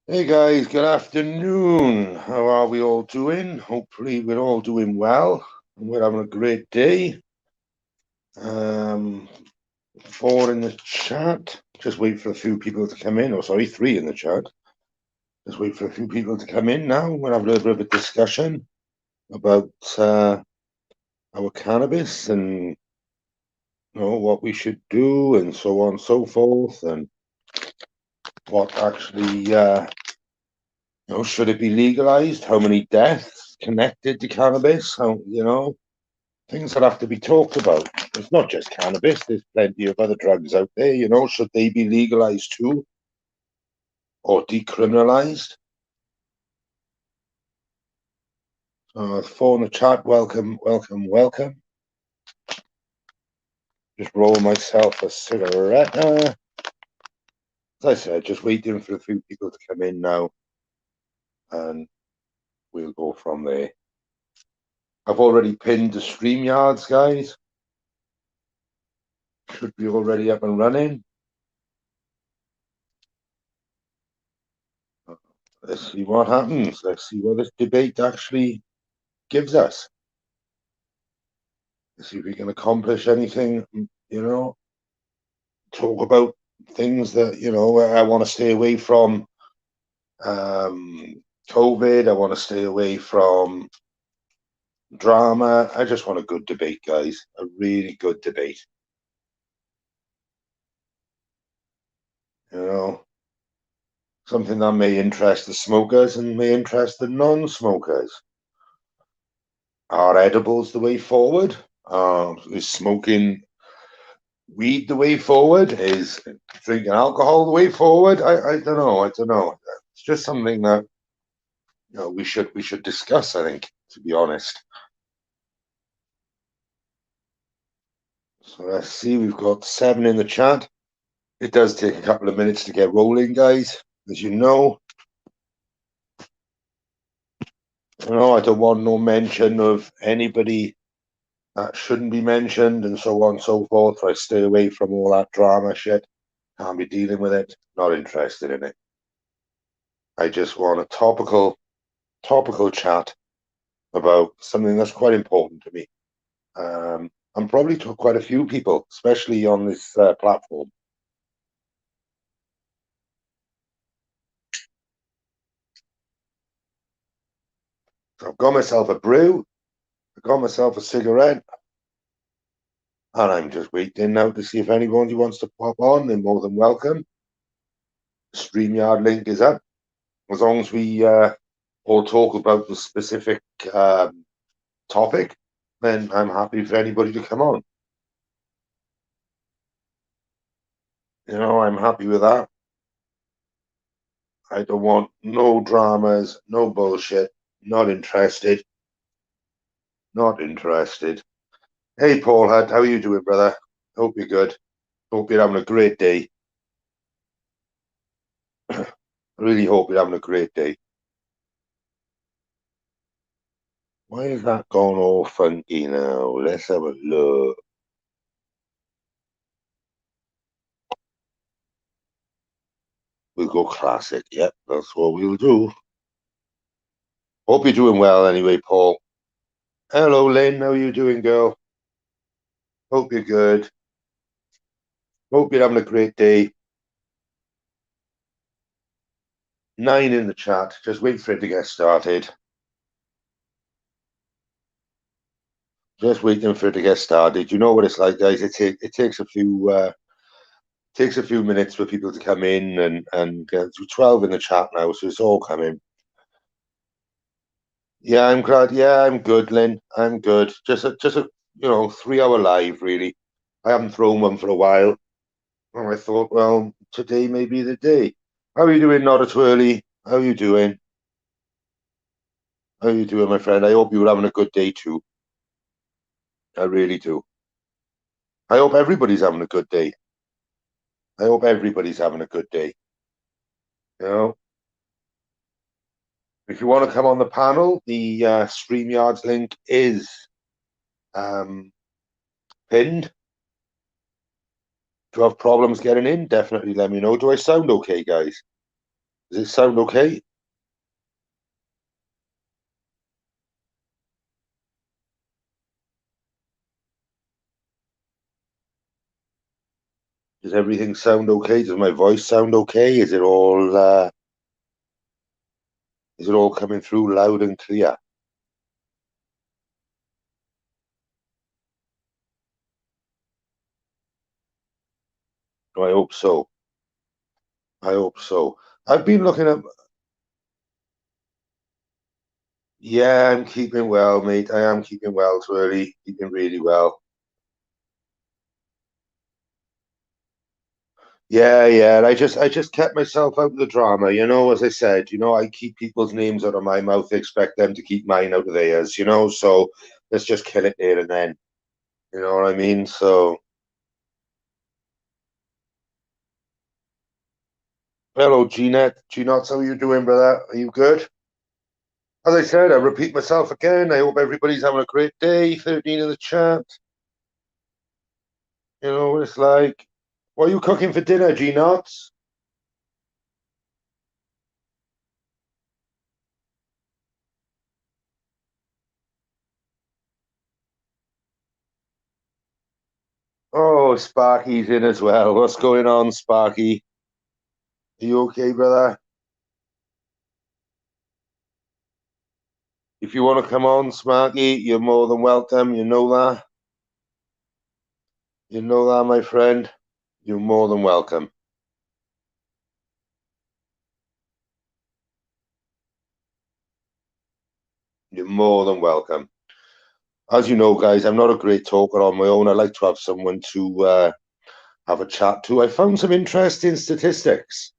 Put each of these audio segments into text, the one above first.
Hey guys, good afternoon. How are we all doing? Hopefully, we're all doing well and we're having a great day. Um, four in the chat. Just wait for a few people to come in. Oh, sorry, three in the chat. Just wait for a few people to come in now. We'll have a little bit of a discussion about our cannabis and what we should do and so on and so forth, and what actually should it be legalized? How many deaths connected to cannabis? How things that have to be talked about. It's not just cannabis. There's plenty of other drugs out there. Should they be legalized too or decriminalized? For in the chat, welcome, welcome, welcome. Just roll myself a cigarette. As I said, just waiting for a few people to come in now, and we'll go from there. I've already pinned the StreamYards, guys. Should be already up and running. Let's see what happens. Let's see what this debate actually gives us. Let's see if we can accomplish anything, talk about things that, I want to stay away from COVID. I want to stay away from drama. I just want a good debate, guys. A really good debate. Something that may interest the smokers and may interest the non-smokers. Are edibles the way forward? Is smoking weed the way forward? Is drinking alcohol the way forward? I don't know. I don't know. It's just something that we should discuss, I think, to be honest. So let's see, we've got 7 in the chat. It does take a couple of minutes to get rolling, guys, as you know. I don't want no mention of anybody that shouldn't be mentioned and so on and so forth. I stay away from all that drama shit. Can't be dealing with it. Not interested in it. I just want a topical chat about something that's quite important to me. And probably to quite a few people, especially on this platform. So I've got myself a brew, I've got myself a cigarette, and I'm just waiting now to see if anybody wants to pop on. They're more than welcome. The StreamYard link is up. As long as we all talk about the specific topic, then I'm happy for anybody to come on. I'm happy with that. I don't want no dramas, no bullshit. Not interested. Not interested. Hey, Paul Hutt, how are you doing, brother? Hope you're good. Hope you're having a great day. I really hope you're having a great day. Why is that going all funky now? Let's have a look. We'll go classic. Yep, that's what we'll do. Hope you're doing well anyway, Paul. Hello, Lynn. How are you doing, girl? Hope you're good. Hope you're having a great day. 9 in the chat. Just wait for it to get started. Just waiting for it to get started. You know what it's like, guys. It takes a few minutes for people to come in, and 12 in the chat now, so it's all coming. Yeah, I'm glad. Yeah, I'm good, Lynn. I'm good. Just a 3-hour live, really. I haven't thrown one for a while, and I thought, well, today may be the day. How are you doing, Not a Twirly? How are you doing? How are you doing, my friend? I hope you're having a good day too. I really do. I hope everybody's having a good day. I hope everybody's having a good day. If you want to come on the panel, the StreamYards link is pinned. If you have problems getting in, definitely let me know. Do I sound okay, guys? Does it sound okay? Does everything sound okay? Does my voice sound okay? Is it all coming through loud and clear? I hope so. I hope so. I've been looking at. Yeah, I'm keeping well, mate. I am keeping well, Twirly. Keeping really well. Yeah, yeah. I just kept myself out of the drama, as I said, I keep people's names out of my mouth, expect them to keep mine out of theirs. So let's just kill it there and then. You know what I mean? So hello, Gnet. Gnot, how are you doing, brother? Are you good? As I said, I repeat myself again. I hope everybody's having a great day. 13 in the chat. You know what it's like. What are you cooking for dinner, Gnot? Oh, Sparky's in as well. What's going on, Sparky? Are you okay, brother? If you want to come on, Sparky, you're more than welcome. You know that. You know that, my friend. You're more than welcome. You're more than welcome. As you know, guys, I'm not a great talker on my own. I like to have someone to have a chat to. I found some interesting statistics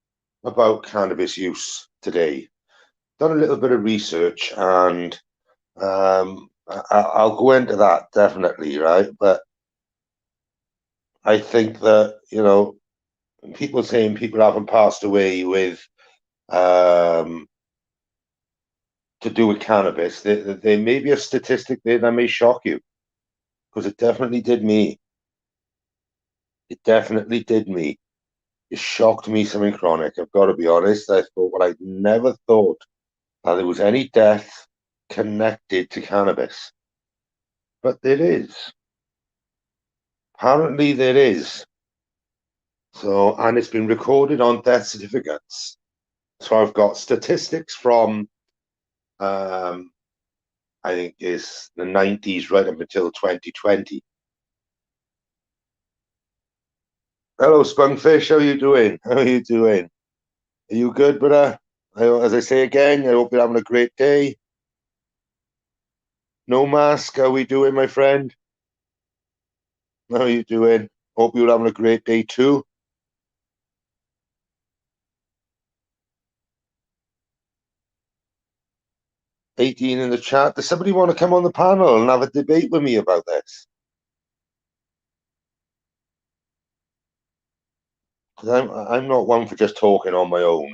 about cannabis use today. Done a little bit of research, and I'll go into that definitely, right? But I think that people saying people haven't passed away with um, to do with cannabis. There may be a statistic there that may shock you because it definitely did me. It definitely did me. It shocked me something chronic. I've got to be honest. I thought, well, I'd never thought that there was any death connected to cannabis, but there is. Apparently, there is. So, and it's been recorded on death certificates. So I've got statistics from, um, I think, is the 90s right up until 2020. Hello, Spunkfish. How are you doing? How are you doing? Are you good, brother? As I say again, I hope you're having a great day. No mask. How are we doing, my friend? How are you doing? Hope you're having a great day too. 18 in the chat. Does somebody want to come on the panel and have a debate with me about this? Because I'm not one for just talking on my own.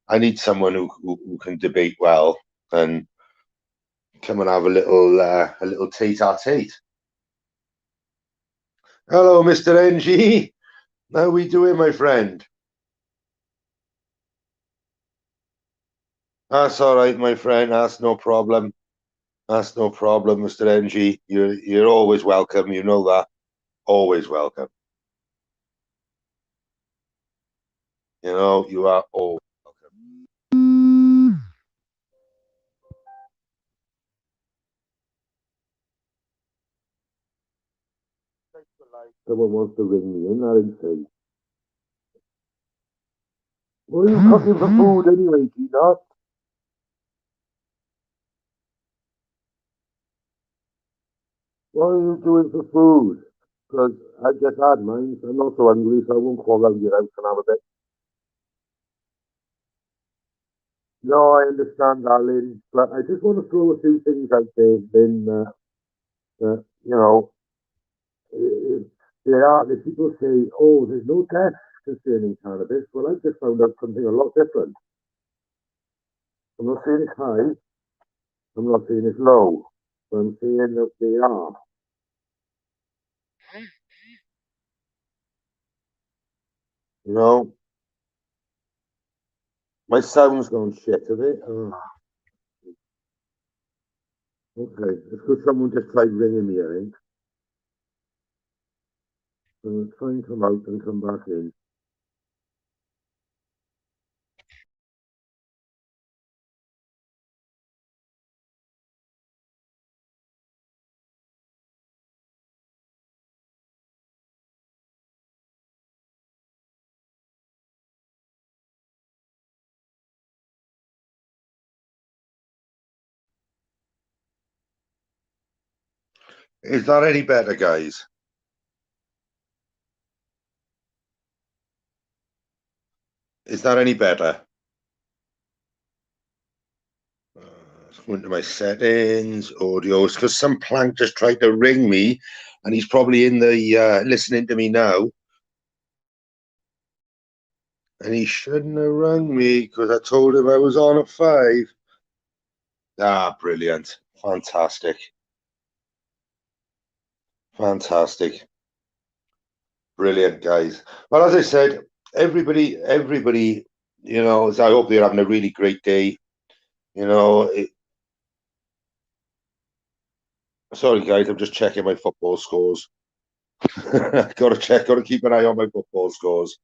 I need someone who can debate well and come and have a little tete-a-tete. Hello, Mr. NG. How we doing, my friend? That's all right, my friend. That's no problem. That's no problem, Mr. NG. You're always welcome. You know that. Always welcome. You are always welcome. Someone wants to ring me in, that insane. What are you cooking for food anyway, Gina? What are you doing for food? Because I just had mine. So I'm not so hungry, so I won't call around your house and have a bit. No, I understand, darling, but I just want to throw a few things out there. Then, you know, uh, the people say, "Oh, there's no deaths concerning cannabis." Well, I just found out something a lot different. I'm not saying it's high. I'm not saying it's low. But I'm saying that they are. You know, My sound's going shit, is it? Oh, okay. It's because someone just tried ringing me, I think. So I'll try and come out and come back in. Is that any better, guys? Is that any better? Let's go into my settings, audio. It's because some plank just tried to ring me, and he's probably in the listening to me now. And he shouldn't have rung me because I told him I was on at 5. Ah, brilliant. Fantastic. Fantastic. Brilliant, guys. Well, as I said, everybody, I hope they're having a really great day. Sorry, guys, I'm just checking my football scores. Got to keep an eye on my football scores.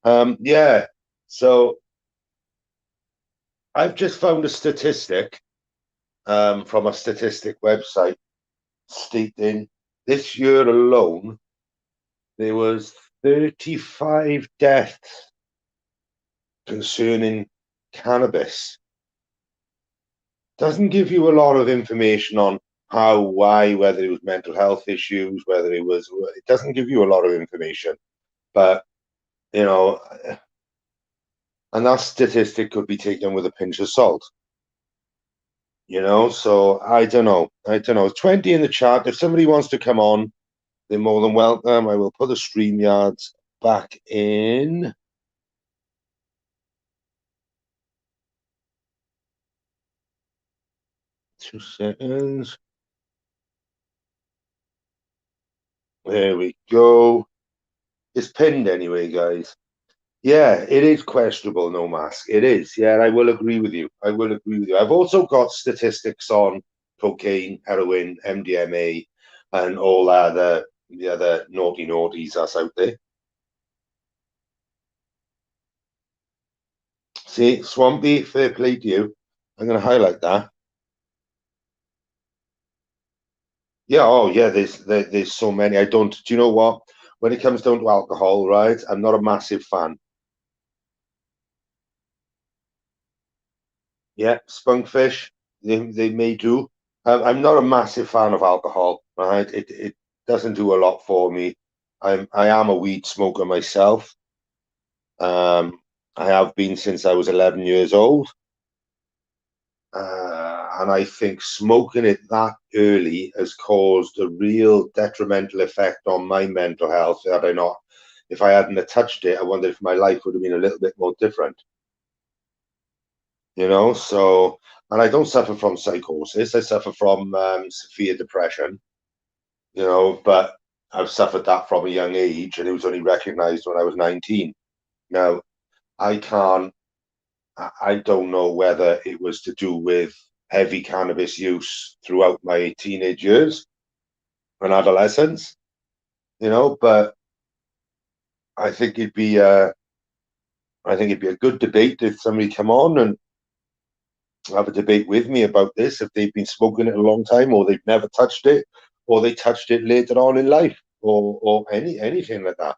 Yeah. So I've just found a statistic from a statistic website stating this year alone there was 35 deaths concerning cannabis. Doesn't give you a lot of information on how, why, whether it was mental health issues, it doesn't give you a lot of information. But, you know, and that statistic could be taken with a pinch of salt. So I don't know. It's 20 in the chat. If somebody wants to come on, they're more than welcome. I will put the StreamYards back in. 2 seconds. There we go. It's pinned anyway, guys. Yeah, it is questionable, no mask. It is. Yeah, I will agree with you. I've also got statistics on cocaine, heroin, MDMA, and all the other naughty naughties that's out there. See, Swampy, fair play to you. I'm going to highlight that. Yeah, oh yeah, there's so many. Do you know what? When it comes down to alcohol, right? I'm not a massive fan. Yeah, spunkfish, they may do. I'm not a massive fan of alcohol, right? It doesn't do a lot for me. I am a weed smoker myself. I have been since I was 11 years old. And I think smoking it that early has caused a real detrimental effect on my mental health that if I hadn't have touched it, I wonder if my life would have been a little bit more different. So, and I don't suffer from psychosis. I suffer from severe depression, but I've suffered that from a young age, and it was only recognized when I was 19. Now, I can't, I don't know whether it was to do with heavy cannabis use throughout my teenage years and adolescence, but I think it'd be, I think it'd be a good debate if somebody come on and have a debate with me about this, if they've been smoking it a long time or they've never touched it or they touched it later on in life or anything like that.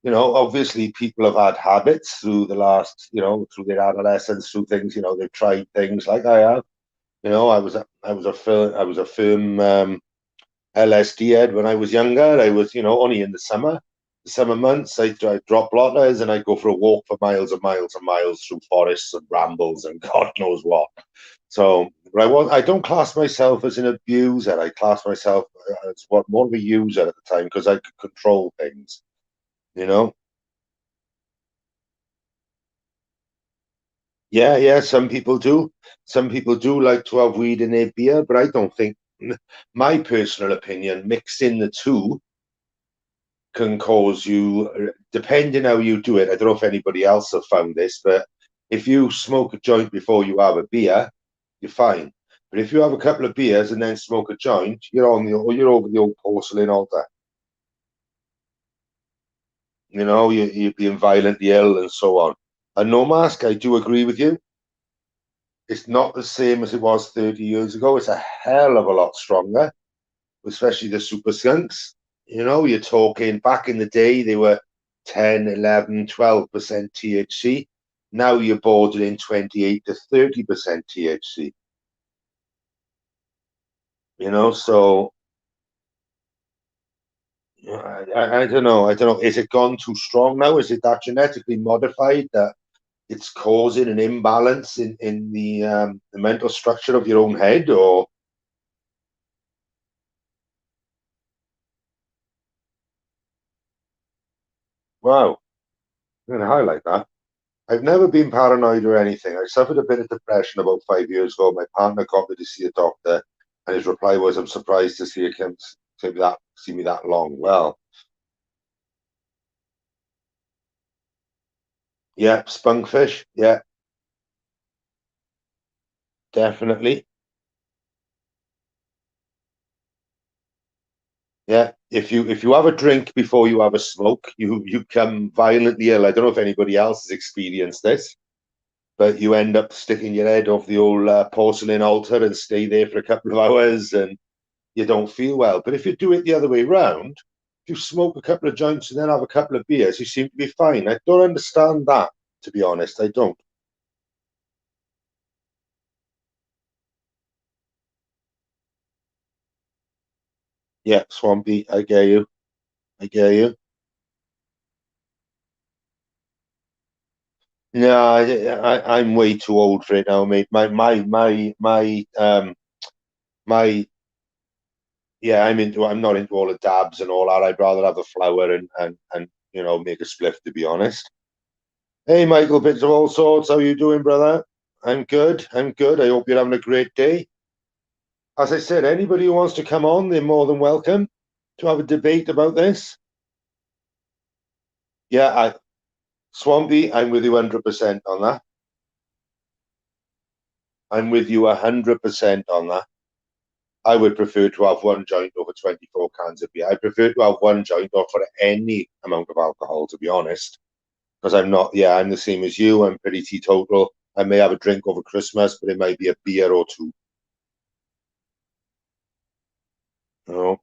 Obviously people have had habits through the last, through their adolescence, through things, they've tried things like I have. I was a firm LSD head when I was younger. I was, only in the summer months. I'd drop blotters and I'd go for a walk for miles and miles and miles through forests and brambles and God knows what. So, but I don't class myself as an abuser. I class myself as more of a user at the time because I could control things, you know. Yeah, yeah. Some people do. Some people do like to have weed in their beer, but I don't think. My personal opinion, mixing the two can cause you, depending how you do it. I don't know if anybody else have found this, but if you smoke a joint before you have a beer, you're fine. But if you have a couple of beers and then smoke a joint, you're over the old porcelain altar. You know, you're being violently ill and so on. And no mask, I do agree with you. It's not the same as it was 30 years ago. It's a hell of a lot stronger, especially the super skunks. You know, you're talking back in the day, they were 10, 11, 12% THC. Now you're bordering 28 to 30% THC. You know, so I don't know. I don't know. Is it gone too strong now? Is it that genetically modified that it's causing an imbalance in the mental structure of your own head? Or wow, I'm going to highlight that. I've never been paranoid or anything. I suffered a bit of depression about 5 years ago. My partner got me to see a doctor, and his reply was, "I'm surprised to see him see me that long." Well, yeah, spunkfish, yeah, definitely, yeah. If you have a drink before you have a smoke, you come violently ill. I don't know if anybody else has experienced this, but you end up sticking your head off the old porcelain altar and stay there for a couple of hours, and you don't feel well. But if you do it the other way round, if you smoke a couple of joints and then have a couple of beers, you seem to be fine. I don't understand that, to be honest. I don't. Yeah, Swampy, I get you. I get you. No, I'm way too old for it now, mate. My yeah, I'm not into all the dabs and all that. I'd rather have the flower and make a spliff, to be honest. Hey, Michael, bits of all sorts. How you doing, brother? I'm good. I'm good. I hope you're having a great day. As I said, anybody who wants to come on, they're more than welcome to have a debate about this. Yeah, Swampy, I'm with you 100% on that. I'm with you 100% on that. I would prefer to have one joint over 24 cans of beer. I prefer to have one joint or for any amount of alcohol, to be honest. Because I'm the same as you. I'm pretty teetotal. I may have a drink over Christmas, but it might be a beer or two. You know?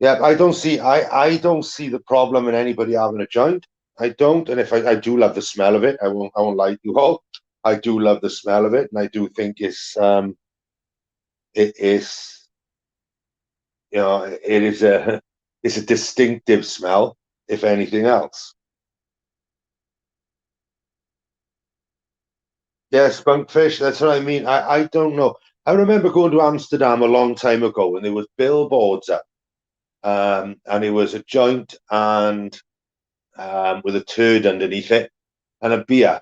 Yeah, I don't see the problem in anybody having a joint. I don't, and if I do love the smell of it, I won't lie to you all. I do love the smell of it, and I do think it is it is a it's a distinctive smell, if anything else. Yeah, spunkfish, that's what I mean. I don't know. I remember going to Amsterdam a long time ago, and there was billboards up, and it was a joint and with a turd underneath it and a beer.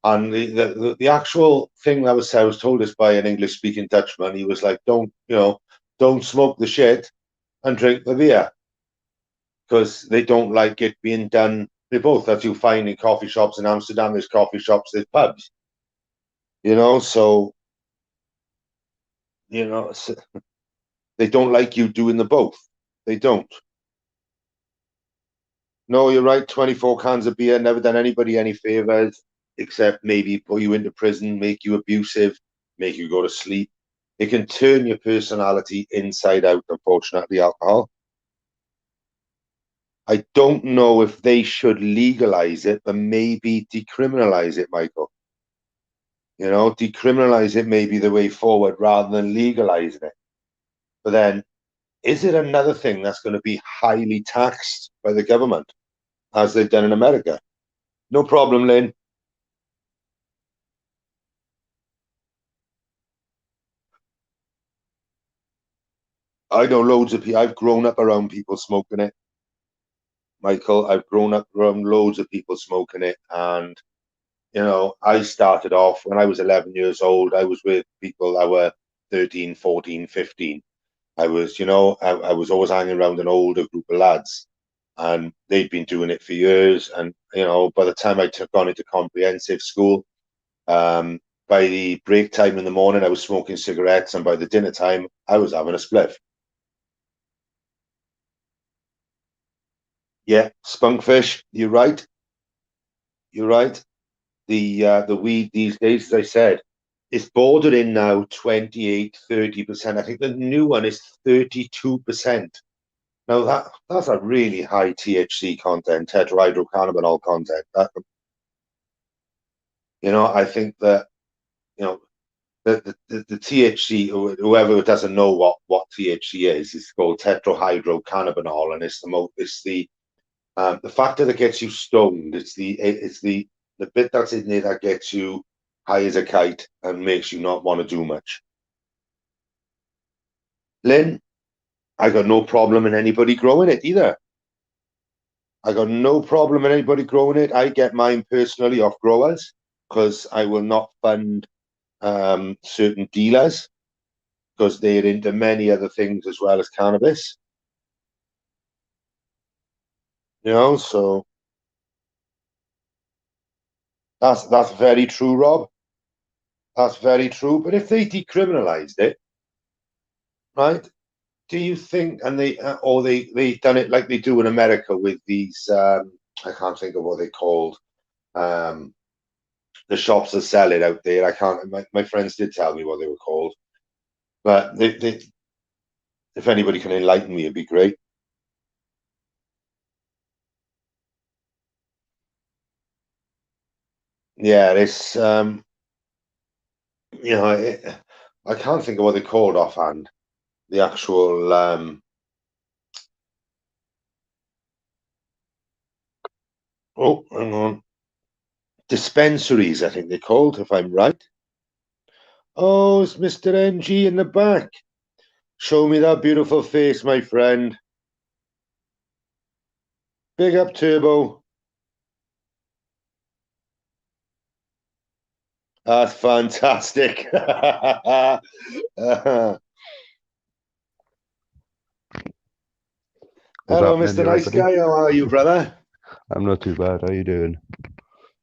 And the actual thing that was told us by an English speaking Dutchman. He was like, don't smoke the shit and drink the beer because they don't like it being done. They both, as you find in coffee shops in Amsterdam, there's coffee shops, there's pubs, so so they don't like you doing the both. They don't. No, you're right. 24 cans of beer, never done anybody any favors, except maybe put you into prison, make you abusive, make you go to sleep. It can turn your personality inside out, unfortunately, alcohol. I don't know if they should legalize it, but maybe decriminalize it, Michael. Decriminalize it may be the way forward rather than legalizing it. But then, is it another thing that's going to be highly taxed by the government, as they've done in America? No problem, Lynn. I know loads of people. I've grown up around people smoking it, Michael. I've grown up around loads of people smoking it. And, I started off when I was 11 years old. I was with people that were 13, 14, 15. I was always hanging around an older group of lads. and they'd been doing it for years. And by the time I took on into comprehensive school, by the break time in the morning, I was smoking cigarettes, and by the dinner time, I was having a spliff. Yeah, spunkfish. You're right. You're right. The weed these days, as I said, it's bordering now 28-30%. I think the new one is 32%. Now that's a really high THC content, tetrahydrocannabinol content. I think that you know the THC, whoever doesn't know what THC is, it's called tetrahydrocannabinol, and it's the factor that gets you stoned. It's the bit that's in there that gets you high as a kite and makes you not want to do much. Lynn, I got no problem in anybody growing it either. I got no problem in anybody growing it. I get mine personally off growers because I will not fund certain dealers because they're into many other things as well as cannabis. So that's very true, Rob. That's very true. But if they decriminalized it, right? Do you think, and they done it like they do in America with these? I can't think of what they're called. The shops that sell it out there. I can't. My friends did tell me what they were called, but if anybody can enlighten me, it'd be great. Yeah, it's I can't think of what they're called offhand. The actual oh, hang on, dispensaries, I think they're called, if I'm right. Oh, it's Mr. NG in the back. Show me that beautiful face, my friend. Big up, Turbo. That's fantastic. Hello, Mr. Nice Guy. How are you, brother? I'm not too bad. How you doing?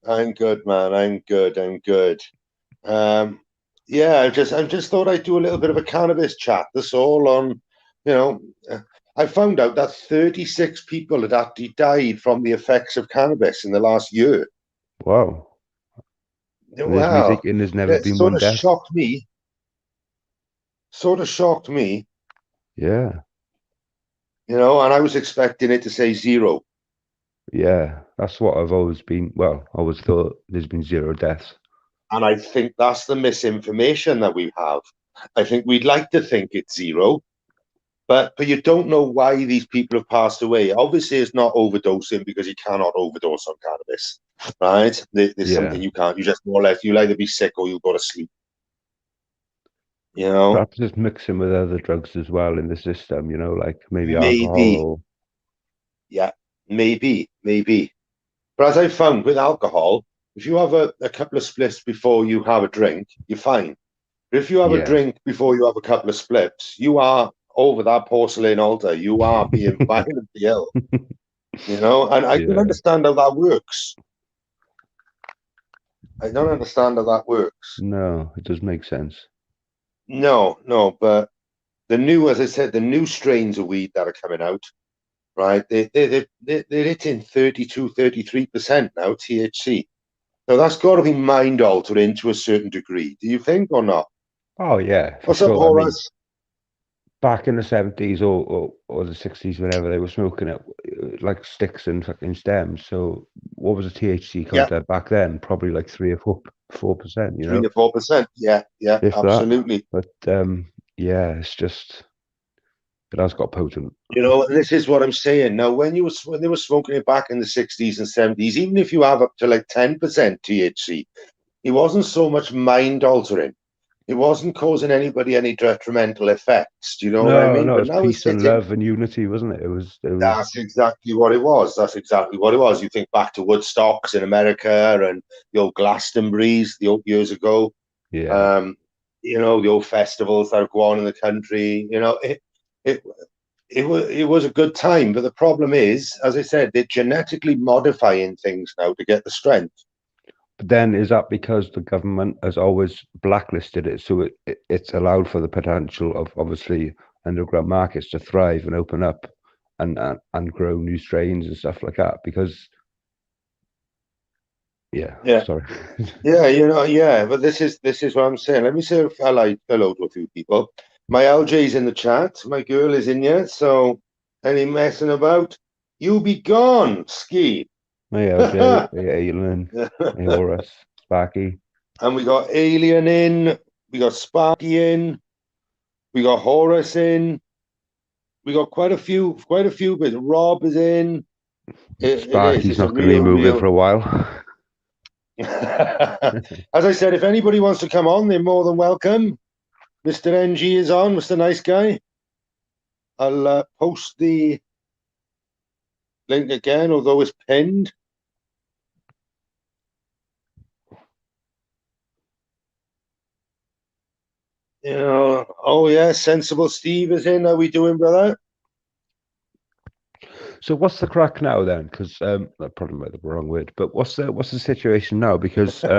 I'm good, man. I'm good. Yeah, I just thought I'd do a little bit of a cannabis chat. That's all on, I found out that 36 people had actually died from the effects of cannabis in the last year. Wow. Wow. There's never It been sort one of death. shocked me. Sort of shocked me, Yeah. and I was expecting it to say zero. Yeah. That's what I've always been. Well, I always thought there's been zero deaths. And I think that's the misinformation that we have. I think we'd like to think it's zero, but you don't know why these people have passed away. Obviously, it's not overdosing because you cannot overdose on cannabis, right? There's something Yeah. you can't. You just more or less you'll either be sick or you'll go to sleep. Perhaps just mixing with other drugs as well in the system, like maybe alcohol Maybe, or yeah, maybe. But as I found with alcohol, if you have a couple of spliffs before you have a drink, you're fine. But if you have a yeah. drink before you have a couple of spliffs, you are over that porcelain altar. You are being violently ill, and I can Yeah. understand how that works. I don't understand how that works. No, it does make sense. No, but as I said, the new strains of weed that are coming out, right? They're hitting 32-33% now THC. So that's got to be mind altering to a certain degree. Do you think or not? Oh yeah, for What's up, sure. I mean, Horace? back in the 70s or the 60s, whenever they were smoking it like sticks and fucking stems. So what was the THC Yeah, content back then? Probably like 3 or 4%, 3 to 4%. Yeah, if that. absolutely. But yeah, it's just it has got potent. And this is what I'm saying. Now, when they were smoking it back in the 60s and 70s, even if you have up to like 10% THC, it wasn't so much mind altering. It wasn't causing anybody any detrimental effects. Do you know what I No, mean? no, it But was now it's peace and hitting. love and unity, wasn't it? It was That's exactly what it was. That's exactly what it was. You think back to Woodstocks in America and the old Glastonbury's the old years ago. yeah, Um, the old festivals that go on in the country. It it was a good time, but the problem is, as I said, they're genetically modifying things now to get the strength. But then is that because the government has always blacklisted it, so it's allowed for the potential of obviously underground markets to thrive and open up and grow new strains and stuff like that? Because Yeah. sorry. Yeah, but this is what I'm saying. Let me say hello to a few people. My LJ's in the chat. My girl is in here. So any messing about, you be gone, Ski. Hey LJ, hey Aylin, hey Horace, Sparky. And we got Alien in, we got Sparky in, we got Horace in, we got quite a few bits. Rob is in. Sparky's It's not a going to be moving for a while. As I said, if anybody wants to come on, they're more than welcome. Mr. NG is on, Mr. Nice Guy. I'll post the link again, although it's pinned. Oh yeah, Sensible Steve is in. How we doing, brother? So what's the crack now then? Because I probably made the wrong word, but what's the situation now? Because they've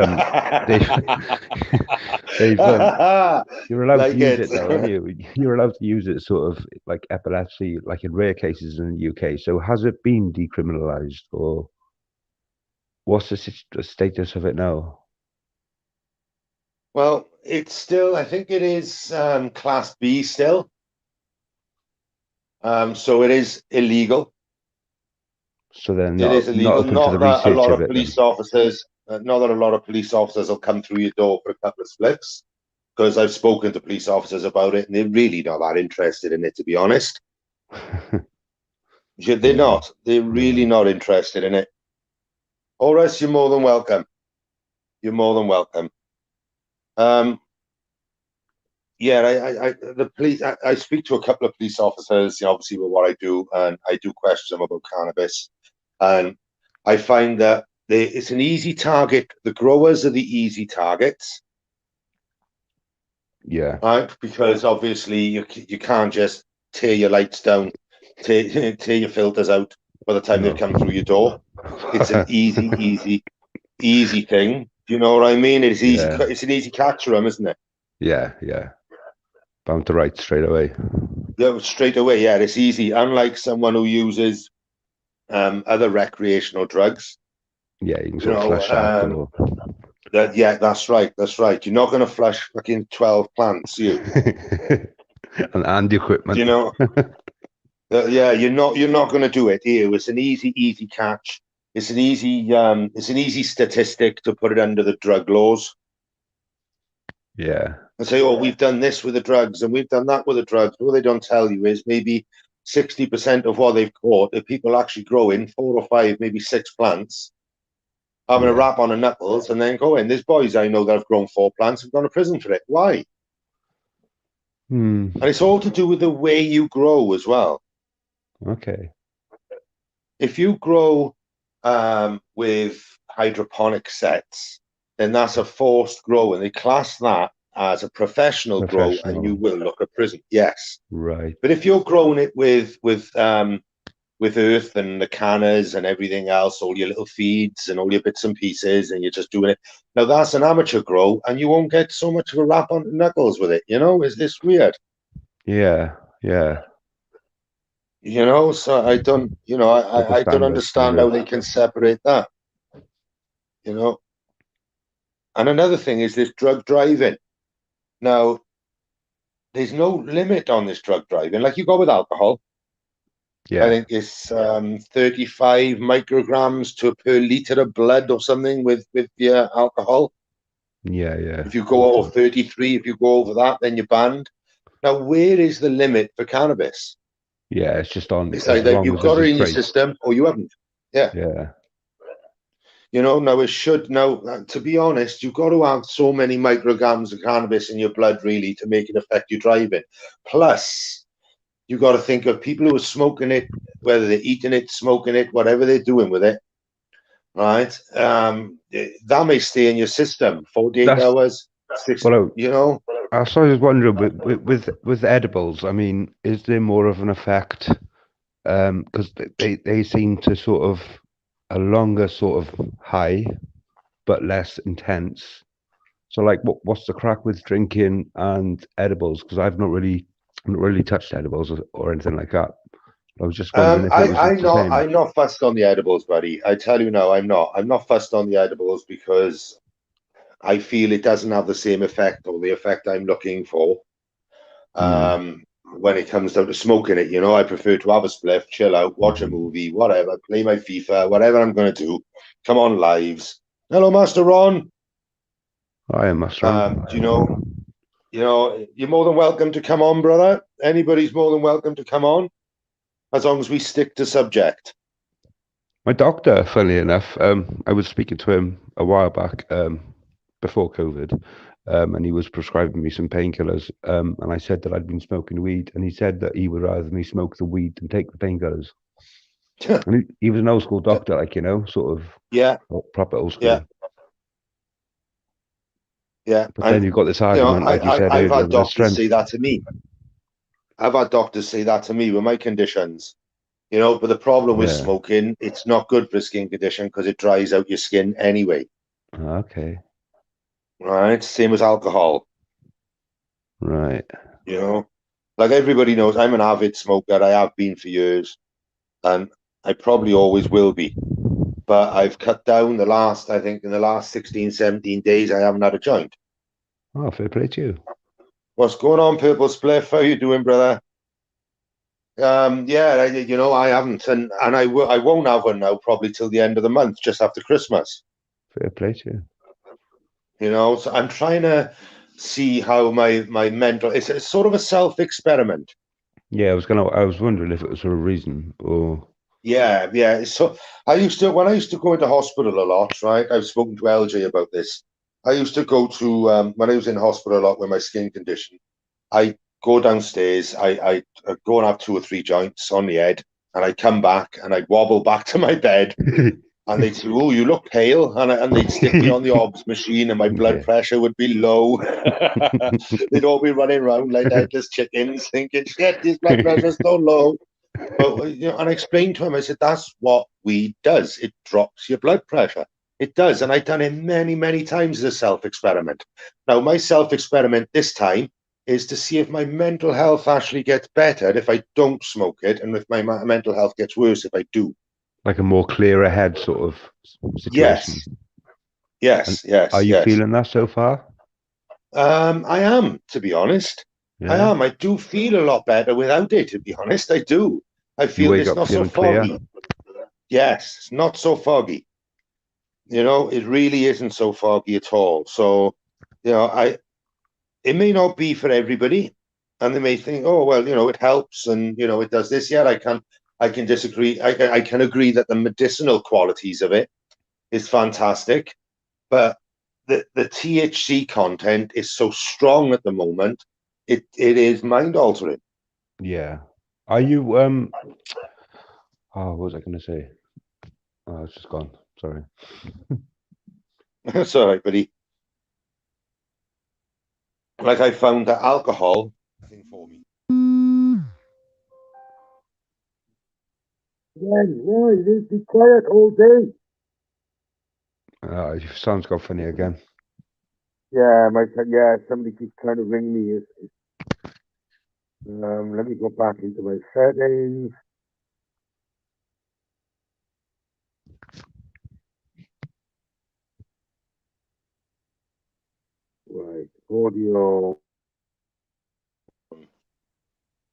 you're allowed to use it now, aren't you? You're allowed to use it sort of like epilepsy, like in rare cases in the UK. So has it been decriminalized, or what's the status of it now? Well, it's still, I think it is Class B still. So it is illegal. So then It is illegal. Not that a lot of police officers, not that a lot of police officers will come through your door for a couple of spliffs, because I've spoken to police officers about it, and they're really not that interested in it, to be honest. They're not. They're really not interested in it. Horace, you're more than welcome. You're more than welcome. The police. I speak to a couple of police officers, obviously with what I do, and I do question them about cannabis. And I find that it's an easy target. The growers are the easy targets. Yeah. Right, because obviously you can't just tear your lights down, tear your filters out by the time they've come through your door. It's an easy thing. Do you know what I mean? It's easy. Yeah. It's an easy catch for them, isn't it? Yeah. Bound to right straight away. Yeah, straight away. Yeah, it's easy. Unlike someone who uses other recreational drugs. Yeah, you can sort of flush that. Yeah, that's right. That's right. You're not going to flush fucking 12 plants, you. and equipment. Yeah, you're not going to do it here. It's an easy catch. It's an easy statistic to put it under the drug laws. Yeah. And say, oh, we've done this with the drugs and we've done that with the drugs. What they don't tell you is maybe 60% of what they've caught, if people actually growing 4 or 5, maybe 6 plants, having a rap on the knuckles and then going, there's boys I know that have grown 4 plants and gone to prison for it. Why? And it's all to do with the way you grow as well. Okay. If you grow with hydroponic sets, then that's a forced grow, and they class that as a professional grow, and you will look at prison. Yes. Right. But if you're growing it with earth and the canners and everything else, all your little feeds and all your bits and pieces, and you're just doing it. Now that's an amateur grow, and you won't get so much of a rap on the knuckles with it. Is this weird? Yeah. So I don't, I don't understand how they can separate that. And another thing is this drug driving. Now, there's no limit on this drug driving. Like you go with alcohol. Yeah. I think it's 35 micrograms per liter of blood or something with your alcohol. Yeah. If you go over 33, if you go over that, then you're banned. Now, where is the limit for cannabis? Yeah, it's just on. It's either you've got it in your system or you haven't. Yeah. Now it should. Now, to be honest, you've got to have so many micrograms of cannabis in your blood, really, to make it affect your driving. Plus, you've got to think of people who are smoking it, whether they're eating it, smoking it, whatever they're doing with it, right? That may stay in your system 48 hours, 60, I was wondering with edibles. I mean, is there more of an effect? Because they seem to sort of a longer sort of high, but less intense. So, like, what's the crack with drinking and edibles? Because not really touched edibles or anything like that. I was just wondering if it was the same. I'm not fussed on the edibles, buddy. I tell you now, I'm not. I'm not fussed on the edibles because I feel it doesn't have the same effect or the effect I'm looking for. Mm. When it comes down to smoking it, I prefer to have a spliff, chill out, watch a movie, whatever, play my FIFA, whatever I'm going to do. Come on lives. Hello, Master Ron. I am Mustang. You're more than welcome to come on, brother. Anybody's more than welcome to come on, as long as we stick to subject. My doctor, funnily enough, I was speaking to him a while back, before COVID, and he was prescribing me some painkillers. And I said that I'd been smoking weed, and he said that he would rather me smoke the weed than take the painkillers. And he was an old school doctor, like, sort of Yeah, proper old school. yeah, yeah. But then you've got this argument, like you said I've earlier, had with the doctors strength. say that to me. I've had doctors say that to me with my conditions. But the problem with Yeah. smoking, it's not good for skin condition because it dries out your skin anyway. Okay. Right? Same as alcohol. Right. Like everybody knows, I'm an avid smoker. I have been for years, and I probably always will be. But I've cut down I think in the last 16, 17 days, I haven't had a joint. Oh, fair play to you. What's going on, Purple Spliff? How you doing, brother? Yeah, I haven't, and I won't have one now probably till the end of the month, just after Christmas. Fair play to you. So I'm trying to see how my mental. It's sort of a self experiment. Yeah, I was wondering if it was for a reason or. Yeah, yeah. So when I used to go into hospital a lot, right? I've spoken to LJ about this. I used to go to when I was in hospital a lot with my skin condition. I go downstairs. I'd go and have 2 or 3 joints on the head, and I'd come back and I'd wobble back to my bed, and they'd say, "Oh, you look pale," and they'd stick me on the obs machine, and my blood Yeah. pressure would be low. They'd all be running around like headless chickens, thinking, "Shit, his blood pressure's so low." But and I explained to him, I said, that's what weed does. It drops your blood pressure. It does. And I've done it many, many times as a self-experiment. Now, my self-experiment this time is to see if my mental health actually gets better if I don't smoke it, and if my mental health gets worse if I do. Like a more clearer head sort of situation. Yes, Are you yes. feeling that so far? I am, to be honest. I Yeah. am. I do feel a lot better without it, to be honest. I do. I You feel wake it's up not so feeling clear? foggy. Yes, it's not so foggy. It really isn't so foggy at all. So, it may not be for everybody, and they may think, oh, well, it helps and it does this. Yeah, I can disagree. I can agree that the medicinal qualities of it is fantastic, but the THC content is so strong at the moment, it is mind altering. Yeah. Are you what was I gonna say? Oh, it's just gone. Sorry. That's all right, buddy. Like I found that alcohol, nothing for me. Yeah, be quiet all day. Your sound's got funny again. Yeah, somebody keeps trying to ring me. Let me go back into my settings. Right, audio.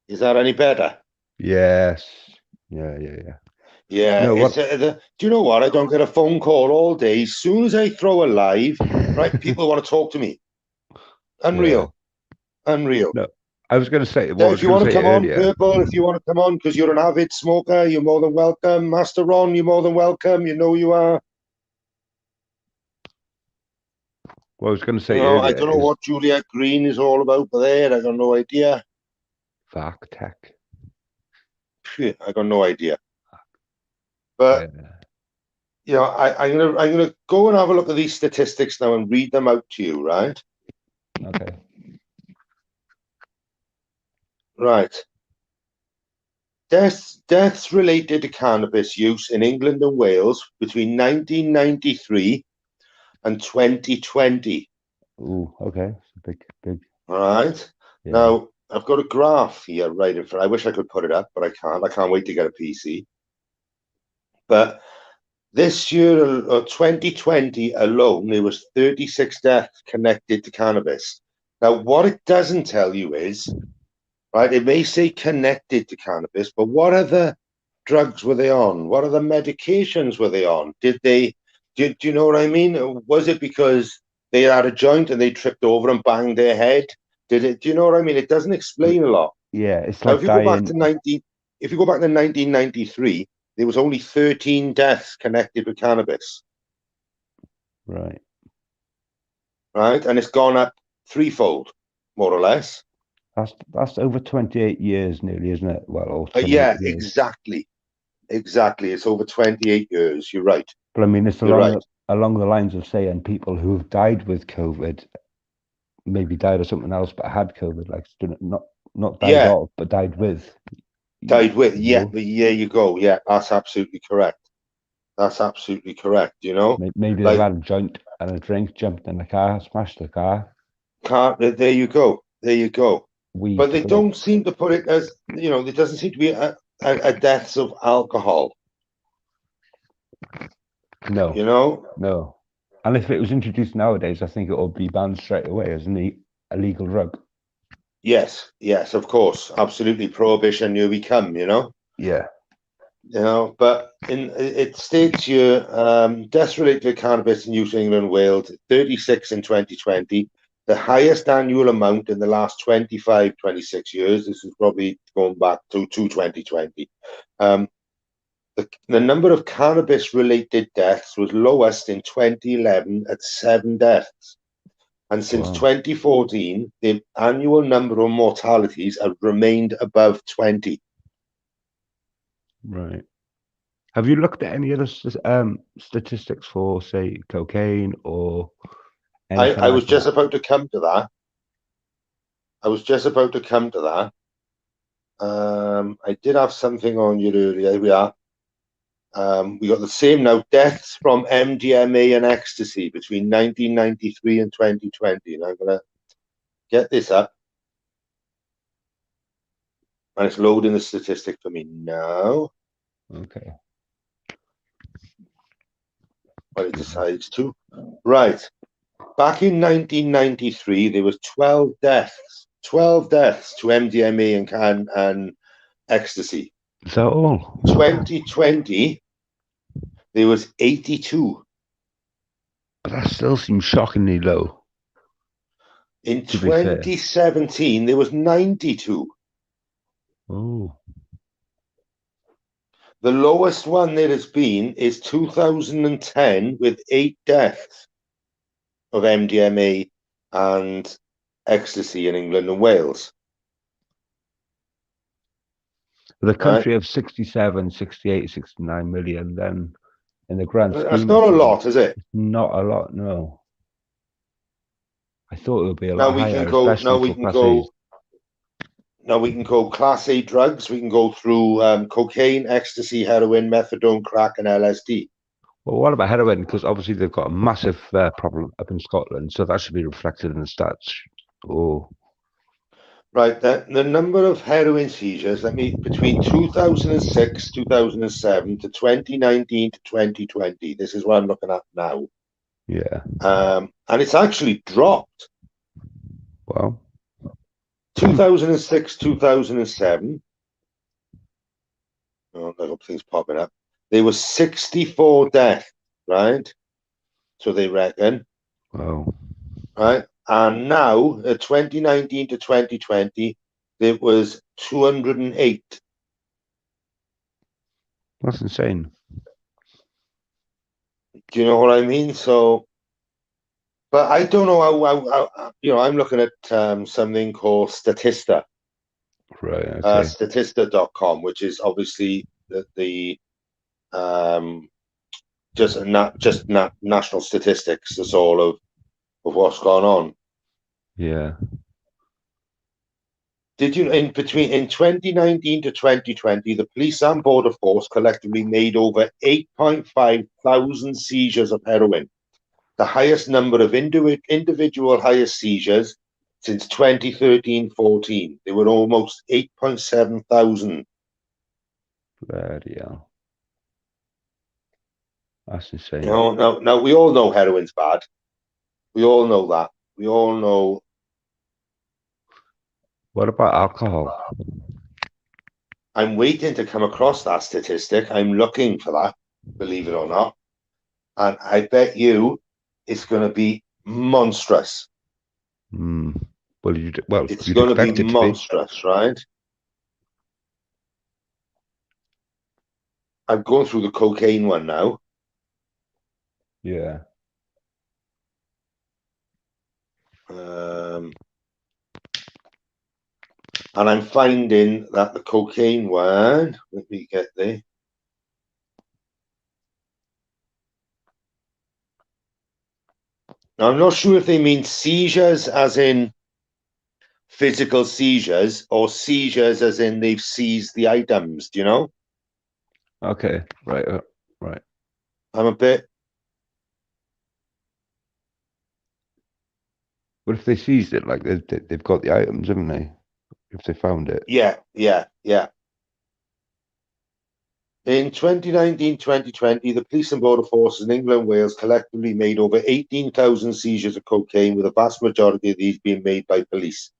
Is that any better? Yes. Yeah. Yeah, No, what? do you know what? I don't get a phone call all day. As soon as I throw a live, right, people want to talk to me. Yeah. Unreal. No, I was gonna say what I Yeah, was if you gonna want to say come on, earlier. Purple, if you want to come on, because you're an avid smoker, you're more than welcome. Master Ron, you're more than welcome. You know you are. What I was gonna say earlier I don't know is what Juliet Green is all about there. I got no idea. vac tech. I got no idea. But Yeah. I'm gonna go and have a look at these statistics now and read them out to you, right? Okay. Right. Deaths related to cannabis use in England and Wales between 1993 and 2020. Oh, okay. Big. All right. Yeah. Now, I've got a graph here right in front. I wish I could put it up, but I can't. I can't wait to get a PC. But this year, 2020 alone, there was 36 deaths connected to cannabis. Now, what it doesn't tell you is, right, it may say connected to cannabis, but what other drugs were they on? What other medications were they on? Do you know what I mean? Was it because they had a joint and they tripped over and banged their head? Do you know what I mean? It doesn't explain a lot. Yeah, it's Now, like dying. if you go back to 1993, there was only 13 deaths connected with cannabis, Right. right? And it's gone up threefold, more or less. That's over 28 years nearly, isn't it? Well, or 28 Yeah, years. exactly. It's over 28 years. You're right. But I mean, it's You're right. along the lines of saying people who've died with COVID, maybe died of something else, but had COVID, like not died Yeah, of, but died with. died with. You Yeah, know, yeah, you go. Yeah, that's absolutely correct. That's absolutely correct. You know, maybe they've like had a joint and a drink, jumped in the car, smashed the car. there you go. There you go. Weed But they took them out. don't seem to put it as, there doesn't seem to be a deaths of alcohol. No, You know, no. And if it was introduced nowadays, I think it would be banned straight away as an illegal drug. yes, of course, absolutely. Prohibition, here we come. Yeah. But it states here, deaths related to cannabis in use in England and Wales, 36 in 2020, the highest annual amount in the last 25, 26 years. This is probably going back to 2020. The number of cannabis-related deaths was lowest in 2011 at 7 deaths. And since Wow. 2014, the annual number of mortalities have remained above 20. Right. Have you looked at any other statistics for, say, cocaine or anything I like was just that? about to come to that. I did have something on you earlier. Here we are. We got the same now. Deaths from MDMA and ecstasy between 1993 and 2020. And I'm going to get this up. And it's loading the statistic for me now. Okay. But it decides to. Right. Back in 1993, there was 12 deaths. 12 deaths to MDMA and ecstasy. Is that all? 2020, there was 82. But that still seems shockingly low. In To be fair. 2017, there was 92. Oh. The lowest one there has been is 2010 with 8 deaths of MDMA and ecstasy in England and Wales. The country of 67, 68, 69 million, then in the grand That's scheme not of a things, lot, is it? not a lot, no. I thought it would be a Now lot we can higher, go. especially for Class A's. Now we can go Class A drugs. We can go through cocaine, ecstasy, heroin, methadone, crack, and LSD. Well, what about heroin? Because obviously they've got a massive problem up in Scotland, so that should be reflected in the stats. Oh, Right. The number of heroin seizures, between 2006, 2007 to 2019 to 2020. This is what I'm looking at now. yeah. And it's actually dropped. Well, 2006, 2007. Oh, little things popping up. There was 64 deaths, right? So they reckon, well, right? And now, 2019 to 2020, there was 208. that's insane. Do you know what I mean? So, but I don't know how I'm looking at something called Statista, Right. Okay. statista.com, which is obviously the just national statistics. That's all of what's gone on. Yeah. Did you in 2019 to 2020, the police and border force collectively made over 8.5 thousand seizures of heroin, the highest number of individual highest seizures since 2013-14. They were almost 8.7 thousand. Bloody hell. That's insane. Now we all know heroin's bad. We all know that. We all know. What about alcohol? I'm waiting to come across that statistic. I'm looking for that, believe it or not. And I bet you it's going to be monstrous. Well, It's you'd going to be expect it to be. monstrous, right? I'm going through the cocaine one now. Yeah. And I'm finding that the cocaine one, let me get there. Now, I'm not sure if they mean seizures as in physical seizures or seizures as in they've seized the items, do you know? Okay, right, right. I'm a bit. But if they seized it, like they've got the items, haven't they? If they found it. Yeah. In 2019-2020, the police and border forces in England and Wales collectively made over 18,000 seizures of cocaine, with a vast majority of these being made by police.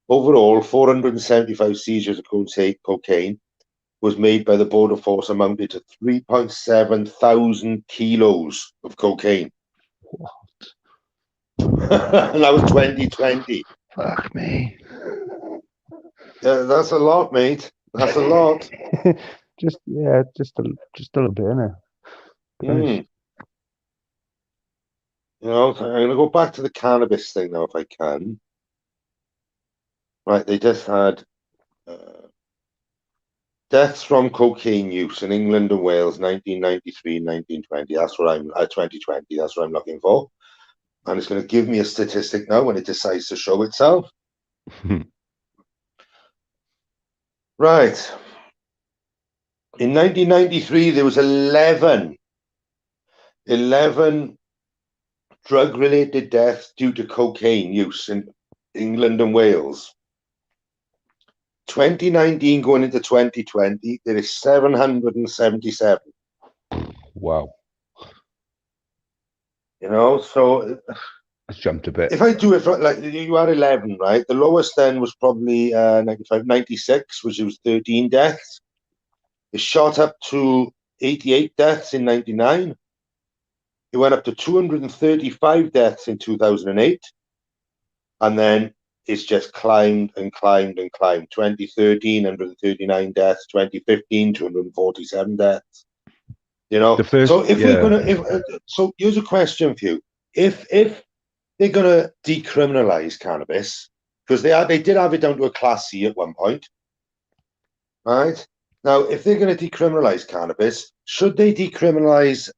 Overall, 475 seizures of cocaine was made by the border force, amounted to 3.7 thousand kilos of cocaine. What? And that was 2020. Fuck me. Yeah, that's a lot, mate. That's a lot. just a little bit, innit? Mm. You know, I'm going to go back to the cannabis thing now, if I can. Right, they just had deaths from cocaine use in England and Wales, 1993, 1920. That's what I'm 2020. That's what I'm looking for, and it's going to give me a statistic now when it decides to show itself. Right. In 1993, there was 11 drug-related deaths due to cocaine use in England and Wales. 2019 going into 2020, there is 777. Wow. You know, so It's jumped a bit. if I do it like you are 11, right? The lowest then was probably 95, 96, which was 13 deaths. It shot up to 88 deaths in 99. It went up to 235 deaths in 2008. And then it's just climbed and climbed and climbed. 2013, 139 deaths. 2015, 247 deaths. You know, so if we're gonna, so here's a question for you: if they're gonna decriminalize cannabis, because they did have it down to a class C at one point, right? Now, if they're gonna decriminalize cannabis, should they decriminalize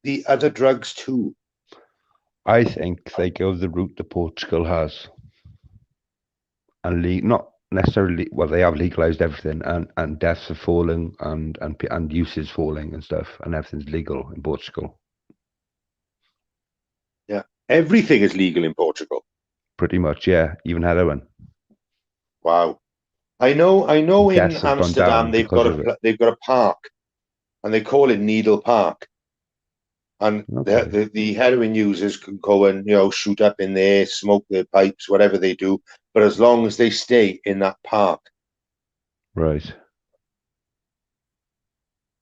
the other drugs too? I think they go the route that Portugal has, and not necessarily. Well, they have legalized everything, and deaths are falling, and use is falling and stuff, and everything's legal in Portugal. Yeah, everything is legal in Portugal. Pretty much, yeah. Even heroin. Wow. I know. In Deaths have gone Amsterdam, down because of it. they've got a park, and they call it Needle Park. And Okay. the heroin users can go and shoot up in there, smoke their pipes, whatever they do, but as long as they stay in that park. Right.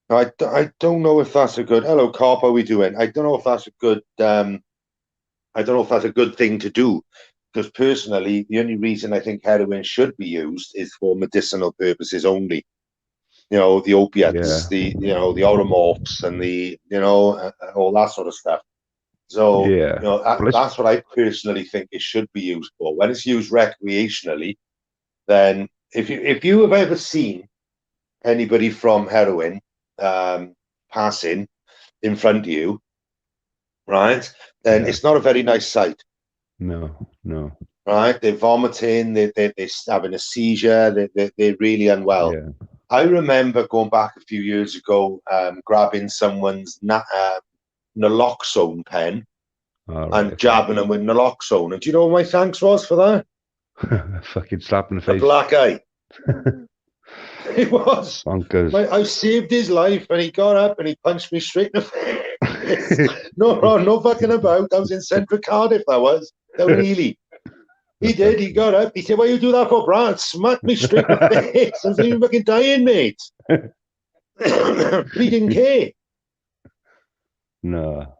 Now, I don't know if that's a good. Hello, Carp. How are we doing? I don't know if that's a good. I don't know if that's a good thing to do, because personally, the only reason I think heroin should be used is for medicinal purposes only. The opiates, Yeah. the oromorphs, and all that sort of stuff. So, Yeah. that's what I personally think it should be used for. When it's used recreationally, then if you have ever seen anybody from heroin passing in front of you, right, then Yeah. it's not a very nice sight. No. right? They're vomiting, they're having a seizure, they're really unwell. Yeah. I remember going back a few years ago, grabbing someone's naloxone pen All right. and jabbing them with naloxone. And do you know what my thanks was for that? Fucking slap in the A face. black eye. It was. Bonkers. I saved his life, and he got up and he punched me straight in the face. No fucking about. I was in Central Cardiff, that was. Down in Ely. He did. He got up. He said, "Why you do that for, Brad?" Smacked me straight in the face. I was even fucking dying, mate. He didn't care. No.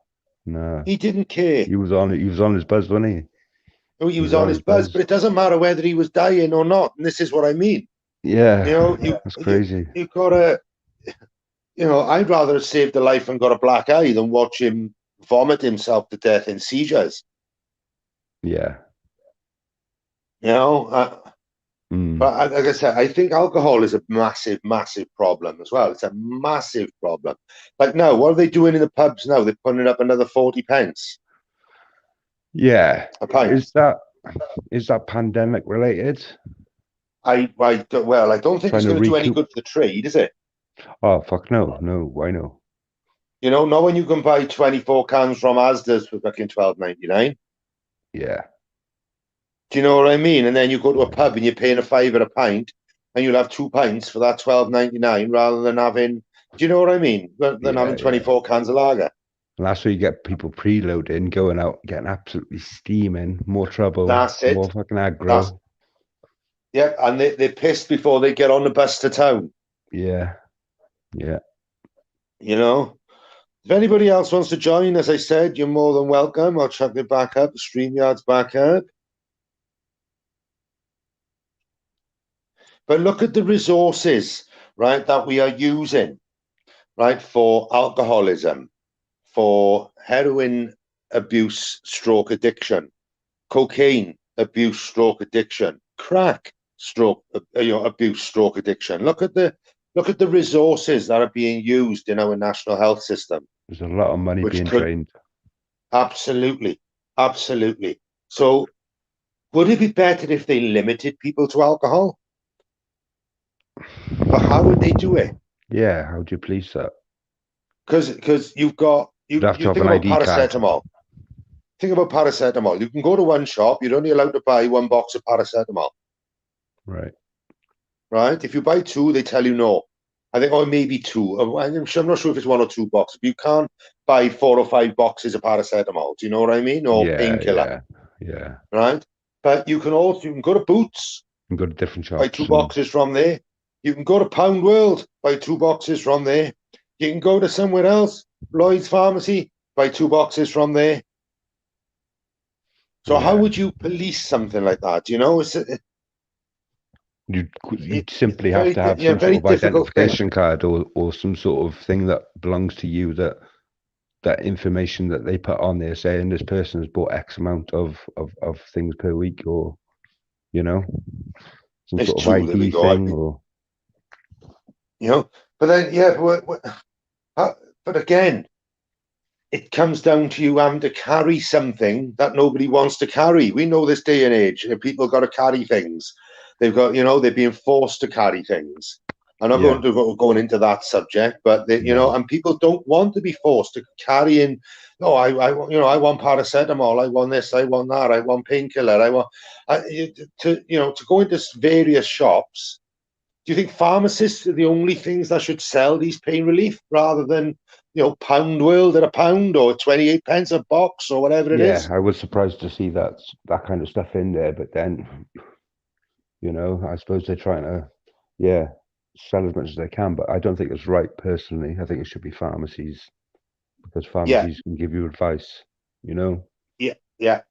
He didn't care. He was on his buzz, wasn't he? Oh, he was on his buzz, but it doesn't matter whether he was dying or not. And this is what I mean. Yeah. You know, that's crazy. You gotta, I'd rather have saved a life and got a black eye than watch him vomit himself to death in seizures. Yeah. But like I said, I think alcohol is a massive, massive problem as well. It's a massive problem. Like now, what are they doing in the pubs now? They're putting up another 40 pence. Yeah. A pint. Is that pandemic related? I don't think it's going to do any good for the trade, is it? Oh fuck no, why no? Not when you can buy 24 cans from Asda's for fucking $12.99. Yeah. Do you know what I mean? And then you go to a pub and you're paying $5 a pint, and you'll have 2 pints for that $12.99 rather than having. Do you know what I mean? Than having 24 cans of lager. And that's where you get people preloading, going out, getting absolutely steaming, more trouble. That's it. More fucking aggro. Yeah, and they're pissed before they get on the bus to town. Yeah. If anybody else wants to join, as I said, you're more than welcome. I'll chuck it back up. The StreamYard's back up. But look at the resources, right, that we are using, right, for alcoholism, for heroin abuse, stroke addiction, cocaine abuse, stroke addiction, crack, abuse, stroke addiction. Look at the resources that are being used in our national health system. There's a lot of money being drained. Absolutely. So would it be better if they limited people to alcohol? But how would they do it? Yeah, how do you police that? Because you think about paracetamol. Think about paracetamol. You can go to one shop, you're only allowed to buy 1 box of paracetamol. Right? If you buy 2, they tell you no. I think, or maybe 2. I'm not sure if it's 1 or 2 boxes. You can't buy 4 or 5 boxes of paracetamol. Do you know what I mean? Or painkiller. Yeah. Right? But you can go to Boots. You can go to different shops. Buy 2 boxes from there. You can go to Pound World, buy 2 boxes from there. You can go to somewhere else, Lloyd's Pharmacy, buy 2 boxes from there. So how would you police something like that? You'd simply have to have some sort of identification card or some sort of thing that belongs to you, that information that they put on there saying this person has bought X amount of things per week, or some sort of ID thing, or but then but again, it comes down to you having to carry something that nobody wants to carry. We know this day and age, people got to carry things. They've got, they're being forced to carry things. I'm not going into that subject, but and people don't want to be forced to carry in. No, I want paracetamol. I want this. I want that. I want painkiller. I want to go into various shops. Do you think pharmacists are the only things that should sell these pain relief rather than Pound World at a pound or 28 pence a box or whatever it is? Yeah, I was surprised to see that kind of stuff in there, but then I suppose they're trying to sell as much as they can, but I don't think it's right personally. I think it should be pharmacies, because pharmacies can give you advice. Yeah, a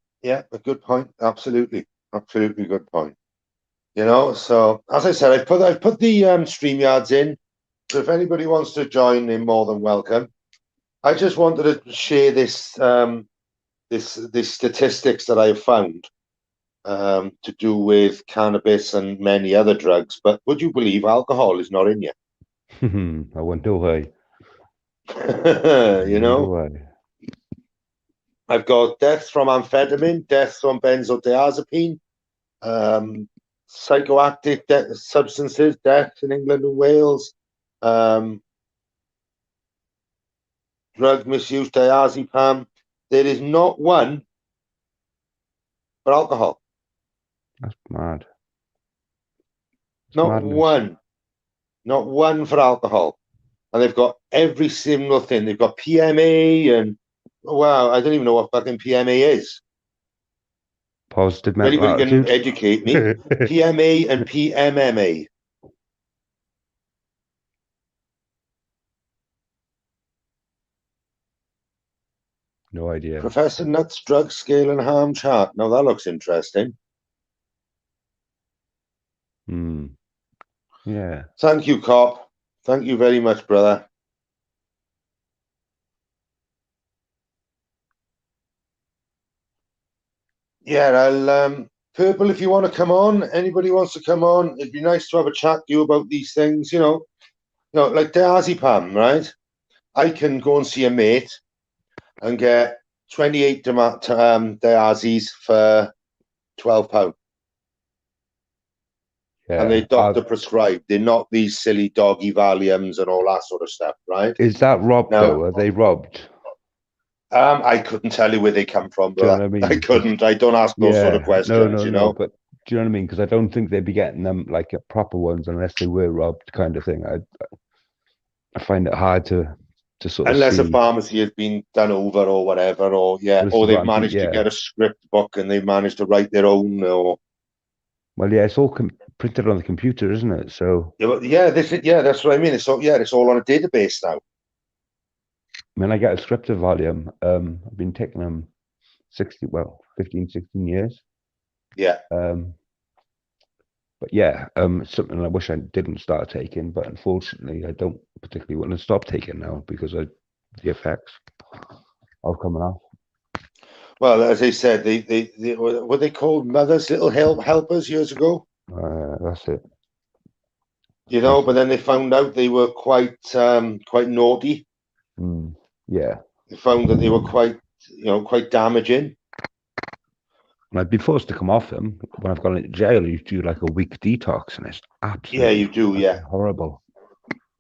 good point. Absolutely good point. So as I said, I've put the StreamYards in. So if anybody wants to join, they're more than welcome. I just wanted to share this this statistics that I've found to do with cannabis and many other drugs. But would you believe alcohol is not in you? I wonder why. Why. I've got deaths from amphetamine, deaths from benzodiazepine, Psychoactive substances, deaths in England and Wales, drug misuse, diazepam. There is not one for alcohol. That's mad. It's Not madness. one. Not one for alcohol. And they've got every single thing. They've got PMA and, wow, I don't even know what fucking PMA is. Positive If mental anybody can attitude. educate me. PMA and PMMA. No idea. Professor Nutt's drug scale and harm chart. Now that looks interesting. Yeah. Thank you, Cop. Thank you very much, brother. Yeah, I'll Purple, if you want to come on, anybody wants to come on, it'd be nice to have a chat to you about these things, like diazepam, right? I can go and see a mate and get 28 diazes for £12. Yeah. And they're doctor prescribed. They're not these silly doggy Valiums and all that sort of stuff, right? Is that robbed though? Are they robbed? I couldn't tell you where they come from, Do you know brother. what I mean? I couldn't. I don't ask those sort of questions, No. But do you know what I mean? Because I don't think they'd be getting them like proper ones unless they were robbed, kind of thing. I find it hard to sort of Unless see. a pharmacy has been done over or whatever, or they've managed to get a script book and they've managed to write their own, or well, yeah, it's all printed on the computer, isn't it? So that's what I mean. It's all on a database now. I mean, I get a script of Valium. I've been taking them 15, 16 years. Yeah. But yeah, it's something I wish I didn't start taking, but unfortunately, I don't particularly want to stop taking now because of the effects of coming off. Well, as I said, they what they called mothers' little helpers years ago. That's it. But then they found out they were quite naughty. Yeah. They found that they were quite damaging. And I've been forced to come off them when I've gone into jail. You do like a week detox, and it's absolutely you do, horrible.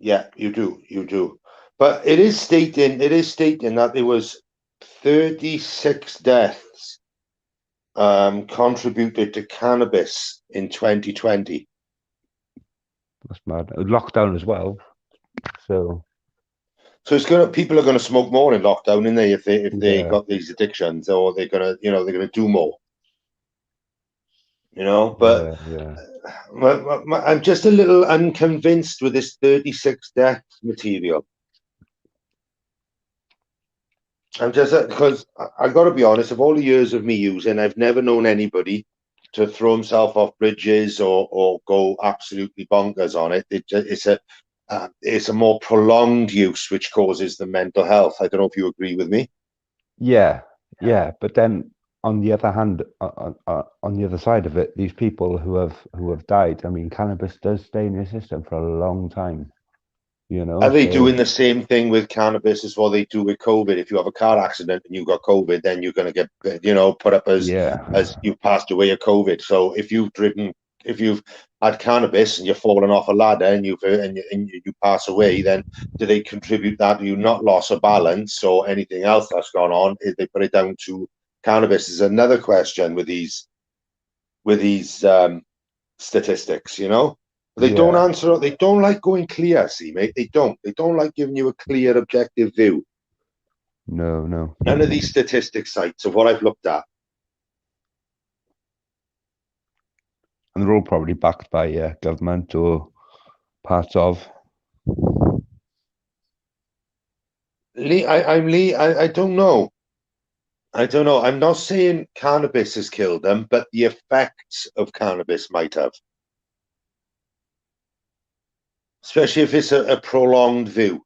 Yeah, you do. But it is stating that there was 36 deaths contributed to cannabis in 2020. That's mad. Lockdown as well. So people are gonna smoke more in lockdown, aren't they? If they got these addictions, or they're gonna do more. But I'm just a little unconvinced with this 36 deaths material. I'm just because I got to be honest. Of all the years of me using, I've never known anybody to throw himself off bridges or go absolutely bonkers on it. It's a more prolonged use which causes the mental health. I don't know if you agree with me. Yeah. But then on the other hand, on the other side of it, these people who have died. I mean, cannabis does stay in your system for a long time. Are they doing the same thing with cannabis as what they do with COVID? If you have a car accident and you got COVID, then you're going to get, put up as you passed away of COVID. So if you've had cannabis and you're falling off a ladder and you pass away, then do they contribute that to you not loss of balance or anything else that's gone on? If they put it down to cannabis is another question with these statistics, They don't answer. They don't like going clear. See, mate. They don't like giving you a clear, objective view. No. None of these statistic sites of what I've looked at. And they're all probably backed by government or parts of. Lee, I don't know. I'm not saying cannabis has killed them, but the effects of cannabis might have. Especially if it's a prolonged view,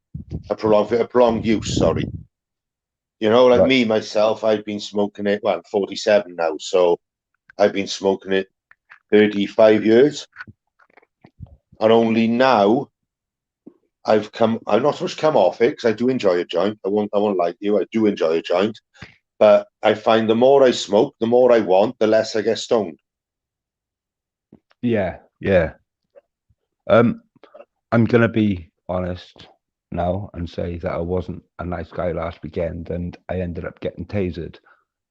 a prolonged use, sorry. Like me, myself, I've been smoking it, well, I'm 47 now, so I've been smoking it 35 years. And only now I've not so much come off it, because I do enjoy a joint. I won't lie to you, I do enjoy a joint. But I find the more I smoke, the more I want, the less I get stoned. Yeah, yeah. I'm gonna be honest now and say that I wasn't a nice guy last weekend, and I ended up getting tasered.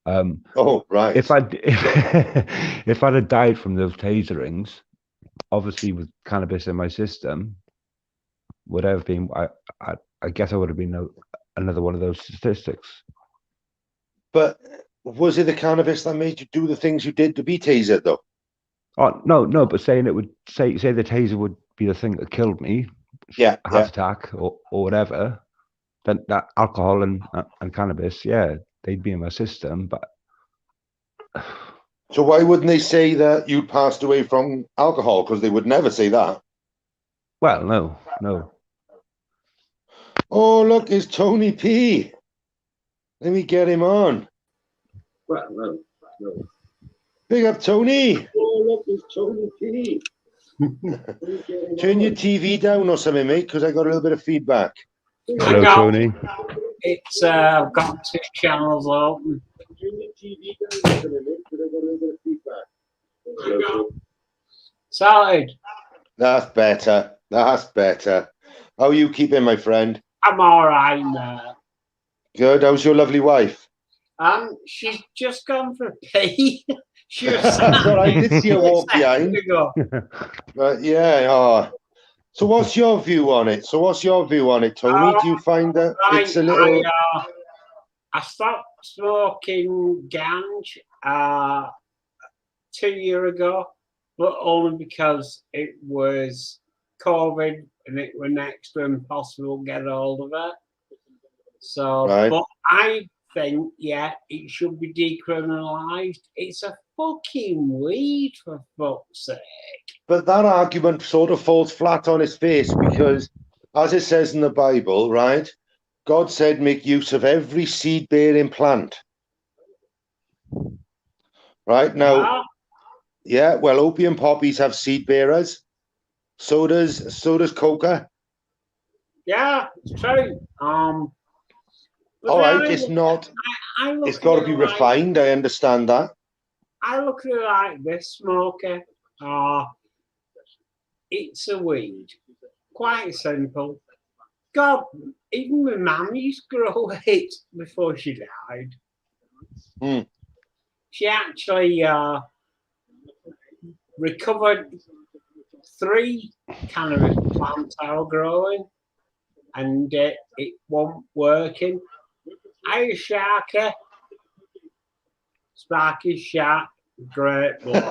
Um, Oh, right. if I'd have died from those taserings, obviously with cannabis in my system, would I have been? I guess I would have been another one of those statistics. But was it the cannabis that made you do the things you did to be tasered, though? Oh no, no, but saying it would say the taser would be the thing that killed me, Yeah, heart yeah. attack or whatever. Then that alcohol and cannabis, yeah, they'd be in my system. But So why wouldn't they say that you passed away from alcohol? Because they would never say that. well, no, no. Oh, look, it's Tony P. Let me get him on. Well, no, no. Big up, Tony. Oh, look, it's Tony P. Turn your TV down or something, mate, because I got a little bit of feedback. Hello, Tony. It's I've got 2 channels open. Turn your TV down or something, mate, because I got a little bit of feedback. Sorted. That's better. That's better. How are you keeping, my friend? I'm all right now. Good. How's your lovely wife? She's just gone for a pee. She was That's all right. I did see her walk behind. ago. But yeah, oh. So what's your view on it? Tony? Do you find that it's a little... I stopped smoking ganj 2 years ago, but only because it was COVID and it was next to impossible to get hold of it. So, Right. but I think, yeah, it should be decriminalized. It's a fucking weed, for fuck's sake. But that argument sort of falls flat on its face because, as it says in the Bible, right, God said make use of every seed-bearing plant. Right? Now, yeah, well, opium poppies have seed bearers. So does coca. Yeah, it's true. All right, it's not... It's got to be refined. I understand that. I look at it like this, Smoker. It's a weed. Quite simple. God, even my mum used to grow it before she died. Hmm. She actually recovered 3 cannabis plants I was growing, and it wasn't working. I was Sharky. Sparky Shark, great bloke.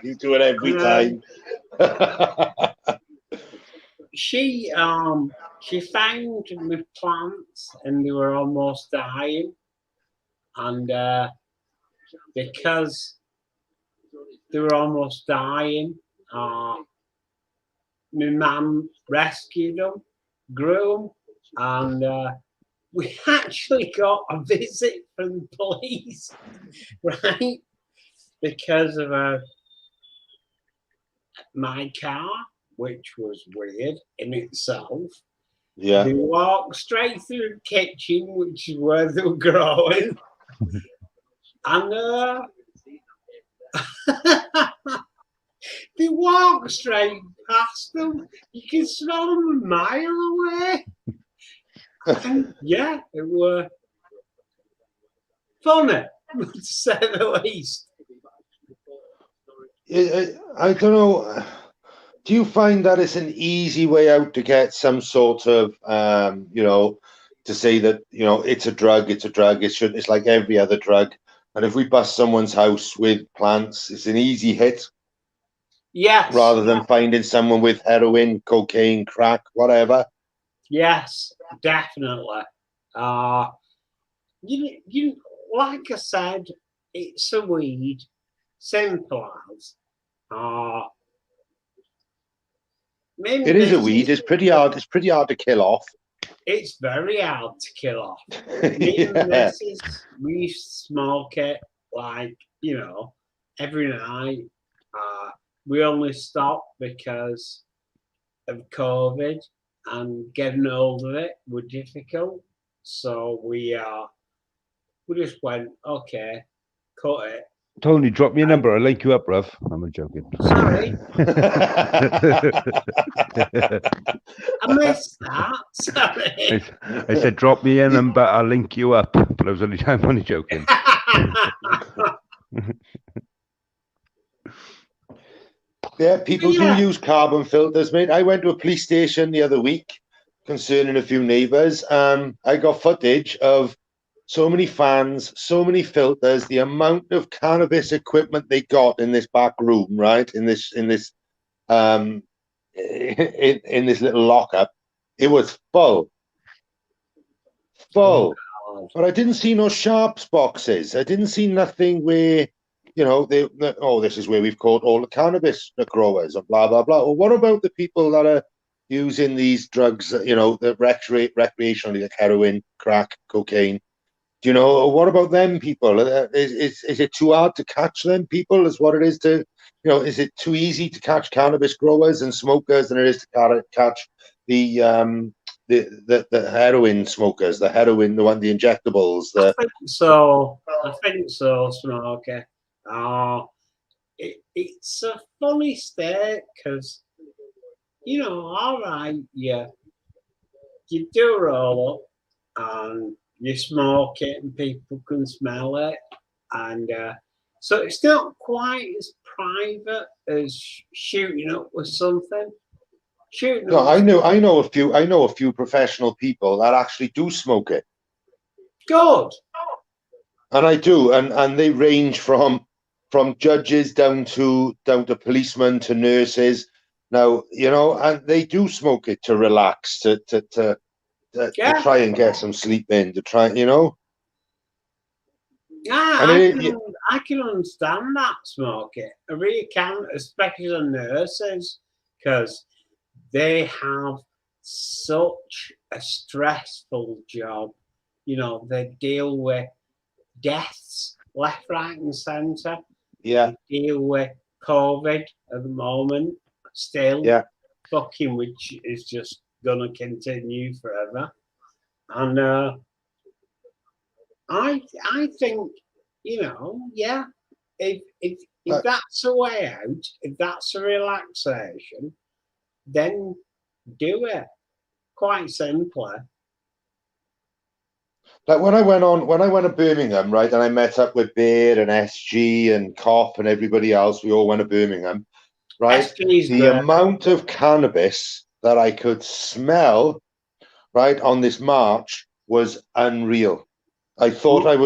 You do it every time. She found my plants and they were almost dying, and because they were almost dying, my mum rescued them, grew them, and we actually got a visit from the police, right? Because of my car, which was weird in itself. Yeah. They walked straight through the kitchen, which is where they were growing, and they walked straight past them. You can smell them a mile away. And yeah, it were funny, to say the least. I don't know. Do you find that it's an easy way out to get some sort of, to say that, it's a drug, it's like every other drug. And if we bust someone's house with plants, it's an easy hit. Yes. Rather than finding someone with heroin, cocaine, crack, whatever. Yes, definitely. You like I said, it's a weed, simple as. It is a weed. It's pretty hard. It's pretty hard to kill off. It's very hard to kill off. Yeah. We used to smoke it every night. We only stopped because of COVID and getting hold of it were difficult. So we just went, okay, cut it, Tony, drop me a number. I'll link you up, bruv. I'm joking. Sorry, I missed that. Sorry. I said, drop me a number. I'll link you up. But I'm only joking. Yeah, people do use carbon filters, mate. I went to a police station the other week concerning a few neighbours. I got footage of so many fans, so many filters, the amount of cannabis equipment they got in this back room, right? In this in this little lockup. It was full. Oh, But I didn't see no sharps boxes. I didn't see nothing where, you know, this is where we've caught all the cannabis growers and blah, blah, blah. Well, what about the people that are using these drugs, you know, the recreationally, like heroin, crack, cocaine? Do you know, what about them people? Is it too hard to catch them people? Is what it is to, you know, is it too easy to catch cannabis growers and smokers than it is to catch the heroin smokers, the injectables? I think so, Smoker. It's a funny state because, you know, all right, you do roll up and you smoke it and people can smell it, and so it's not quite as private as shooting up with something. No, I know a few professional people that actually do smoke it. Good. And I do, and they range from judges down to policemen to nurses. Now, you know, and they do smoke it to relax, to try and get some sleep in, to try, you know. Yeah, I can understand that, smoke it. I really can, especially the nurses, because they have such a stressful job. You know, they deal with deaths left, right, and centre. Yeah. They deal with COVID at the moment, still. Yeah. Fucking, which is just gonna continue forever. And I think, you know, yeah, if that's a way out, if that's a relaxation, then do it. Quite simply. Like when I went to Birmingham, right, and I met up with Bear and SG and Cop and everybody else, we all went to Birmingham, right? SG's the great. amount of cannabis that I could smell, right, on this march was unreal. I thought I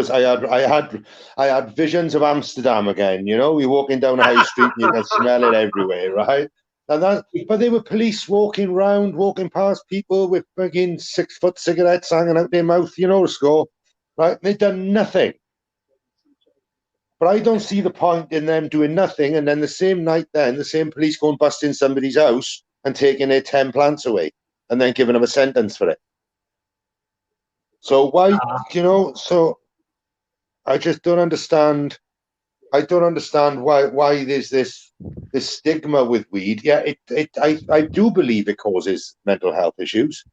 had visions of Amsterdam again. You know, you're walking down a high street and you can smell it everywhere, right? And but they were police walking past people with fucking 6-foot cigarettes hanging out their mouth, you know, the score, right? They've done nothing. But I don't see the point in them doing nothing, and then the same night, the same police go and bust in somebody's house and taking their 10 plants away, and then giving them a sentence for it. So why, you know? So I just don't understand. I don't understand why there's this stigma with weed. Yeah, I do believe it causes mental health issues,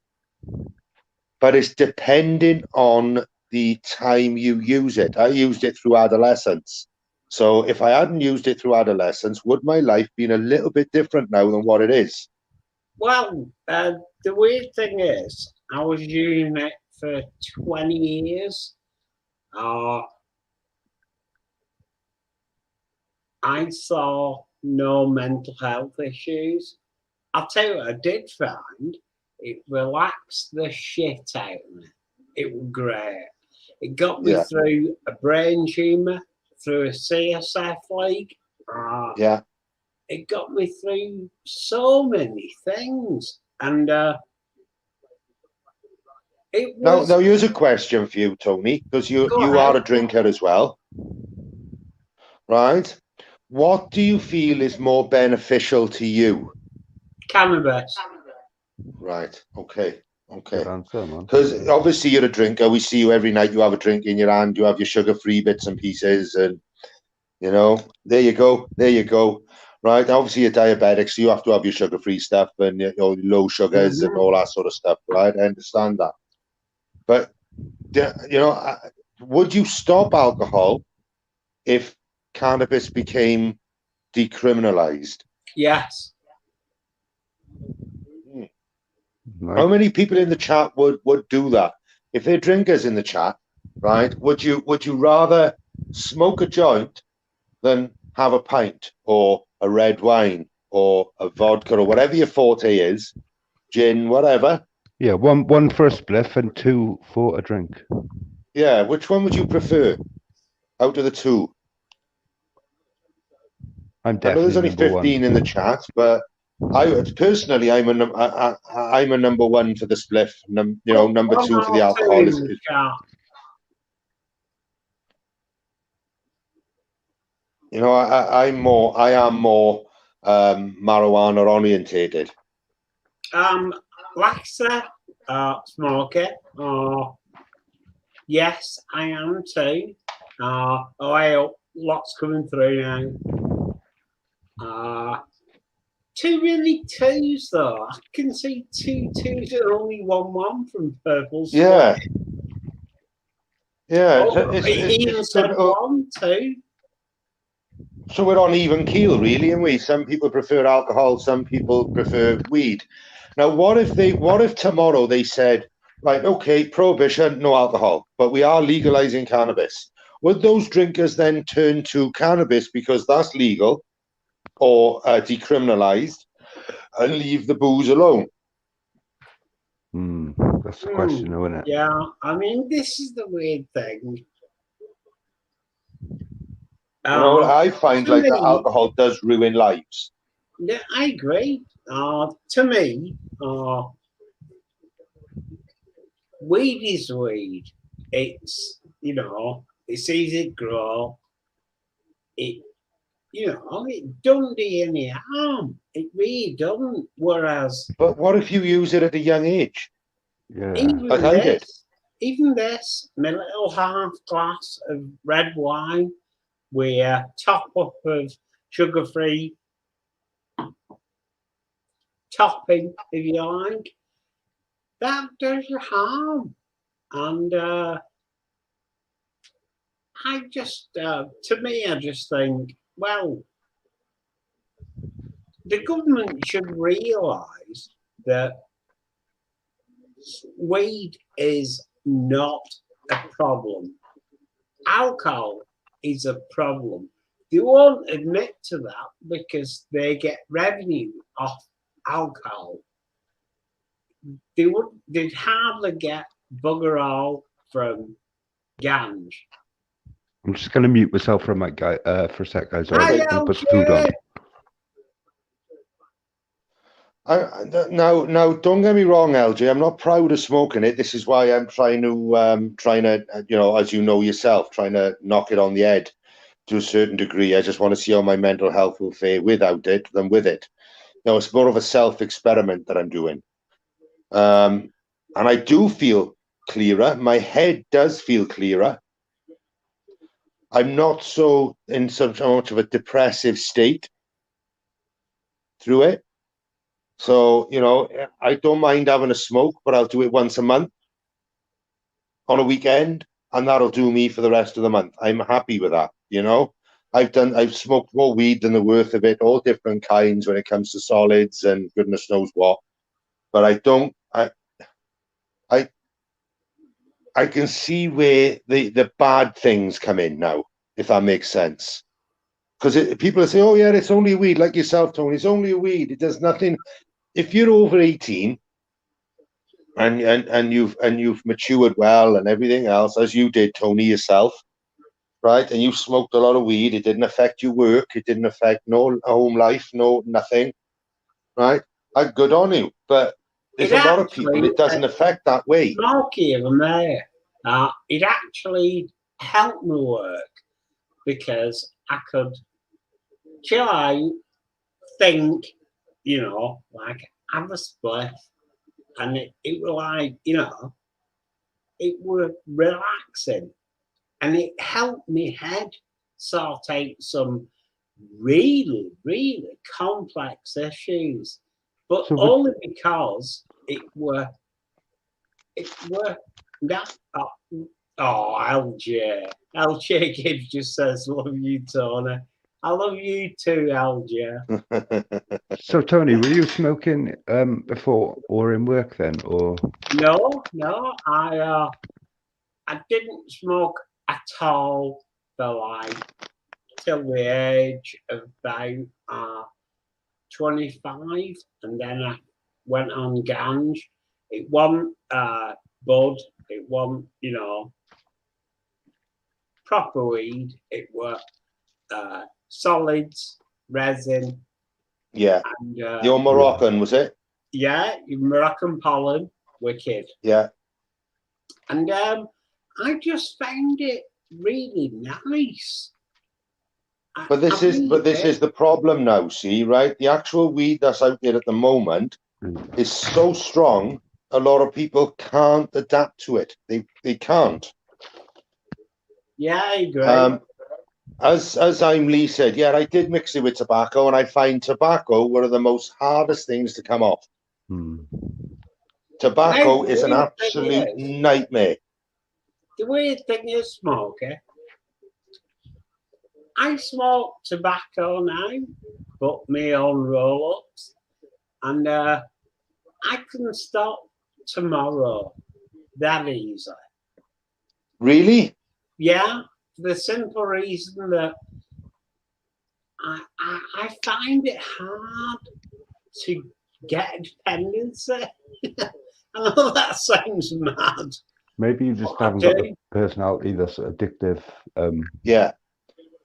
but it's depending on the time you use it. I used it through adolescence. So if I hadn't used it through adolescence, would my life been a little bit different now than what it is? Well, the weird thing is, I was using it for 20 years. I saw no mental health issues. I'll tell you what I did find. It relaxed the shit out of me. It was great. It got me through a brain tumour, through a CSF leak. Yeah. It got me through so many things. And it was... Now here's a question for you, Tony, because you are a drinker as well, right? What do you feel is more beneficial to you? Cannabis. Right. Okay. Good answer, man. Because obviously you're a drinker. We see you every night. You have a drink in your hand. You have your sugar-free bits and pieces, and you know, there you go. There you go. Right. Obviously you're diabetic, so you have to have your sugar-free stuff and your low sugars and all that sort of stuff. Right. I understand that. But you know, would you stop alcohol if cannabis became decriminalized. Yes. Right. How many people in the chat would do that? If they're drinkers in the chat, right? Would you rather smoke a joint than have a pint or a red wine or a vodka or whatever your forte is, gin, whatever? Yeah, one for a spliff and 2 for a drink. Yeah, which one would you prefer out of the two? I'm I know there's definitely only number 15 one. in the chat, but I personally, I'm a number one for the spliff. Number One two for or the two alcohol in is the chat. I am more marijuana orientated. Like I said, smoking. Yes, I am too. Lots coming through now. Too many twos though. I can see 2 twos and only 1 from Purple Square. Yeah. Even said 1, 2. So we're on even keel, really, and we. Some people prefer alcohol, some people prefer weed. Now, what if tomorrow they said, right, okay, prohibition, no alcohol, but we are legalizing cannabis? Would those drinkers then turn to cannabis because that's legal or decriminalized and leave the booze alone? That's the question, isn't it? Yeah, I mean, this is the weird thing. I find like that alcohol does ruin lives. Yeah, I agree. To me, weed is weed. It's it's easy to grow. It don't do any harm. It really doesn't. Whereas, but what if you use it at a young age? Yeah, like I did. Even this, my little half glass of red wine, with top up of sugar-free topping, if you like, that does you harm. And I just think, well, the government should realise that weed is not a problem. Alcohol is a problem. They won't admit to that because they get revenue off alcohol. They'd hardly get bugger all from ganj. I'm just going to mute myself for a sec, guys. I'll put some food on. Now, don't get me wrong, LJ. I'm not proud of smoking it. This is why I'm trying to, as you know yourself, trying to knock it on the head to a certain degree. I just want to see how my mental health will fare without it than with it. Now, it's more of a self-experiment that I'm doing. And I do feel clearer. My head does feel clearer. I'm not so in so much of a depressive state through it. So, I don't mind having a smoke, but I'll do it once a month on a weekend, and that'll do me for the rest of the month. I'm happy with that, I've smoked more weed than the worth of it, all different kinds when it comes to solids and goodness knows what. But I can see where the bad things come in now, if that makes sense. Because people say, oh yeah, it's only a weed, like yourself, Tony, it's only a weed, it does nothing. If you're over 18 and you've matured well and everything else, as you did, Tony, yourself, right? And you smoked a lot of weed, it didn't affect your work, it didn't affect no home life, no nothing, right? Good on you. But there's a lot of people it doesn't affect that way. Smoky of there. It actually helped me work because I could chill out, think, like have a split, and it was like, it was relaxing, and it helped me head sort out some really, really complex issues, but only because it were that Oh, LJ. LJ Gibbs just says, love you, Tony. I love you too, LJ. So Tony, were you smoking before or in work then, or? No, I didn't smoke at all for like till the age of about 25, and then I went on ganj. It wasn't bud, it wasn't, proper weed. It were solids, resin, Yeah. and Your Moroccan, was it? yeah, Moroccan pollen, wicked. Yeah. And I just found it really nice. But this is the problem now, see, right? The actual weed that's out there at the moment is so strong, a lot of people can't adapt to it. They can't. Yeah, I agree. As Lee said, yeah, I did mix it with tobacco, and I find tobacco one of the most hardest things to come off. Tobacco is an absolute nightmare. The weird thing is, Smokey, I smoke tobacco now, but my own roll-ups, and I can stop tomorrow that easily. Really? Yeah, for the simple reason that I find it hard to get dependency. I know that sounds mad. Maybe you just haven't got the personality that's addictive. Yeah.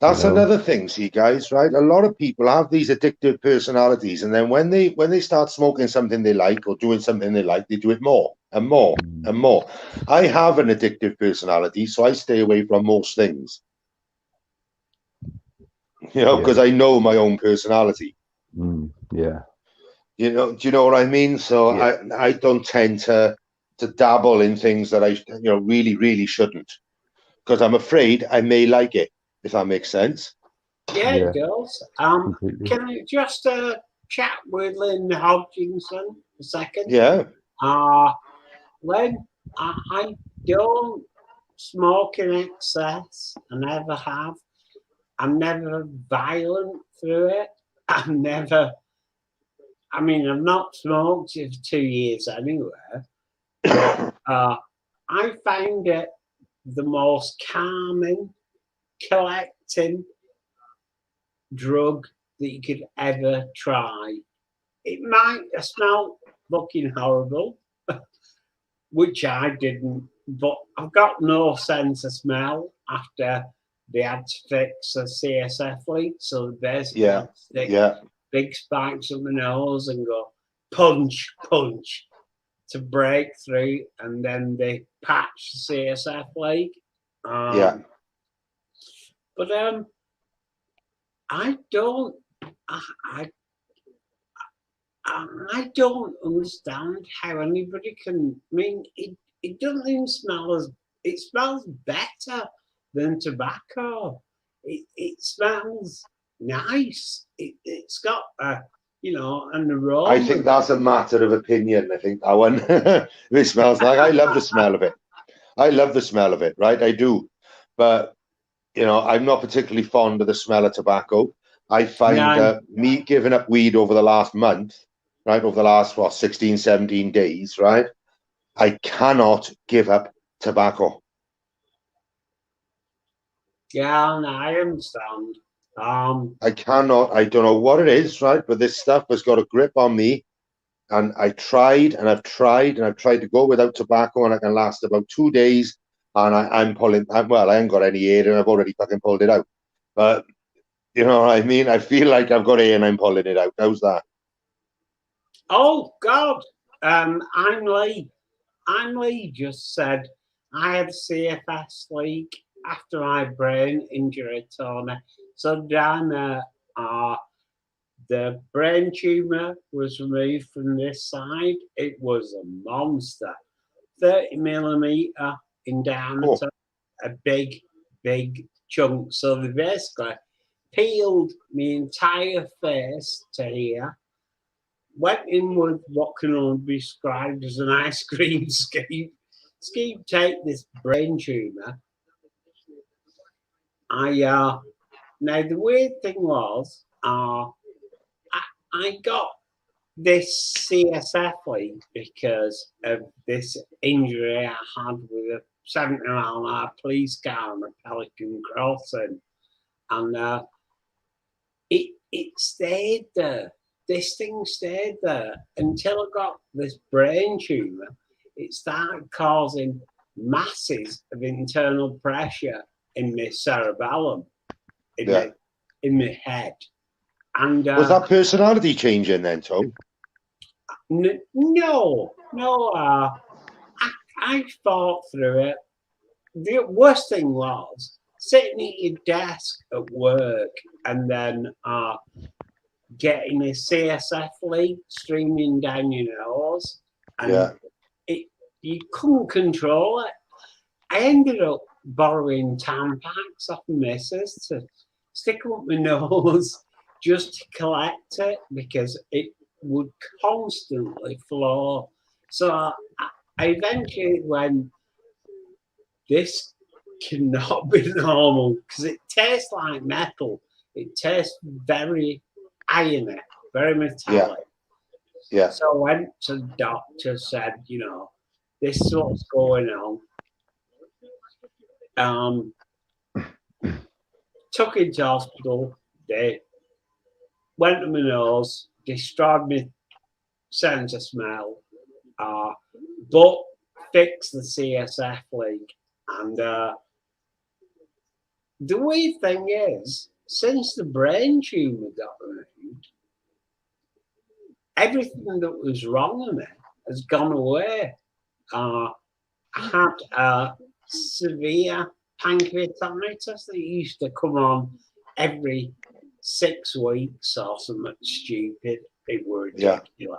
That's another thing, see, guys, right? A lot of people have these addictive personalities, and then when they start smoking something they like or doing something they like, they do it more and more and more. I have an addictive personality, so I stay away from most things. Because I know my own personality. Yeah. Do you know what I mean? So I don't tend to dabble in things that I really, really shouldn't, because I'm afraid I may like it, if that makes sense. Yeah, it does. Can I just chat with Lynn Hodgkinson a second? Yeah. Lynn, I don't smoke in excess. I never have. I'm never violent through it. I've not smoked for 2 years anywhere. But, I find it the most calming, collecting drug that you could ever try. It might smell fucking horrible, which I didn't, but I've got no sense of smell after they had to fix a CSF leak. So basically, stick big spikes up my nose and go punch, punch to break through, and then they patch the CSF leak. But I don't understand how anybody can. I mean, it doesn't even smell as. It smells better than tobacco. It smells nice. It's got an aroma. I think that's a matter of opinion. I think that one. It smells like. I love the smell of it. I love the smell of it, right? I do, but I'm not particularly fond of the smell of tobacco. I find me giving up weed over the last month, right, over the last 16, 17 days, right, I cannot give up tobacco. Yeah, no, I understand. I cannot. I don't know what it is, right, but this stuff has got a grip on me, and I tried and I've tried and I've tried to go without tobacco, and I can last about 2 days, and I'm pulling. Well, I ain't got any air, and I've already fucking pulled it out. But you know what I mean? I feel like I've got air and I'm pulling it out. How's that? Oh God, I'm Lee. Lee just said I had a CFS leak after my brain injury, Tony. So down the brain tumor was removed from this side. It was a monster, 30mm in diameter, a big chunk. So they basically peeled my entire face to here, went in with what can only be described as an ice cream scoop, Scheme take this brain tumour. Now the weird thing was, I got this CSF leak because of this injury I had with a 70-mile-an-hour police car on a Pelican crossing, and it stayed there. This thing stayed there until I got this brain tumour. It started causing masses of internal pressure in my cerebellum, in my head. And was that personality changing then, Tom? No. I thought through it. The worst thing was sitting at your desk at work and then getting a CSF leak streaming down your nose, and you couldn't control it. I ended up borrowing Tampax off my missus to stick up my nose just to collect it because it would constantly flow. So I eventually went, this cannot be normal because it tastes like metal. It tastes very irony, very metallic. Yeah. So I went to the doctor, said, this is what's going on. Took it to hospital. They went to my nose, destroyed my sense of smell, but fixed the CSF leak. And the weird thing is, since the brain tumour got removed, everything that was wrong with me has gone away. I had severe pancreatitis that used to come on every 6 weeks or something stupid. It was ridiculous. Yeah.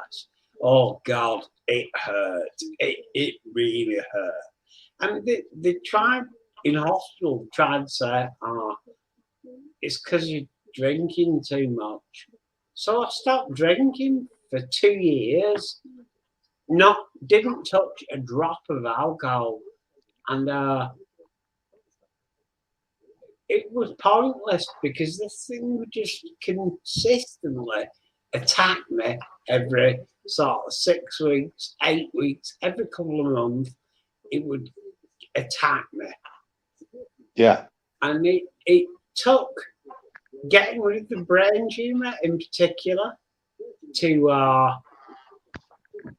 Oh God, it hurt. It really hurt. And they tried in hospital, tried to say, it's because you're drinking too much. So I stopped drinking for 2 years. Didn't touch a drop of alcohol, and it was pointless because this thing would just consistently attack me every sort of 6 weeks, 8 weeks, every couple of months. It would attack me. Yeah. And it took getting rid of the brain tumour in particular to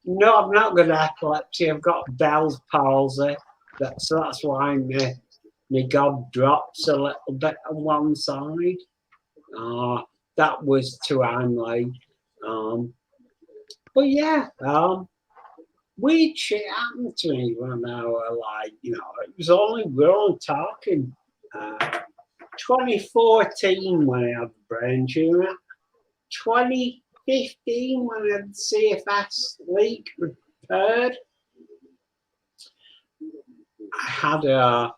no, I've not got epilepsy. I've got Bell's palsy. So that's why my gob drops a little bit on one side. That was to Heimlich. But yeah, weird shit happened to me when I was like, it was only, we're only talking 2014 when I had the brain tumour, 2015 when I had the CFS leak repaired. I had a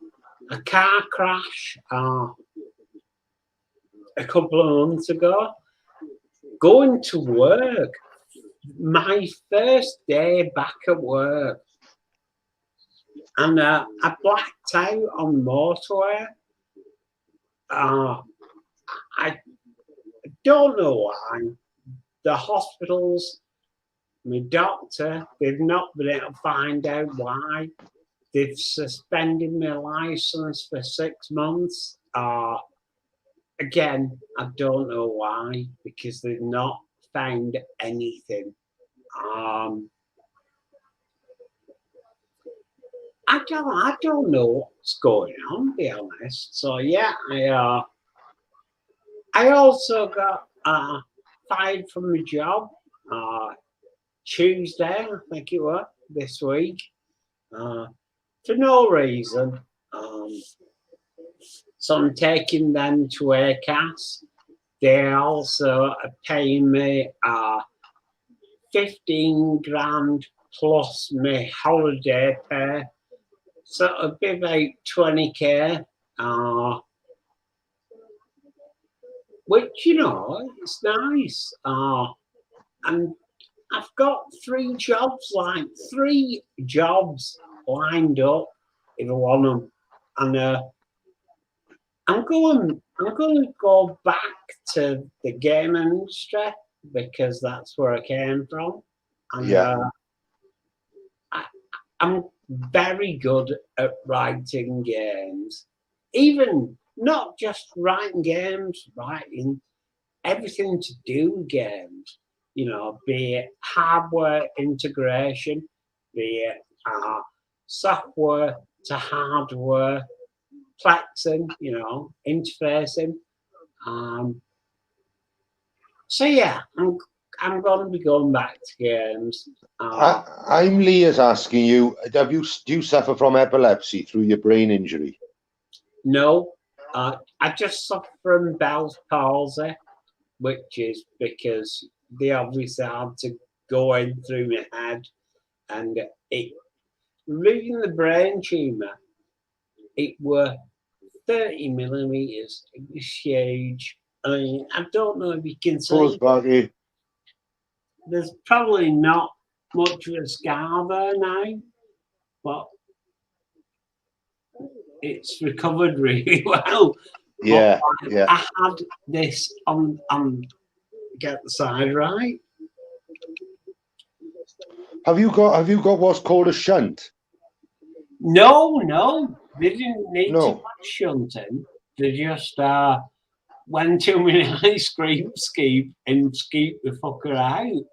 car crash a couple of months ago. Going to work, my first day back at work, and I blacked out on the motorway. I don't know why. The hospitals, my doctor, they've not been able to find out why. They've suspended my license for 6 months. Again, I don't know why, because they've not found anything. I don't know what's going on, to be honest. So yeah, I also got fired from my job Tuesday, I think it was, this week, for no reason. So I'm taking them to ACAS. They also are paying me 15 grand plus my holiday pay. So it'll be about 20k. Which, it's nice. And I've got 3 jobs, lined up if I want them, and I'm going to go back to the game industry because that's where I came from, and Yeah. I'm very good at writing games, even not just writing games, writing everything to do with games. You know, be it hardware integration, be it software to hardware, plexing, you know, interfacing. So yeah, I'm going to be going back to games. I'm Lee is asking you, do you suffer from epilepsy through your brain injury? No, I just suffer from Bell's palsy, which is because they obviously had to go in through my head, and it reading the brain tumour, it were 30 millimeters. It was huge. I mean, I don't know if you can see. There's probably not much of a scar there now, but it's recovered really well. Yeah, but yeah. I had this on get the side right. Have you got what's called a shunt? No, they didn't need No. too much shunting. They just went to me ice cream scoop and scooped the fucker out.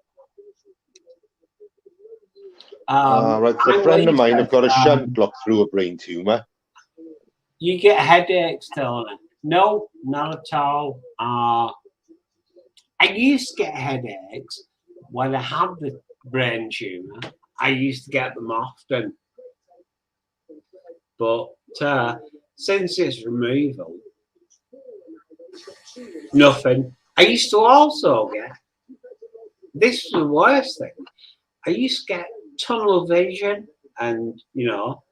Right, a friend of mine have got a shunt locked through a brain tumour. You get headaches, Tony? No, not at all. I used to get headaches when I had the brain tumour. I used to get them often. But since its removal, nothing. I used to also get, this is the worst thing, I used to get tunnel vision and, you know,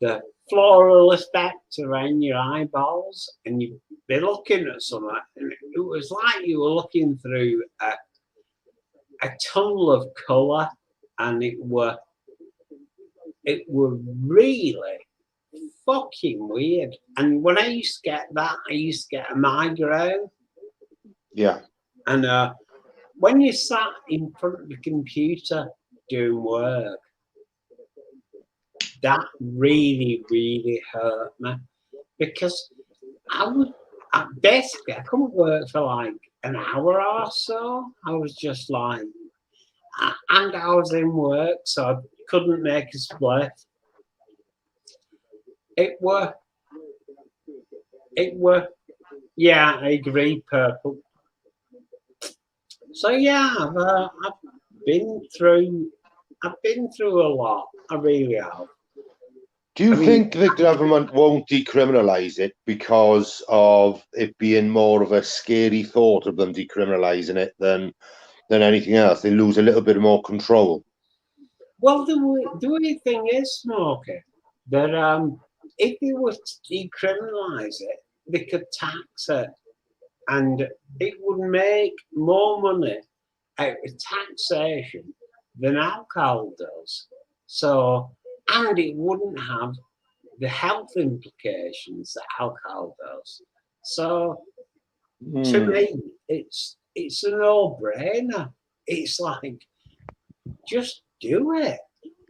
the floral effect around your eyeballs, and you'd be looking at something, and it was like you were looking through a tunnel of colour, and it were really fucking weird. And when I used to get that, I used to get a migraine. Yeah. And when you sat in front of the computer doing work, that really, really hurt me, because basically I couldn't work for like an hour or so. I was just like, and I was in work, so I couldn't make a split. It were, yeah, I agree, purple. So yeah, I've been through a lot. I really have. Do you think the government won't decriminalise it because of it being more of a scary thought of them decriminalising it than anything else? They lose a little bit more control. Well, the weird thing is, Smokey, that if they were to decriminalise it, they could tax it, and it would make more money out of taxation than alcohol does. So, and it wouldn't have the health implications that alcohol does. So, to me, it's a no-brainer. It's like, just do it.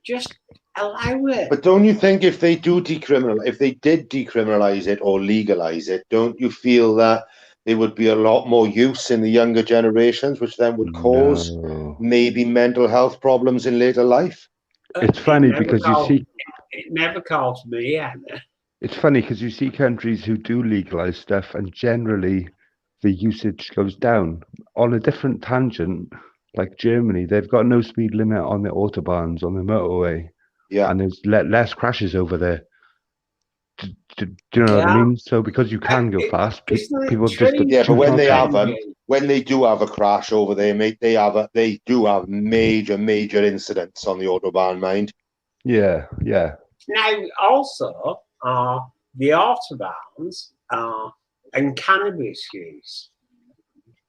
Just allow it. But don't you think if they did decriminalise it or legalise it, don't you feel that there would be a lot more use in the younger generations, which then would cause maybe mental health problems in later life? It's funny because you see, it never caused me. it's funny because you see countries who do legalize stuff, and generally the usage goes down. On a different tangent, like Germany, they've got no speed limit on the autobahns, on the motorway. Yeah. And there's less crashes over there. Do you know what I mean? So because you can go fast, people just got but when they have them, when they do have a crash over there, mate, they do have major incidents on the autobahn, mind. Yeah. Now, also, the autobahns and cannabis use,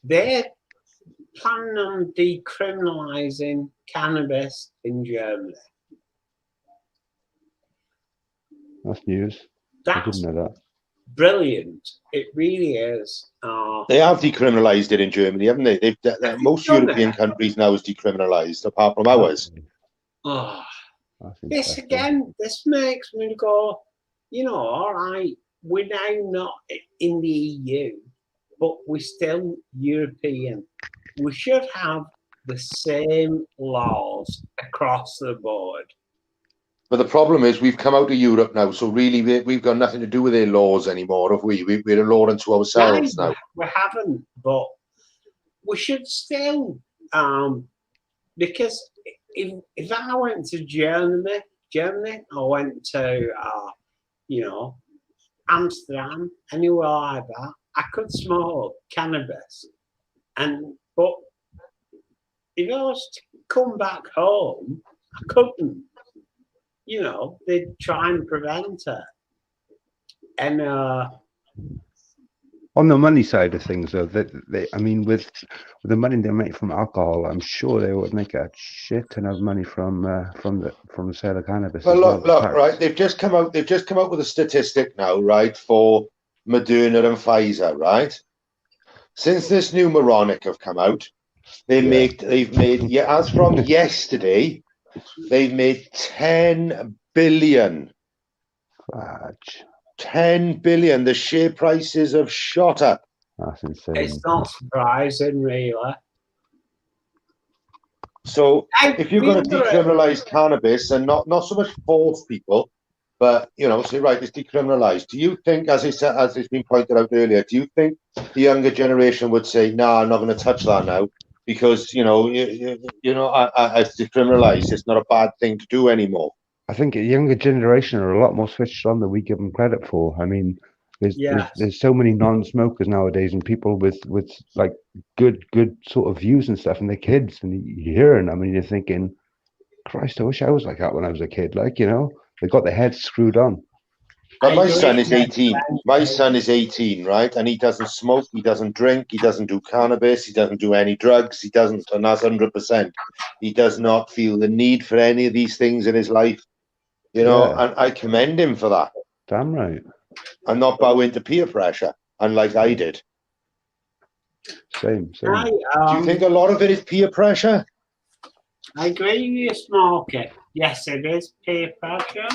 they're planning on decriminalising cannabis in Germany. That's news. I That's didn't know that. brilliant. It really is. They have decriminalized it in Germany, haven't they? Most done European it. countries now is decriminalized, apart from ours. Oh, That's this interesting. again, this makes me go, all right, we're now not in the EU, but we're still European. We should have the same laws across the board. But the problem is we've come out of Europe now, so really we've got nothing to do with their laws anymore, have we? We're a law unto ourselves now. We haven't, but we should still, because if I went to Germany, I went to, Amsterdam, anywhere like that, I could smoke cannabis, but if I was to come back home, I couldn't. They'd try and prevent it. And on the money side of things, though, I mean, with the money they make from alcohol, I'm sure they would make a shit ton of money from the sale of cannabis. Well, as look, right? They've just come out with a statistic now, right, for Moderna and Pfizer, right? Since this new moronic have come out, they've made as from yesterday, they've made 10 billion. Fudge. 10 billion. The share prices have shot up. That's insane. it's not surprising, really. So if you're going to decriminalize cannabis and not so much force people, but say right, it's decriminalized. Do you think, as it's been pointed out earlier, do you think the younger generation would say, "No, I'm not going to touch that now because it's decriminalized. It's not a bad thing to do anymore." I think a younger generation are a lot more switched on than we give them credit for. I mean, there's so many non-smokers nowadays, and people with like good sort of views and stuff, and they're kids, and you hear them. I mean, you're thinking, Christ, I wish I was like that when I was a kid. Like, they got their heads screwed on. But my son is 18. My son is 18, right? And he doesn't smoke, he doesn't drink, he doesn't do cannabis, he doesn't do any drugs, he doesn't, and that's 100%. He does not feel the need for any of these things in his life. And I commend him for that. Damn right. And not bow into peer pressure, unlike I did. Same. Do you think a lot of it is peer pressure? I agree with you, smoking. Yes, it is peer pressure.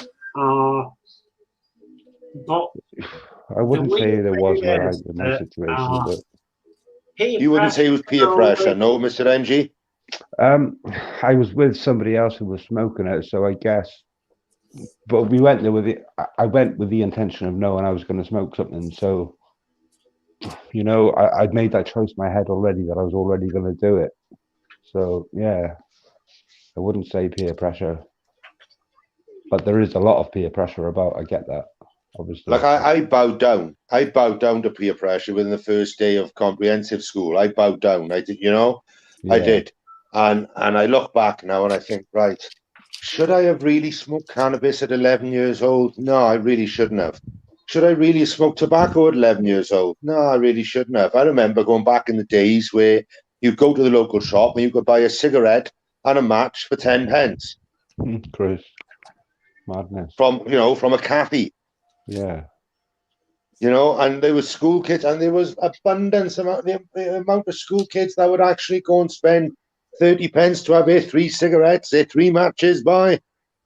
But I wouldn't say there was in my situation, but you wouldn't say it was peer pressure, no, Mr. NG? I was with somebody else who was smoking it, so I guess. But we went there I went with the intention of knowing I was going to smoke something. So, I'd made that choice in my head already that I was already going to do it. So, yeah, I wouldn't say peer pressure. But there is a lot of peer pressure about, I get that, obviously. Like I bowed down. I bowed down to peer pressure within the first day of comprehensive school. I bowed down. I did, I did. And I look back now and I think, right, should I have really smoked cannabis at 11 years old? No, I really shouldn't have. Should I really smoke tobacco at 11 years old? No, I really shouldn't have. I remember going back in the days where you go to the local shop and you could buy a cigarette and a match for 10 pence. Chris. Madness. From a cafe. Yeah. And there was school kids, and there was abundance amount the amount of school kids that would actually go and spend 30 pence to have their 3 cigarettes, their 3 matches by.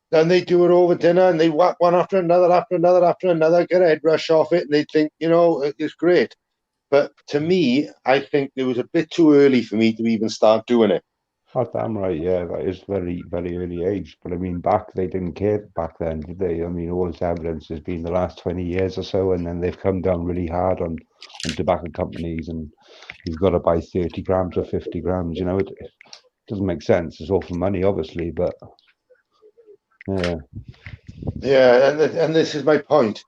Then they do it over dinner, and they whack one after another, get a head rush off it, and they think, it's great. But to me, I think it was a bit too early for me to even start doing it. Oh, damn right, yeah, that is very, very early age. But I mean, they didn't care back then, did they? I mean, all this evidence has been the last 20 years or so, and then they've come down really hard on tobacco companies, and you've got to buy 30 grams or 50 grams. It doesn't make sense. It's all for money, obviously, but yeah. Yeah, and this is my point,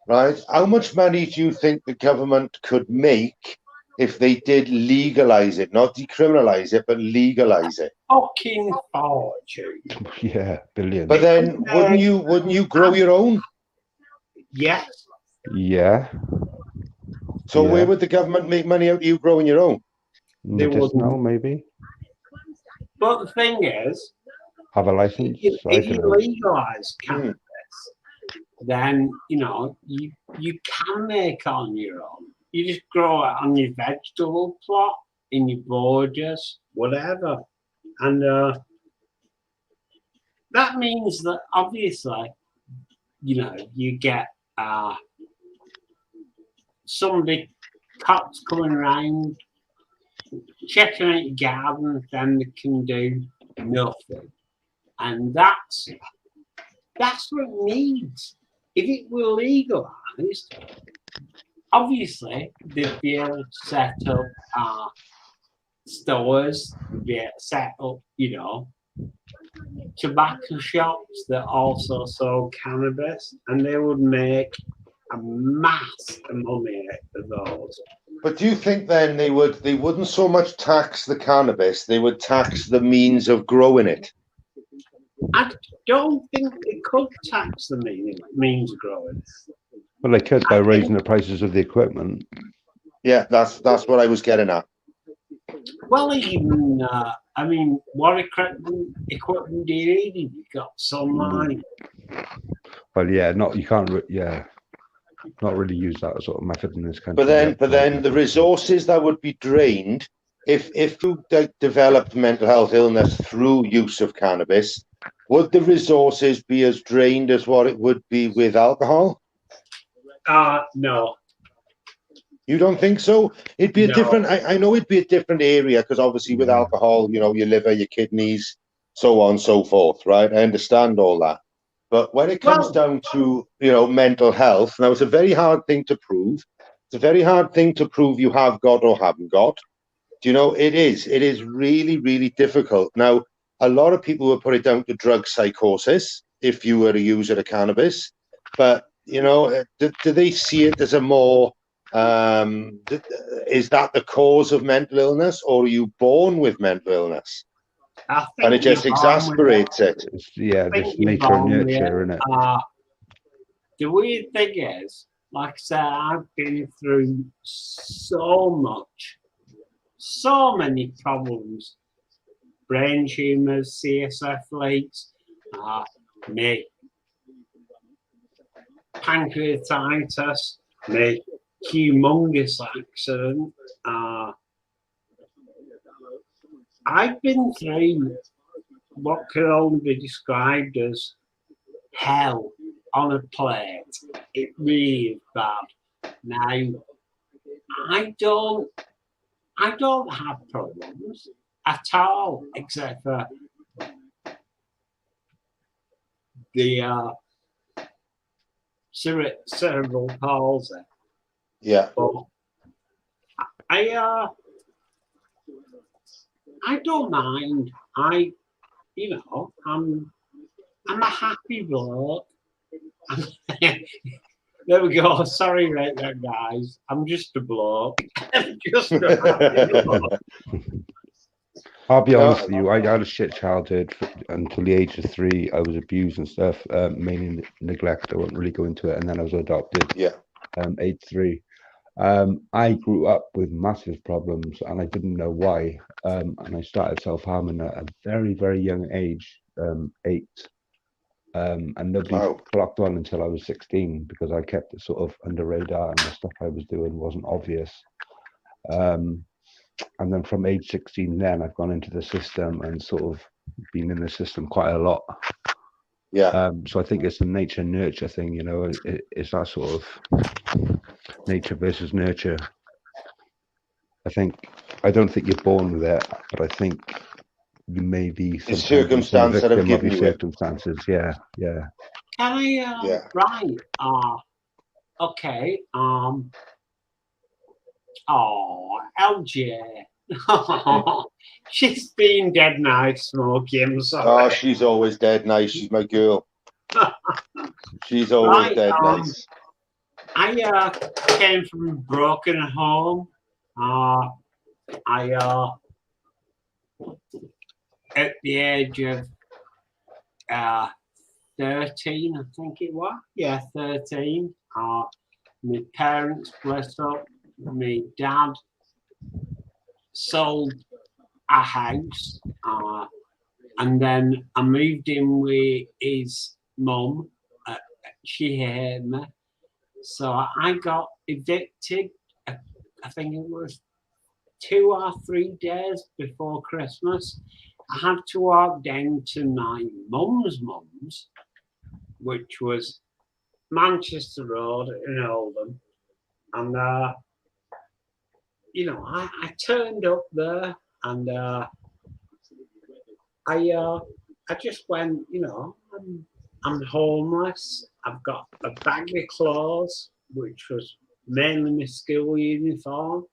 right? How much money do you think the government could make if they did legalize it, not decriminalize it, but legalize it? Fucking fortune. Yeah, billions. But then wouldn't you grow your own? Yes. Yeah. So where would the government make money out of you growing your own? Medicinal, maybe. But the thing is, have a license. if you legalize cannabis, then you can make on your own. You just grow it on your vegetable plot, in your borders, whatever, and that means that obviously, you get somebody cops coming around checking out your garden, then they can do nothing, and that's what it needs. If it were legalized, obviously they'd be able to set up stores, they'd be able to set up, tobacco shops that also sold cannabis, and they would make a mass of money out of those. But do you think then they wouldn't so much tax the cannabis, they would tax the means of growing it? I don't think they could tax the means of growing. Well, they could by raising the prices of the equipment. Yeah, that's what I was getting at. Well, even what equipment do you need? You've got sunlight. Well, yeah, you can't. Not really use that sort of method in this country. But then the resources that would be drained if you developed mental health illness through use of cannabis, would the resources be as drained as what it would be with alcohol? No. You don't think so? It'd be a different. I know it'd be a different area because obviously with alcohol, your liver, your kidneys, so on and so forth, right? I understand all that. But when it comes down to, mental health, now it's a very hard thing to prove. It's a very hard thing to prove you have got or haven't got. It is. It is really, really difficult. Now, a lot of people will put it down to drug psychosis if you were a user of cannabis. But, do they see it as a more, is that the cause of mental illness, or are you born with mental illness? And it just exasperates it. Yeah, just nature and nurture, isn't it? The weird thing is, like I said, I've been through so many problems. Brain tumours, CSF leaks, me. Pancreatitis, me. Humongous accident. I've been through what can only be described as hell on a plate. It really is bad. Now, I don't have problems at all, except for the cerebral palsy. Yeah. But I don't mind. I'm a happy bloke. There we go. Sorry right there, guys. I'm just a bloke. I'm just a happy bloke. I'll be honest with you, I had a shit childhood until the age of 3. I was abused and stuff, mainly neglect. I won't really go into it. And then I was adopted. Yeah. Age 3. I grew up with massive problems and I didn't know why. And I started self-harming at a very, very young age, 8. And nobody clocked on until I was 16 because I kept it sort of under radar and the stuff I was doing wasn't obvious. And then from age 16 then I've gone into the system and sort of been in the system quite a lot. Yeah. So I think it's a nature nurture thing, it's that sort of nature versus nurture. I don't think you're born with it, but I think you may be the circumstance that have given you circumstances. Yeah. Can I right? Okay. LJ. She's been dead nice, Smokey. I'm sorry. Oh, she's always dead nice. She's my girl. She's always dead nice. I came from a broken home. At the age of 13, I think it was. Yeah, 13. My parents split up. My dad sold a house, and then I moved in with his mum she hated me. So I got evicted, I think it was 2 or 3 days before Christmas. I had to walk down to my mum's, which was Manchester Road in Oldham. And, you know, I turned up there and I just went, you know, I'm homeless. I've got a bag of clothes, which was mainly my school uniform,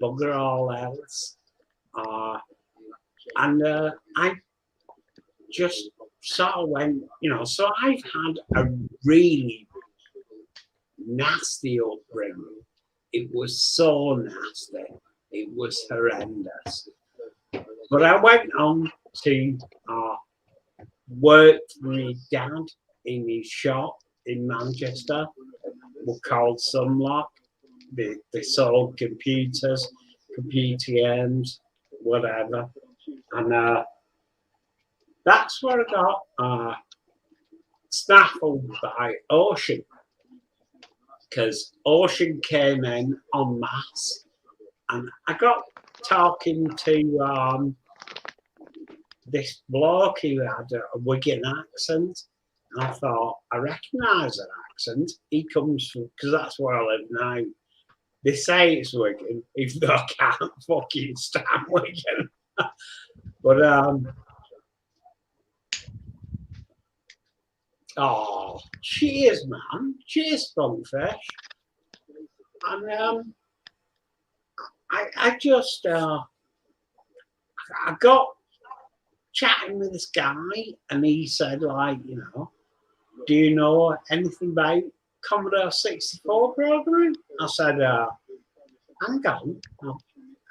bugger all else. And I just sort of went, you know, so I've had a really nasty upbringing. It was so nasty. It was horrendous. But I went on to work for my dad in his shop in Manchester. Were called Sunlock. They sold computers, computer games, whatever. And that's where I got snaffled by Ocean. Because Ocean came in en masse. And I got talking to this bloke who had a Wigan accent. And I thought, I recognise that accent. He comes from, because that's where I live now. They say it's Wigan, even though I can't fucking stand Wigan. But, oh, cheers, man. Cheers, Spunkfish. And I just, I got chatting with this guy, and he said, like, you know, do you know anything about Commodore 64 programming? I said, hang on,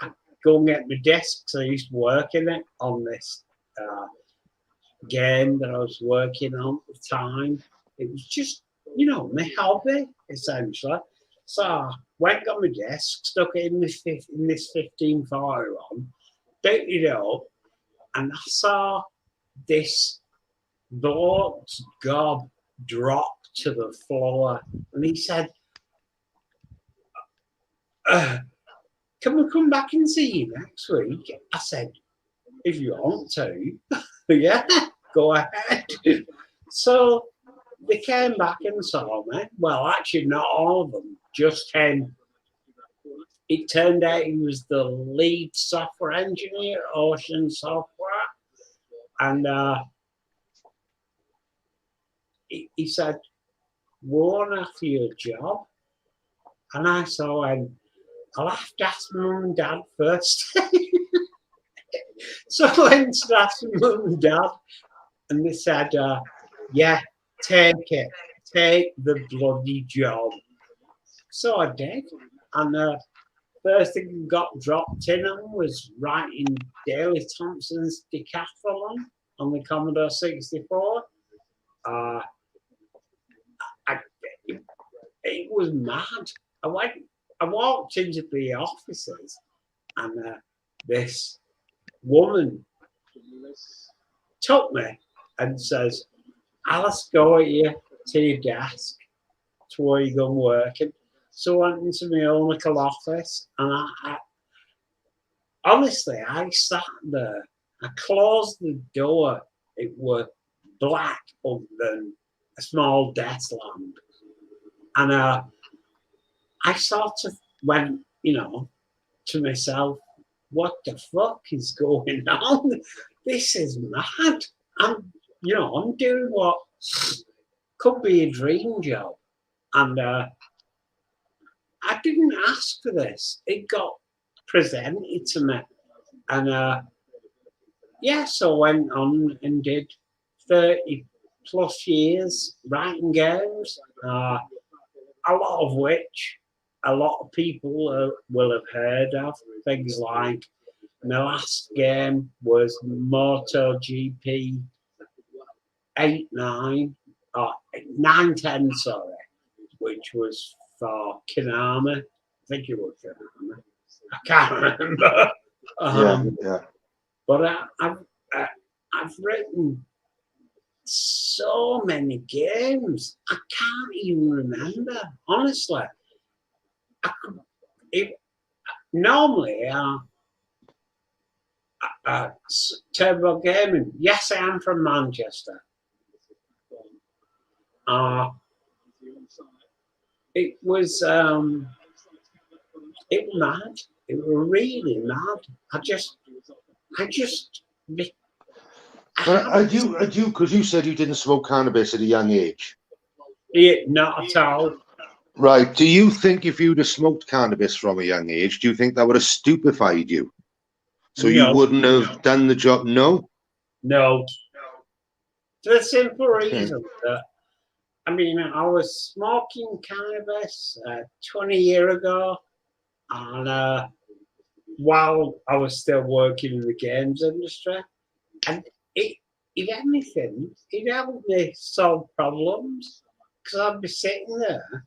I'd go and get my discs. I used to work in it on this game that I was working on at the time. It was just, you know, my hobby, essentially. So I went, got my desk, stuck it in this 1541, picked it up, and I saw this bloke's gob drop to the floor. And he said, can we come back and see you next week? I said, if you want to. Yeah, go ahead. So they came back and saw me. Well, actually, not all of them, just 10. It turned out he was the lead software engineer at Ocean Software. And he said, we want to offer you a job. And I saw him, I'll have to ask mum and dad first. So I went to ask mum and dad, and they said, yeah, take it. Take the bloody job. So I did. And first thing I got dropped in on was writing Daley Thompson's Decathlon on the Commodore 64. It was mad. I walked into the offices, and this woman took me and says, I'll escort you to your desk to where you're going working. So I went into my own little office, and I honestly, I sat there. I closed the door. It was black other than a small desk lamp. And I sort of went, you know, to myself, what the fuck is going on? This is mad. I'm doing what could be a dream job. And I didn't ask for this. It got presented to me. And so I went on and did 30 plus years writing games, a lot of which a lot of people will have heard of. Things like my last game was MotoGP 910, sorry, which was for Konami. I think it was Konami. I can't remember. Yeah. But I've written so many games. I can't even remember, honestly. Normally, Turbo Gaming. Yes, I am from Manchester. It was mad. It was really mad. I just. Because you said you didn't smoke cannabis at a young age. Yeah, not at all. Right. Do you think if you'd have smoked cannabis from a young age, do you think that would have stupefied you? So No. you wouldn't have done the job? No? No. For the simple reason that, I mean, I was smoking cannabis 20 years ago, and while I was still working in the games industry, and if anything, it helped me solve problems, because I'd be sitting there.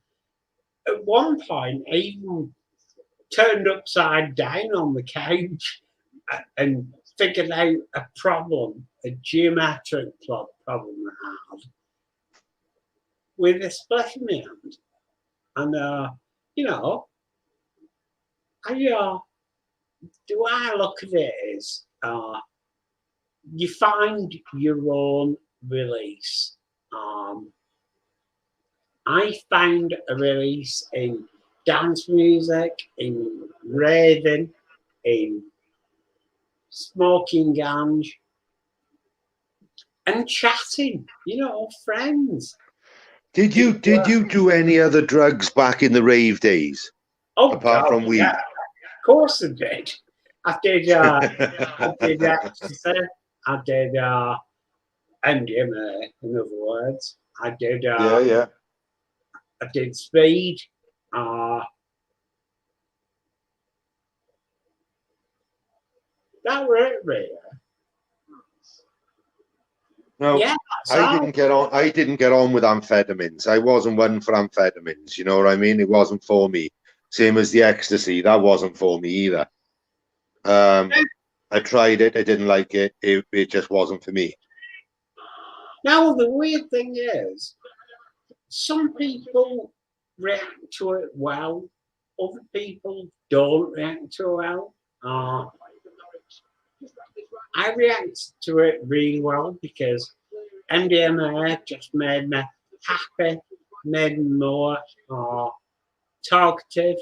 At one point, I even turned upside down on the couch and figured out a problem, a geometric problem I had with a split in my hand. And, you know, the way I look at it is you find your own release. I found a release in dance music, in raving, in smoking ganj, and chatting, friends. Did you do any other drugs back in the rave days? Oh, apart from weed? Yeah. Of course I did. I did ecstasy. I did MDMA, in other words. I did yeah. I did speed. That were it, really. No, yeah, I didn't get on with amphetamines. I wasn't one for amphetamines. You know what I mean? It wasn't for me. Same as the ecstasy. That wasn't for me either. I tried it. I didn't like it. It just wasn't for me. Now, the weird thing is, some people react to it well. Other people don't react to it well. I react to it really well because MDMA just made me happy, made me more talkative.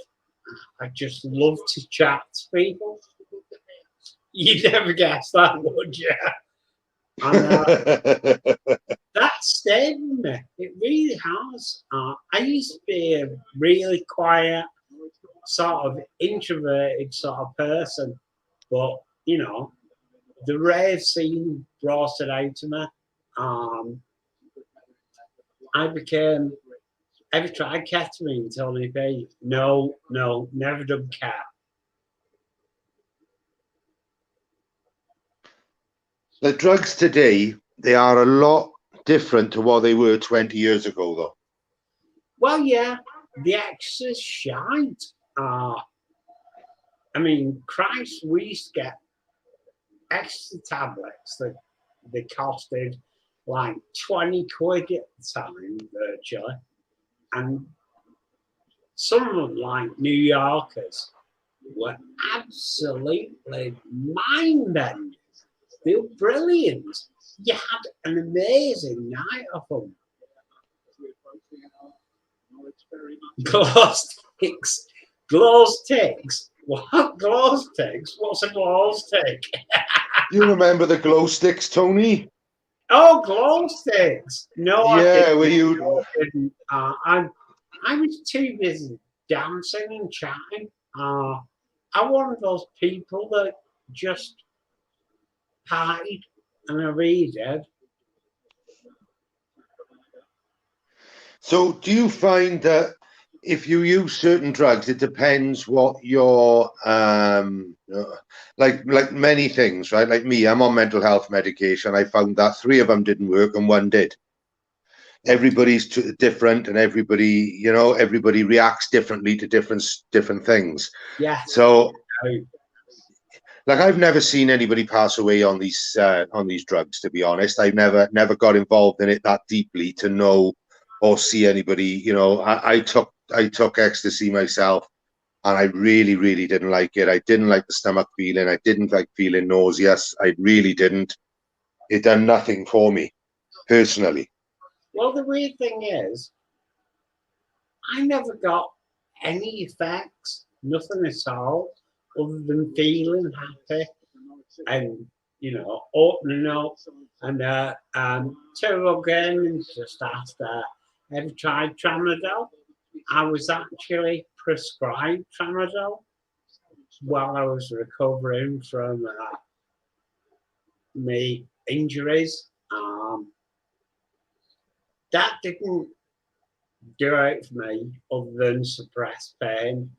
I just love to chat to people. You'd never guess that, would you? And that stayed with me. It really has. I used to be a really quiet, sort of introverted sort of person, but the rave scene brought it out to me. I became. Ever tried ketamine? Tony B? No, never done cat. The drugs today, they are a lot different to what they were 20 years ago, though. Well, yeah, the excess shite. I mean, Christ, we used to get extra tablets that they costed like 20 quid at the time, virtually. And some of them, like New Yorkers, were absolutely mind-bending. They were brilliant. You had an amazing night of them. Glow sticks. Glow sticks? What? Glow sticks? What's a glow stick? You remember the glow sticks, Tony? Oh, glow sticks. No, yeah, I didn't. were you? I was too busy dancing and chatting. I'm one of those people that just partied, and I really did. So do you find that if you use certain drugs, it depends what your like many things, right? Like me, I'm on mental health medication. I found that 3 of them didn't work and 1 did. Everybody's different, and everybody reacts differently to different things. Yeah. So like I've never seen anybody pass away on these drugs. To be honest, I've never got involved in it that deeply to know or see anybody. You know, I took ecstasy myself, and I really didn't like it. I didn't like the stomach feeling. I didn't like feeling nauseous. I really didn't. It done nothing for me personally. Well, the weird thing is, I never got any effects, nothing at all, other than feeling happy and, you know, opening up. And two again, and just after ever tried tramadol, I was actually prescribed tramadol while I was recovering from my injuries. That didn't do it for me other than suppress pain.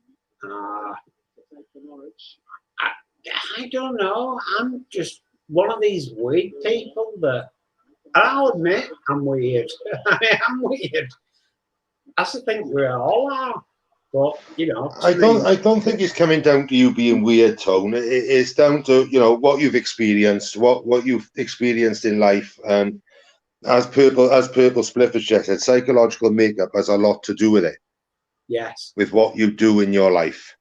I don't know. I'm just one of these weird people that I'll admit I'm weird. I mean, I'm weird. I think we all are. But you know, I don't think it's coming down to you being weird, Tone. It's down to, you know, what you've experienced, what you've experienced in life, and as Purple Spliffers just said, psychological makeup has a lot to do with it. Yes. With what you do in your life.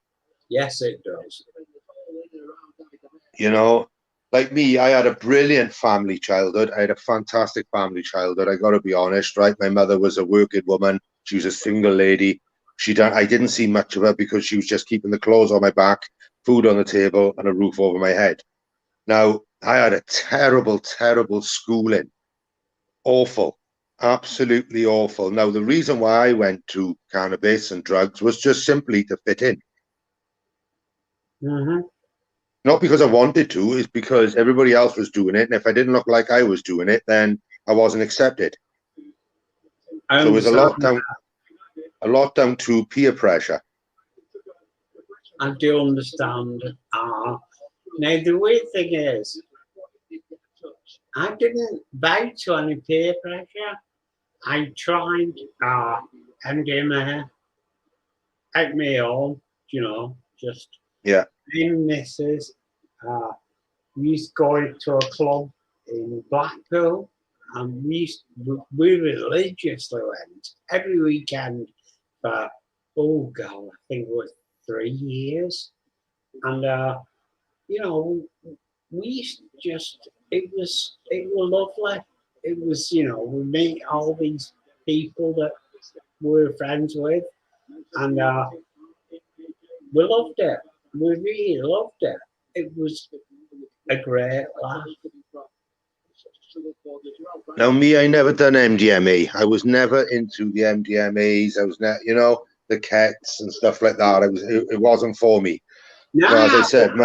Yes, it does. You know, like me, I had a brilliant family childhood. I had a fantastic family childhood. I got to be honest, right? My mother was a working woman. She was a single lady. I didn't see much of her because she was just keeping the clothes on my back, food on the table, and a roof over my head. Now, I had a terrible schooling. Awful. Absolutely awful. Now, the reason why I went to cannabis and drugs was just simply to fit in. Mm-hmm. Not because I wanted to, it's because everybody else was doing it. And if I didn't look like I was doing it, then I wasn't accepted. So it was a lot down to peer pressure. I do understand. Now, the weird thing is, I didn't bow to any peer pressure. I tried MDMA at my own, you know, just in misses. We used to go to a club in Blackpool, and we religiously went every weekend for, oh God, I think it was 3 years. And, you know, we used to just, it was lovely. It was, you know, we meet all these people that we're friends with, and we loved it. We really loved it. It was a great laugh. Now, me, I never done MDMA. I was never into the MDMAs. I was not, you know, the kets and stuff like that. It wasn't for me. No, so as I said,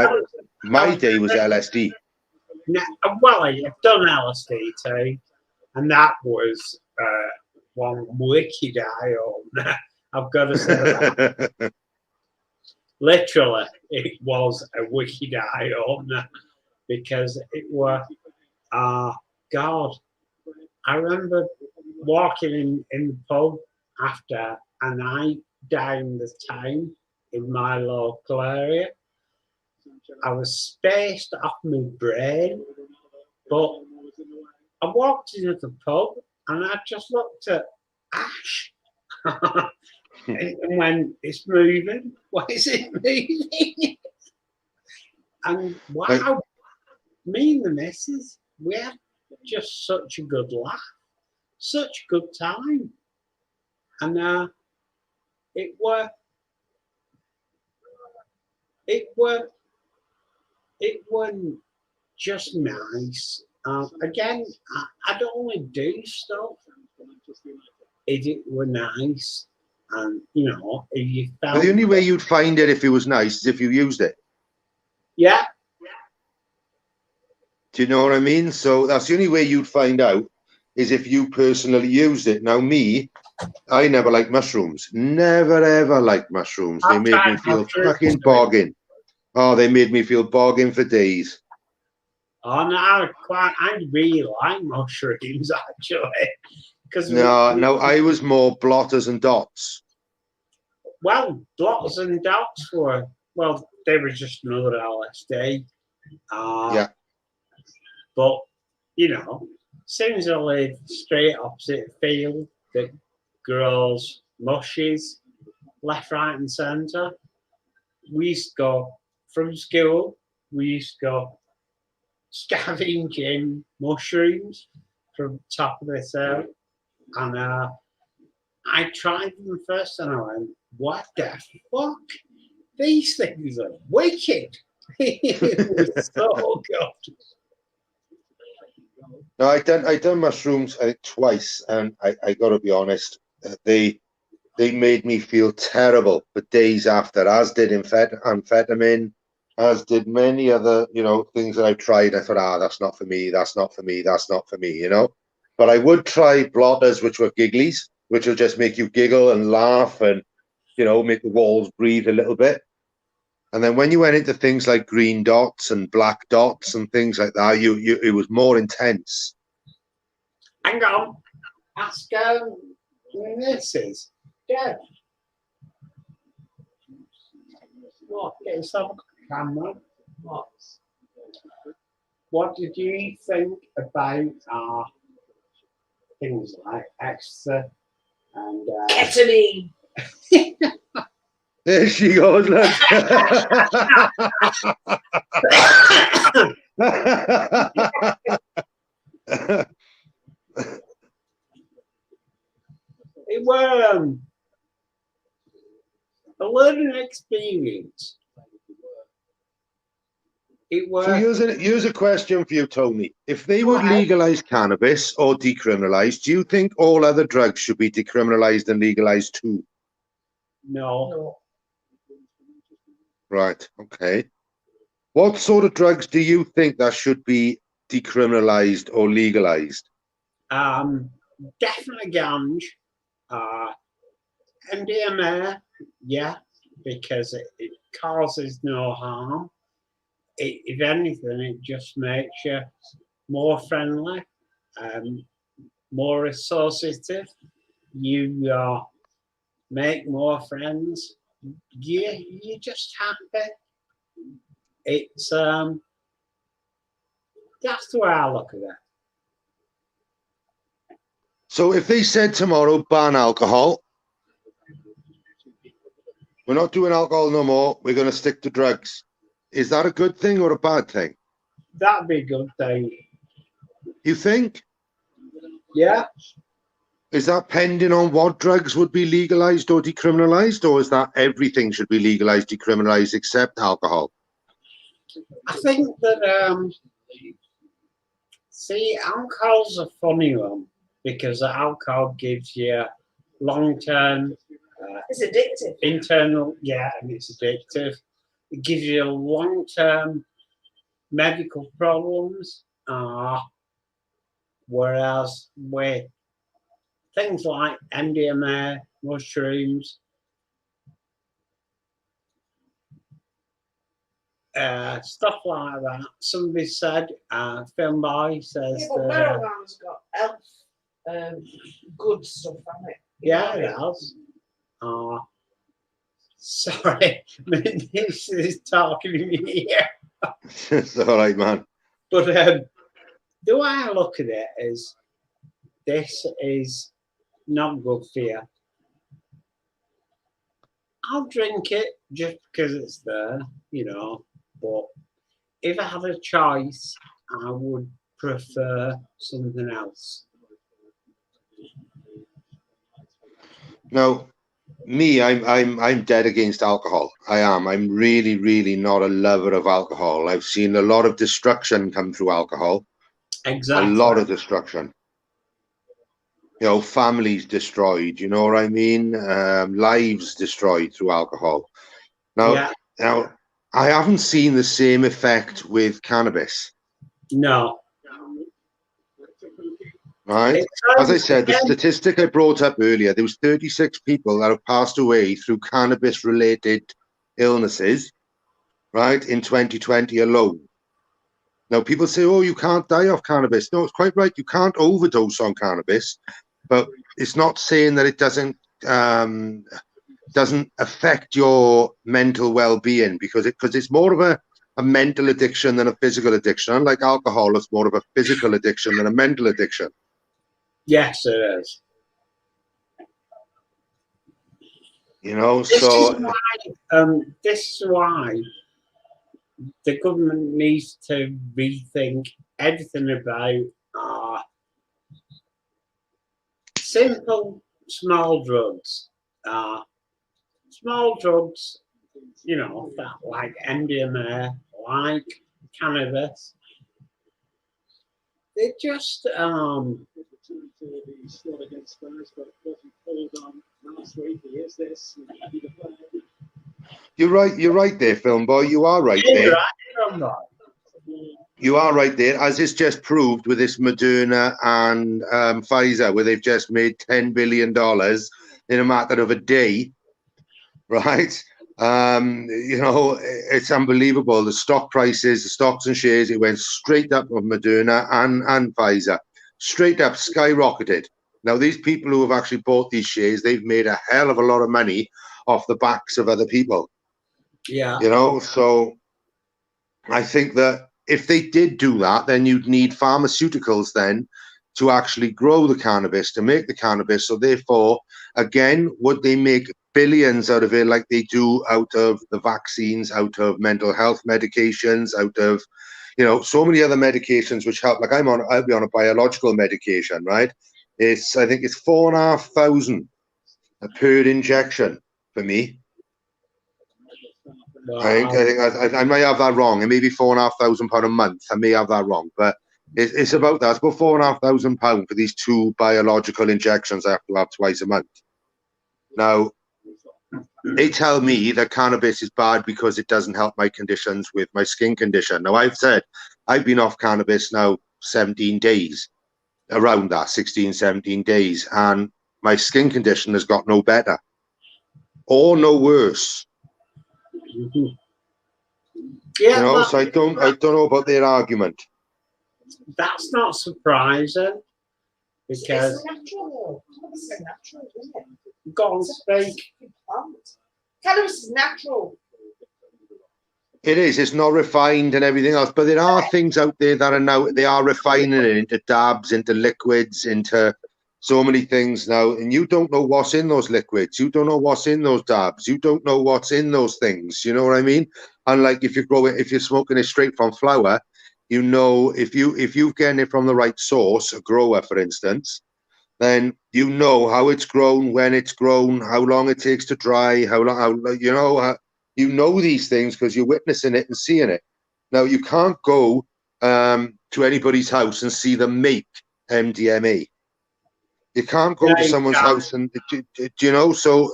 my day was LSD. No, well, I've done LSD too, and that was one wicked eye-opener. I've got to say that. Literally, it was a wicked eye-opener because it was, God, I remember walking in the pub after a night down the town in my local area. I was spaced off my brain, but I walked into the pub and I just looked at Ash. and when it's moving, why is it moving? And wow, me and the missus, we had just such a good laugh, such a good time. And it wasn't just nice. Again, I'd only do stuff if it were nice. And, you know, if you felt... The only way you'd find it if it was nice is if you used it. Yeah. Do you know what I mean? So that's the only way you'd find out is if you personally used it. Now, me, I never liked mushrooms. Never, ever liked mushrooms. They made me feel fucking bogging. Oh, they made me feel bogging for days. Oh, no, I really like mushrooms, actually. No, I was more blotters and dots. Well, blotters and dots were, well, they were just another LSD. Yeah. But, you know, seems I live straight opposite a field that grows mushes left, right, and centre. We used to go from school, we used to go scavenging mushrooms from top of this hill. And I tried them first and I went, what the fuck? These things are wicked. It was so good. No, I done mushrooms I think twice, and I got to be honest, they made me feel terrible for days after, as did amphetamine, as did many other, you know, things that I've tried. I thought, that's not for me, that's not for me, that's not for me, you know. But I would try blotters, which were gigglies, which will just make you giggle and laugh and, you know, make the walls breathe a little bit. And then when you went into things like green dots and black dots and things like that, it was more intense. Hang on. Ask Mrs. Deb. What? Get yourself a camera. What did you think about things like ecstasy and ketamine? There she goes, look. It was a learning experience. It was. So here's a question for you, Tony. If they would legalize cannabis or decriminalize, do you think all other drugs should be decriminalized and legalized too? No. Right, okay. What sort of drugs do you think that should be decriminalized or legalized? Definitely ganj. MDMA, yeah, because it causes no harm. If anything, it just makes you more friendly, more associative. You make more friends. You're just happy. It's that's the way I look at it. So if they said tomorrow, ban alcohol, we're not doing alcohol no more, we're going to stick to drugs. Is that a good thing or a bad thing? That'd be a good thing. You think? Yeah. Is that pending on what drugs would be legalized or decriminalized, or is that everything should be legalized, decriminalized, except alcohol? I think that, see, alcohol's a funny one because alcohol gives you long-term... it's addictive. Internal, yeah, and it's addictive. It gives you long-term medical problems, whereas with things like MDMA, mushrooms, stuff like that. Somebody said, Film Boy says, yeah, but marijuana's got health good stuff on it. Yeah, it has. Sorry, this is talking to me here. It's all right, man. But the way I look at it is, this is not good for you. I'll drink it just because it's there, you know. But if I had a choice, I would prefer something else. Now, me, I'm dead against alcohol. I am. I'm really, really not a lover of alcohol. I've seen a lot of destruction come through alcohol. Exactly. A lot of destruction. You know, families destroyed. You know what I mean? Lives destroyed through alcohol. Now, I haven't seen the same effect with cannabis. No. Right? As I said, the statistic I brought up earlier, there was 36 people that have passed away through cannabis-related illnesses, right, in 2020 alone. Now, people say, oh, you can't die off cannabis. No, it's quite right. You can't overdose on cannabis, but it's not saying that it doesn't affect your mental well-being because it's more of a mental addiction than a physical addiction. Unlike alcohol, it's more of a physical addiction than a mental addiction. Yes, it is. You know, This so is why the government needs to rethink everything about simple small drugs. Small drugs, you know, that like MDMA, like cannabis. They just you're right there, film boy. You are right there. You are right there, as is just proved with this Moderna and Pfizer, where they've just made $10 billion in a matter of a day, right? You know, it's unbelievable. The stock prices, the stocks and shares, it went straight up with Moderna and Pfizer, straight up, skyrocketed. Now, these people who have actually bought these shares, they've made a hell of a lot of money off the backs of other people. Yeah. You know, so I think that if they did do that, then you'd need pharmaceuticals then to actually grow the cannabis, to make the cannabis. So therefore, again, would they make billions out of it like they do out of the vaccines, out of mental health medications, out of, you know, so many other medications which help. Like I'll be on a biological medication, right? I think it's 4,500 per injection for me. Wow. I may have that wrong. It may be £4,500 a month. I may have that wrong, but it's about that. It's about £4,500 for these 2 biological injections I have to have twice a month. Now, they tell me that cannabis is bad because it doesn't help my conditions with my skin condition. Now, I've said I've been off cannabis now 17 days, around that 16, 17 days, and my skin condition has got no better or no worse. Yeah, you know, so I don't know about their argument. That's not surprising because it's natural. Cannabis is natural, isn't it? go on, speak. Cannabis is natural. It is. It's not refined and everything else, but there are things out there that are now they are refining it into dabs, into liquids, into so many things now, and you don't know what's in those liquids. You don't know what's in those dabs. You don't know what's in those things. You know what I mean? And like if you're smoking it straight from flower, you know if you're getting it from the right source, a grower, for instance, then you know how it's grown, when it's grown, how long it takes to dry, you know these things because you're witnessing it and seeing it. Now you can't go to anybody's house and see them make MDMA. You can't go to someone's house and, you know, so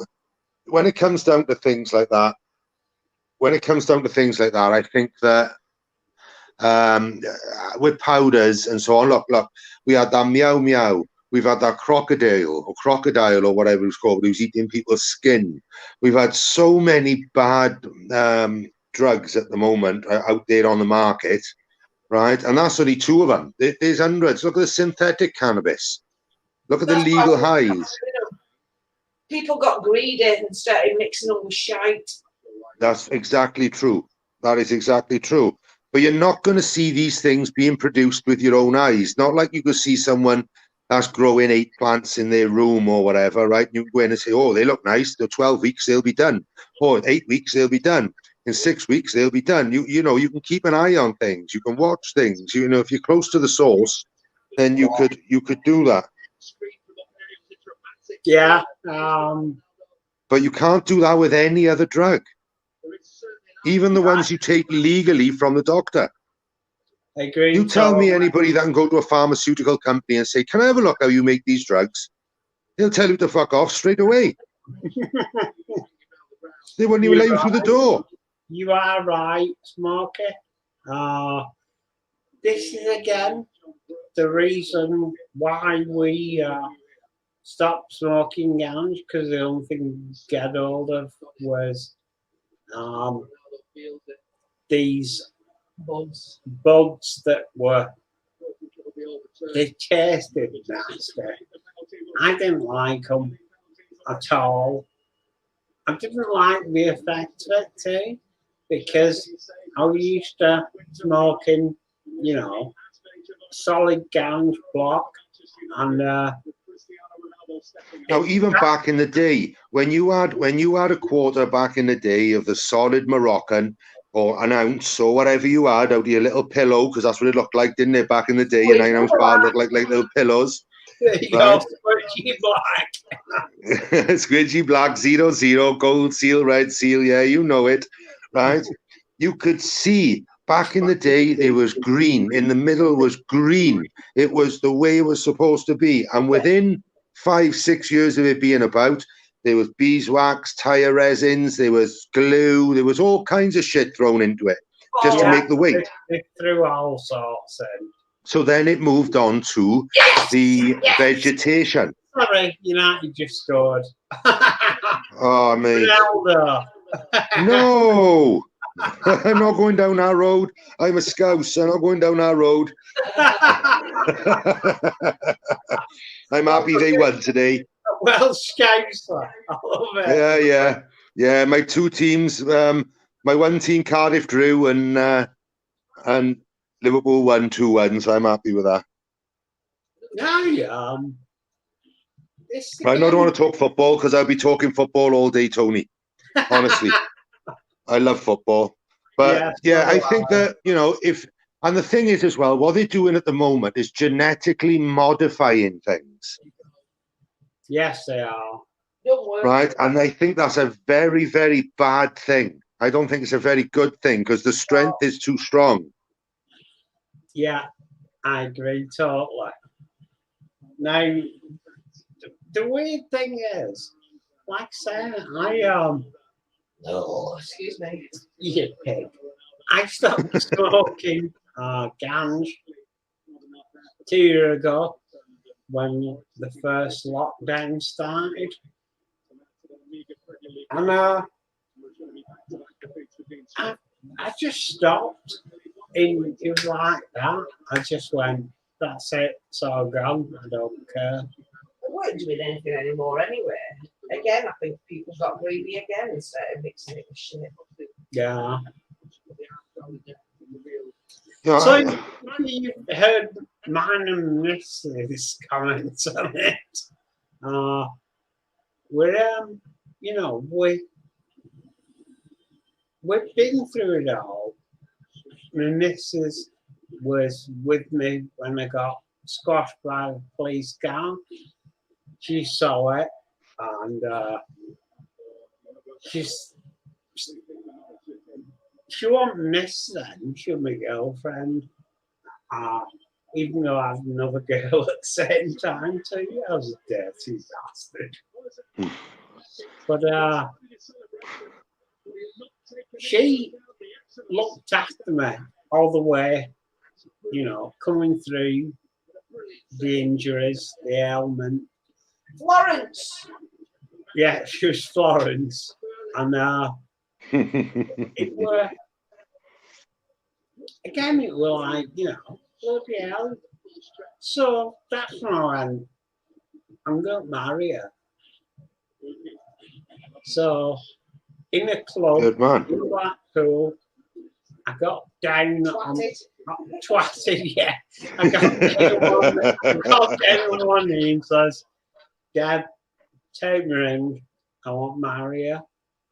when it comes down to things like that, I think that with powders and so on, look, we had that meow meow, we've had that crocodile or whatever it's called, who's eating people's skin. We've had so many bad drugs at the moment out there on the market, right? And that's only 2 of them. There's hundreds. Look at the synthetic cannabis. Look at the legal highs. People got greedy and started mixing all the shite. That's exactly true. That is exactly true. But you're not going to see these things being produced with your own eyes. Not like you could see someone that's growing 8 plants in their room or whatever, right? You go in and say, oh, they look nice. They're 12 weeks, they'll be done. Or 8 weeks, they'll be done. In 6 weeks, they'll be done. You know, you can keep an eye on things. You can watch things. You know, if you're close to the source, then you could do that. Yeah. But you can't do that with any other drug. Even the ones you take legally from the doctor. I agree. You tell me anybody that can go to a pharmaceutical company and say, can I have a look how you make these drugs? They'll tell you to fuck off straight away. They wouldn't even let you through the door. You are right, Smokey. This is again the reason why we stopped smoking ganj, because the only thing we get hold of was these bugs that they tasted nasty. I didn't like them at all. I didn't like the effect of it too, because I was used to smoking, you know, solid ganj block, and Now, even back in the day, when you had a quarter back in the day of the solid Moroccan or an ounce or whatever you had out of your little pillow, because that's what it looked like, didn't it? Back in the day, your 9-ounce bar looked like little pillows. there you Right. go, squishy black. Squidgy black, 00, gold seal, red seal, yeah, you know it, right? You could see back in the day it was green, in the middle was green. It was the way it was supposed to be. And within 5-6 years of it being about, there was beeswax, tire resins, there was glue, there was all kinds of shit thrown into it just to make the weight. They threw all sorts in. So then it moved on to the vegetation. Sorry, United just scored. Oh, mate. Ronaldo. No, I'm not going down that road. I'm a Scouse. I'm not going down that road. I'm happy they won today. Well, Scouser. I love it. Yeah. My two teams. My one team, Cardiff, drew, and Liverpool won 2-1. So I'm happy with that. No, I don't want to talk football because I'll be talking football all day, Tony. Honestly, I love football, but yeah, I think that, you know, and the thing is as well, what they're doing at the moment is genetically modifying things. Yes, they are. Right, and I think that's a very, very bad thing. I don't think it's a very good thing because the strength is too strong. Yeah, I agree totally. Now, the weird thing is, like I say, Oh, excuse me. you pig. I stopped smoking ganj 2 years ago when the first lockdown started. And I just stopped. It was like that. I just went, that's it, it's all gone. I don't care. I weren't doing anything anymore anyway. Again, I think people got greedy again and started mixing it with shit. Yeah. Yeah, So you've heard mine and Mrs. comments on it. We're you know, we've been through it all. My missus was with me when I got squashed by the police car. She saw it, and she won't miss then. She was my girlfriend. Even though I had another girl at the same time too. I was a dirty bastard. But she looked after me all the way, you know, coming through the injuries, the ailment. Florence! Yeah, she was Florence. And it were, again, it were like, you know, bloody hell. So that's when I went, I'm going to marry her. So in a club, good man. in Blackpool, I got down on twatted, yeah. I got down on one knee and says, Dad, take my ring, I want to marry her.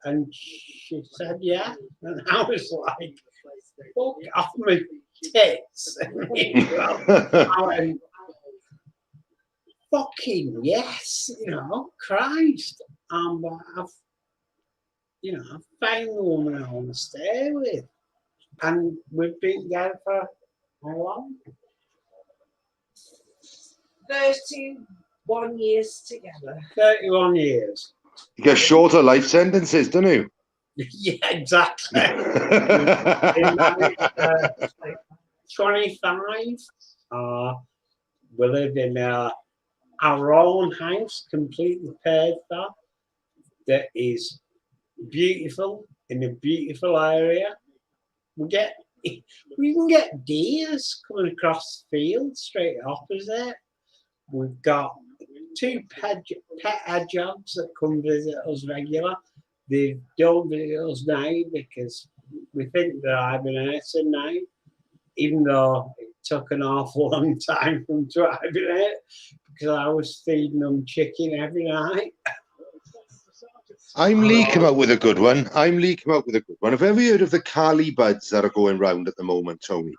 And she said, yeah. And I was like, fuck off my tits. I went, fucking yes, you know, Christ. I've found the woman I want to stay with. And we've been together for how long? 31 years together. 31 years. You get shorter life sentences, don't you? Yeah, exactly. 25. We live in our own house, completely paid for, that is beautiful, in a beautiful area. We can get deers coming across the field straight opposite. We've got 2 pet hedgehogs that come visit us regular. They don't visit us now because we think they're hibernating now, even though it took an awful long time for them to hibernate because I was feeding them chicken every night. I'm Lee come out with a good one. Have you ever heard of the Cali buds that are going round at the moment, Tony?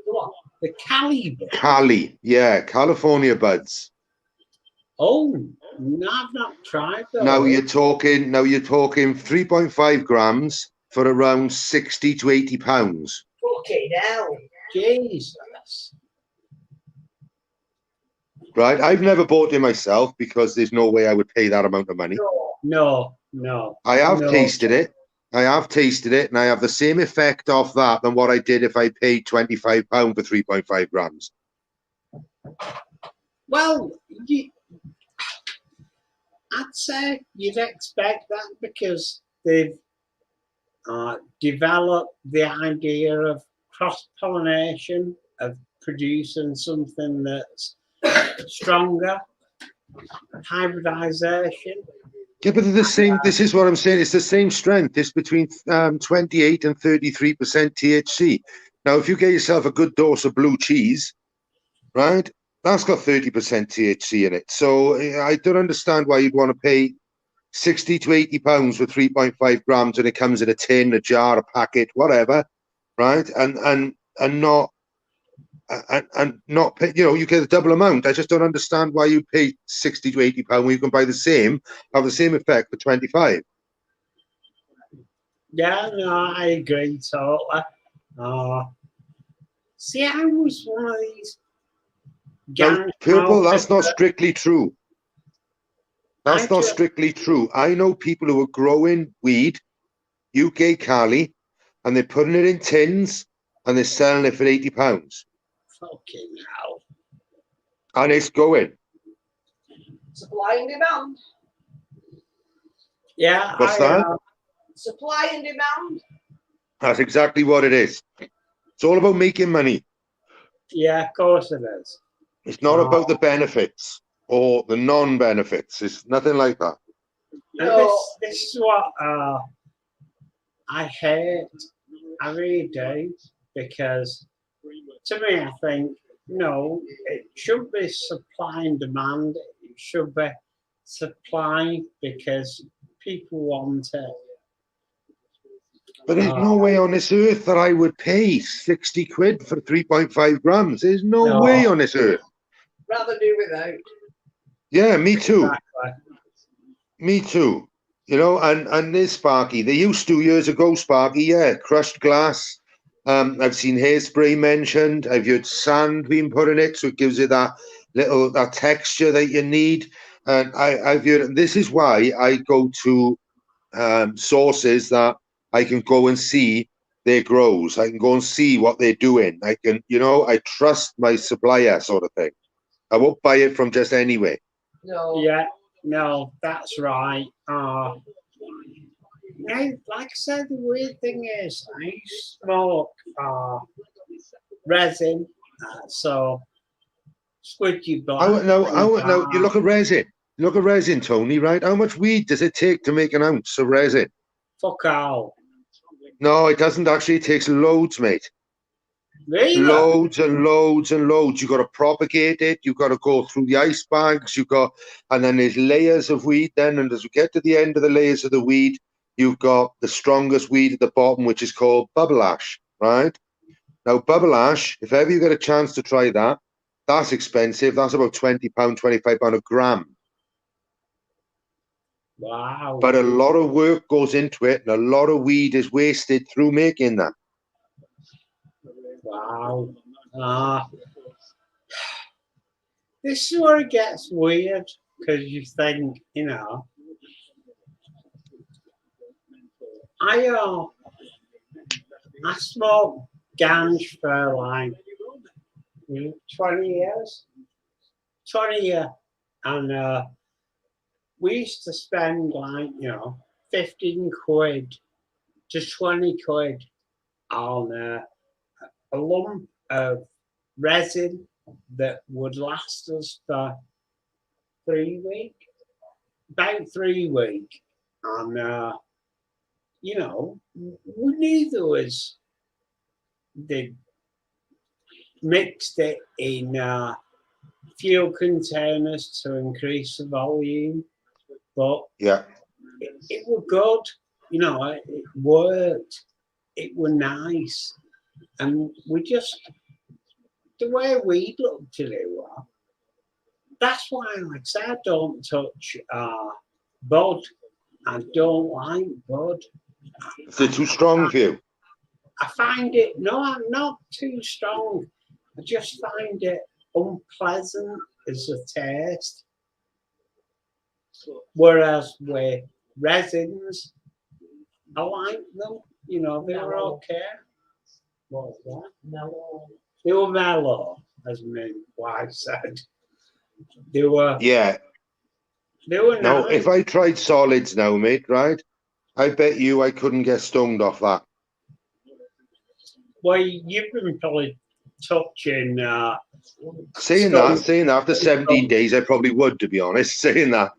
What? The caliber? Cali, yeah, California buds. Oh, no, I've not tried those. Now you're talking 3.5 grams for around 60 to 80 pounds. Fucking hell. Jesus. Right, I've never bought it myself because there's no way I would pay that amount of money. No. I have tasted it. And I have the same effect off that than what I did if I paid £25 for 3.5 grams. Well, I'd say you'd expect that because they've developed the idea of cross-pollination, of producing something that's stronger, hybridization. Yeah, but they're the same. This is what I'm saying. It's the same strength. It's between 28 and 33% THC. Now, if you get yourself a good dose of blue cheese, right, that's got 30% THC in it. So I don't understand why you'd want to pay 60 to 80 pounds for 3.5 grams and it comes in a tin, a jar, a packet, whatever, right? And not pay, you get a double amount. I just don't understand why you pay 60 to 80 pounds when you can buy the same, have the same effect for 25. Yeah, no, I agree totally. See, I was one of these Now, Purple, that's not strictly true. That's not strictly true. I know people who are growing weed, UK Cali, and they're putting it in tins and they're selling it for £80. Fucking hell. And it's going. Supply and demand. Yeah. What's that? Supply and demand. That's exactly what it is. It's all about making money. Yeah, of course it is. It's not about the benefits or the non-benefits. It's nothing like that. And this is what I hate. I really do, because to me, I think, no, it should be supply and demand. It should be supply because people want it. But there's no way on this earth that I would pay 60 quid for 3.5 grams. There's no way on this earth. Rather do without. Yeah, me too. Exactly. Me too. And there's Sparky. They used to years ago, Sparky, yeah, crushed glass. I've seen hairspray mentioned. I've heard sand being put in it, so it gives it that texture that you need. And I've heard, this is why I go to sources that I can go and see their grows. I can go and see what they're doing. I can, I trust my supplier, sort of thing. I won't buy it from just anywhere. No. Yeah, no, that's right. Now, like I said, the weird thing is, I smoke resin, so squidgy black. No, you look at resin. Look at resin, Tony, right? How much weed does it take to make an ounce of resin? Fuck out. No, it doesn't actually. It takes loads, mate. Really? Loads and loads and loads. You've got to propagate it. You've got to go through the ice bags. And then there's layers of weed then. And as we get to the end of the layers of the weed, you've got the strongest weed at the bottom, which is called bubble ash, right? Now, bubble ash, if ever you get a chance to try that, that's expensive. That's about £20, £25 a gram. Wow. But a lot of work goes into it, and a lot of weed is wasted through making that. Wow. This is where it gets weird, because you think, I smoked ganj for like 20 years. 20 years. And we used to spend like, 15 quid to 20 quid on a lump of resin that would last us for 3 weeks, about 3 weeks. And you know, we knew there was, they mixed it in fuel containers to increase the volume, but Yeah. it was good, you know, it worked, it was nice, and we just, the way we looked at it was, that's why, like I said, I don't touch bud. I don't like bud. Is it too strong for you? I find it, no, I'm not too strong. I just find it unpleasant as a taste. Whereas with resins, I like them. You know, they were okay. What was that? Mellow. They were mellow, as my wife said. They were Yeah. Now, nice. if I tried solids now, mate, right? I bet you I couldn't get stoned off that. Well, you've been probably touching. Saying that, after 17 days, I probably would, to be honest, saying that.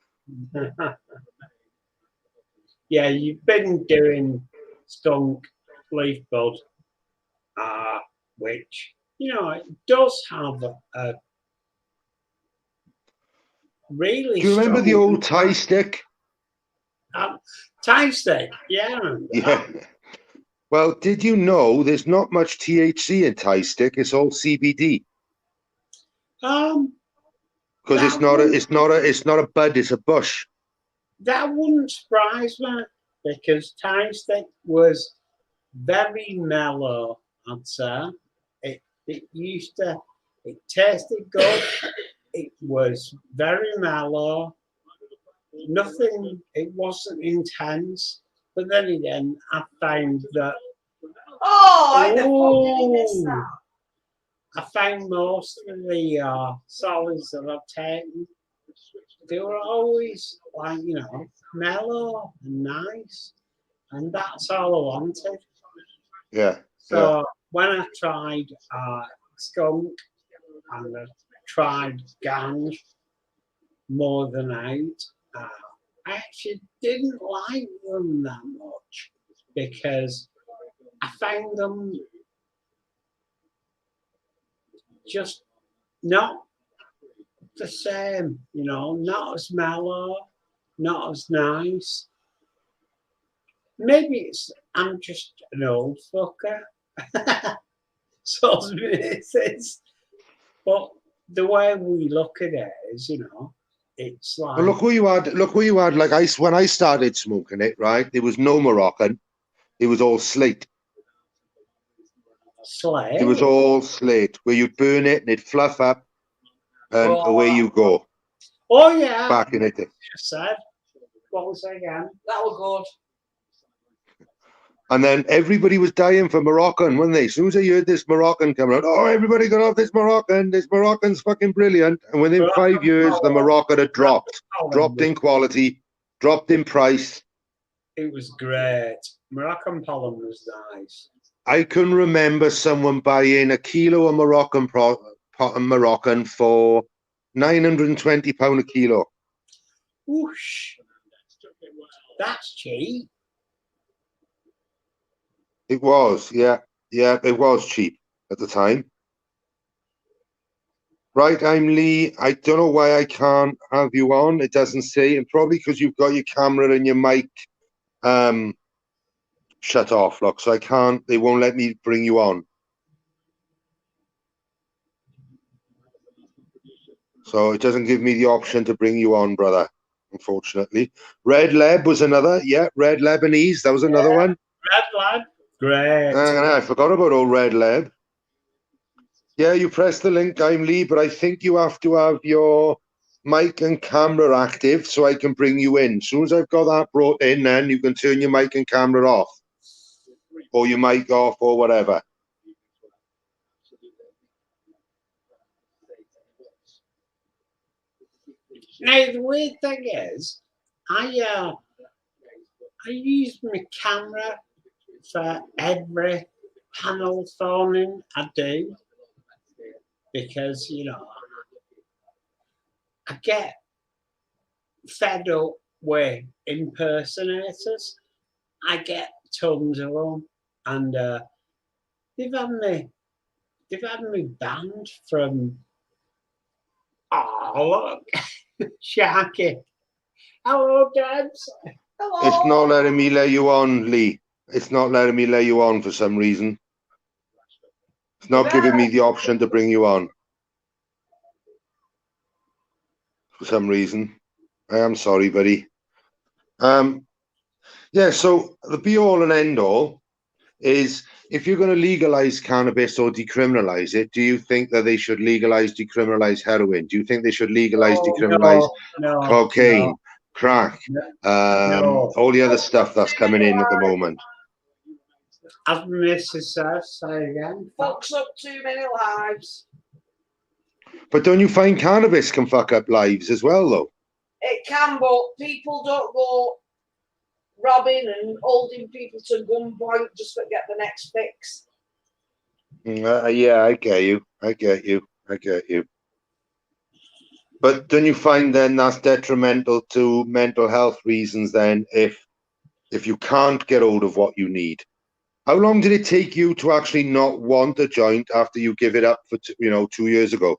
Yeah, you've been doing skunk leaf bud, which, you know, it does have a really Do you remember the strong old Thai stick? Thai stick? Yeah, I remember Yeah. Well, did you know there's not much THC in Thai stick? It's all CBD. that. Because it's not a bud, it's a bush. That wouldn't surprise me, because Thai stick was very mellow, I'd say. It tasted good. It was very mellow. Nothing, it wasn't intense. But then again, I find that Oh, I fucking missed that. I find most of the solids that I've taken, they were always like, you know, mellow and nice. And that's all I wanted. Yeah. So when I tried skunk and I tried ganj more than out, I actually didn't like them that much because I found them just not the same, you know, not as mellow, not as nice. Maybe I'm just an old fucker. So it's, but the way we look at it is, you know, it's like. Well, look who you had. Like when I started smoking it, right? There was no Moroccan. It was all slate. Slate. It was all slate where you'd burn it and it'd fluff up, and away you go. Oh yeah. Back in it. Just said. What was that again? That was good. And then everybody was dying for Moroccan, weren't they? As soon as I heard this Moroccan coming out, oh, everybody got off this Moroccan. This Moroccan's fucking brilliant. And within 5 years, the Moroccan had dropped in quality, dropped in price. It was great. Moroccan pollen was nice. I can remember someone buying a kilo of Moroccan for £920 a kilo. Whoosh. That's cheap. It was, yeah, it was cheap at the time. Right, I'm Lee. I don't know why I can't have you on. It doesn't say, and probably because you've got your camera and your mic shut off, look. So I can't. They won't let me bring you on. So it doesn't give me the option to bring you on, brother. Unfortunately, Red Leb was another. Yeah, Red Lebanese. That was another one. Red Lab. Great. I forgot about old Red Leb. Yeah, you press the link, I'm Lee, but I think you have to have your mic and camera active so I can bring you in. As soon as I've got that brought in, then you can turn your mic and camera off. Or your mic off or whatever. Now, the weird thing is, I use my camera for every panel phoning I do because, you know, I get fed up with impersonators. I get tons of them, and they've had me banned from. Oh look, Sharky. Hello, Debs. Hello. It's not letting me let you on, Lee. It's not letting me let you on for some reason. It's not giving me the option to bring you on. For some reason. I am sorry, buddy. Yeah, so the be all and end all is if you're going to legalize cannabis or decriminalize it, do you think that they should legalize, decriminalize heroin? Do you think they should legalize, decriminalize cocaine, crack, all the other stuff that's coming in at the moment? As Mrs. says, say again. Fucks up too many lives. But don't you find cannabis can fuck up lives as well, though? It can, but people don't go robbing and holding people to gunpoint just to get the next fix. Yeah, I get you. I get you. But don't you find then that's detrimental to mental health reasons then if you can't get hold of what you need? How long did it take you to actually not want a joint after you give it up for 2 years ago?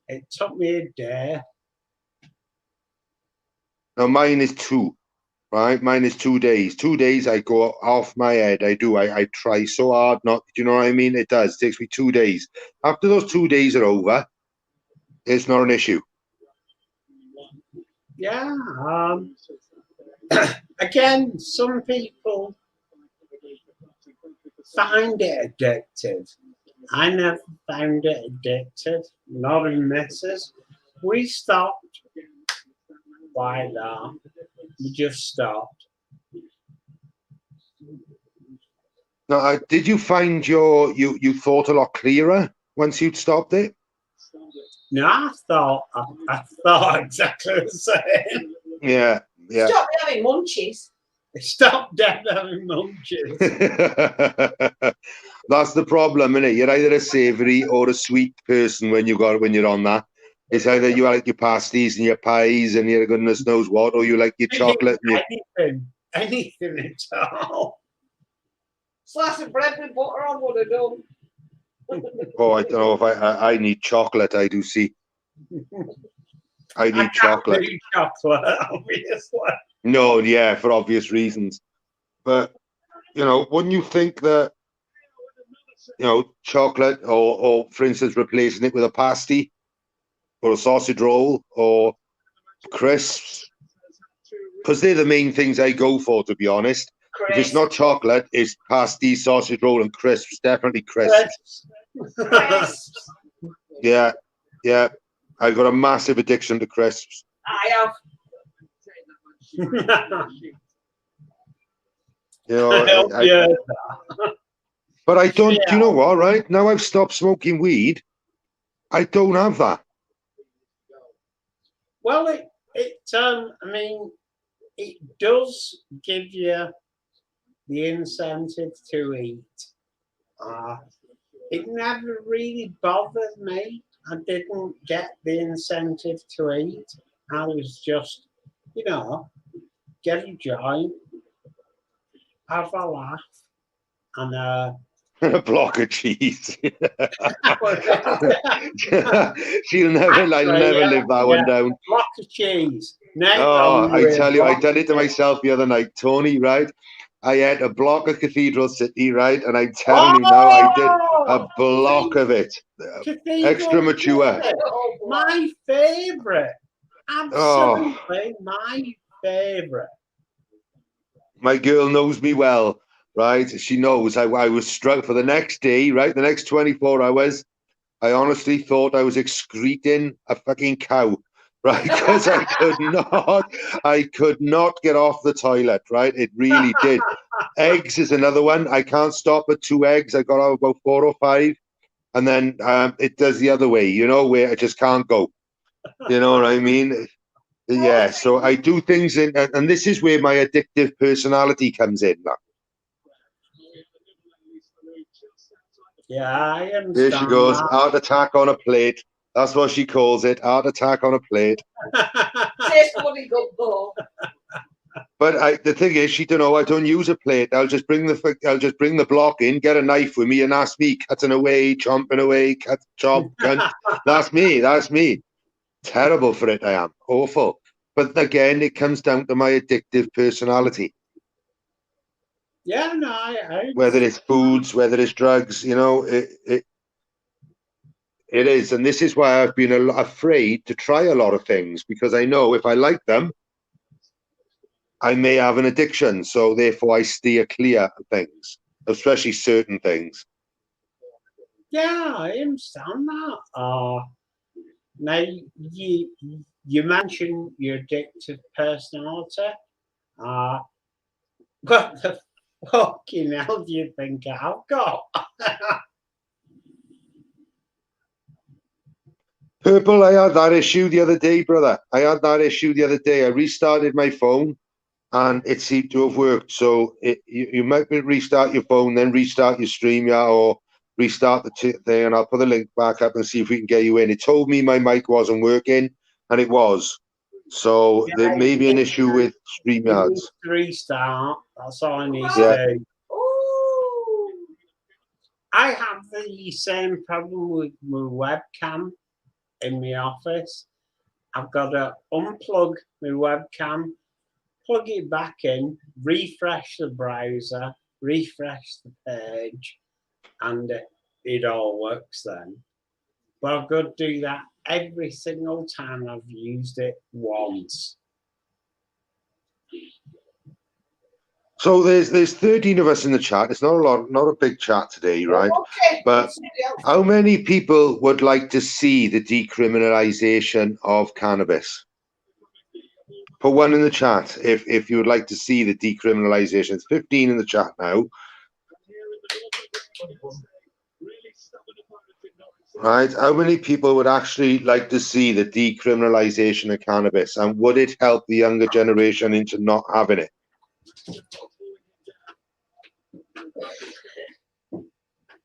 It took me a day. Now mine is 2, right? Mine is 2 days. 2 days I go off my head. I do. I try so hard not. Do you know what I mean? It does. It takes me 2 days. After those 2 days are over, it's not an issue. Yeah. Again, some people find it addictive. I never found it addictive. Not in Mrs. We stopped like that. We just stopped. Now, did you find you thought a lot clearer once you'd stopped it? No, I thought exactly the same. Yeah. Stop having munchies. Stop dead having munchies. That's the problem, isn't it? You're either a savoury or a sweet person when you're on that. It's either you like your pasties and your pies and your goodness knows what, or you like your chocolate. And Anything at all. Slice of bread with butter on would have done. Oh, I don't know if I need chocolate. I do see. I need chocolate. Need chocolate, obviously. No, yeah, for obvious reasons. But wouldn't you think that chocolate or for instance replacing it with a pasty or a sausage roll or crisps, because they're the main things I go for, to be honest. Crisp. If it's not chocolate, it's pasty, sausage roll and crisps. Definitely crisps. Crisps. Yeah. I got a massive addiction to crisps. I have. But I don't. Do you know what? Right now, I've stopped smoking weed. I don't have that. Well, it does give you the incentive to eat. It never really bothered me. I didn't get the incentive to eat. I was just, get a joint, have a laugh, and a block of cheese. I'll never live that one down. Block of cheese. I tell you, I done it to myself the other night, Tony, right? I ate a block of Cathedral City, right? And I'm telling you now, I did a block of it. Extra mature. My favourite. Absolutely my favourite. My girl knows me well, right? She knows I was struck for the next day, right? The next 24 hours, I honestly thought I was excreting a fucking cow, right? Because I could not get off the toilet, right? It really did. Eggs is another one. I can't stop at 2 eggs. I got out about 4 or 5. And then it does the other way, where I just can't go. You know what I mean? Yeah, so I do things and this is where my addictive personality comes in now. Yeah, I understand. There she goes, heart attack on a plate. That's what she calls it, heart attack on a plate. Tastes bloody good though. But the thing is, she don't know. I don't use a plate. I'll just bring the block in, get a knife with me, and that's me cutting away, chomping away, cut, chop, cunt. That's me. That's me. Terrible for it. I am awful. But again, it comes down to my addictive personality. Yeah, no, I Whether it's foods, whether it's drugs, you know, it is. And this is why I've been afraid to try a lot of things, because I know if I like them, I may have an addiction. So therefore I steer clear of things, especially certain things. yeah, I understand that. Now you mentioned your addictive personality. What the fucking hell do you think I've got? Purple, I had that issue the other day, brother. I had that issue the other day. I restarted my phone and it seemed to have worked. So you might restart your phone, then restart your stream, yeah, or restart the thing, and I'll put the link back up and see if we can get you in. It told me my mic wasn't working, and it was. So there may be an issue with StreamYards. Restart. That's all I need Yeah. to do. Ooh. I have the same problem with my webcam in my office. I've got to unplug my webcam, plug it back in, refresh the browser, refresh the page, and it all works then. But I've got to do that every single time I've used it once. So there's 13 of us in the chat. It's not a lot, not a big chat today, right? Okay. But how many people would like to see the decriminalization of cannabis? Put one in the chat if you would like to see the decriminalization. It's 15 in the chat now. Right? How many people would actually like to see the decriminalization of cannabis? And would it help the younger generation into not having it?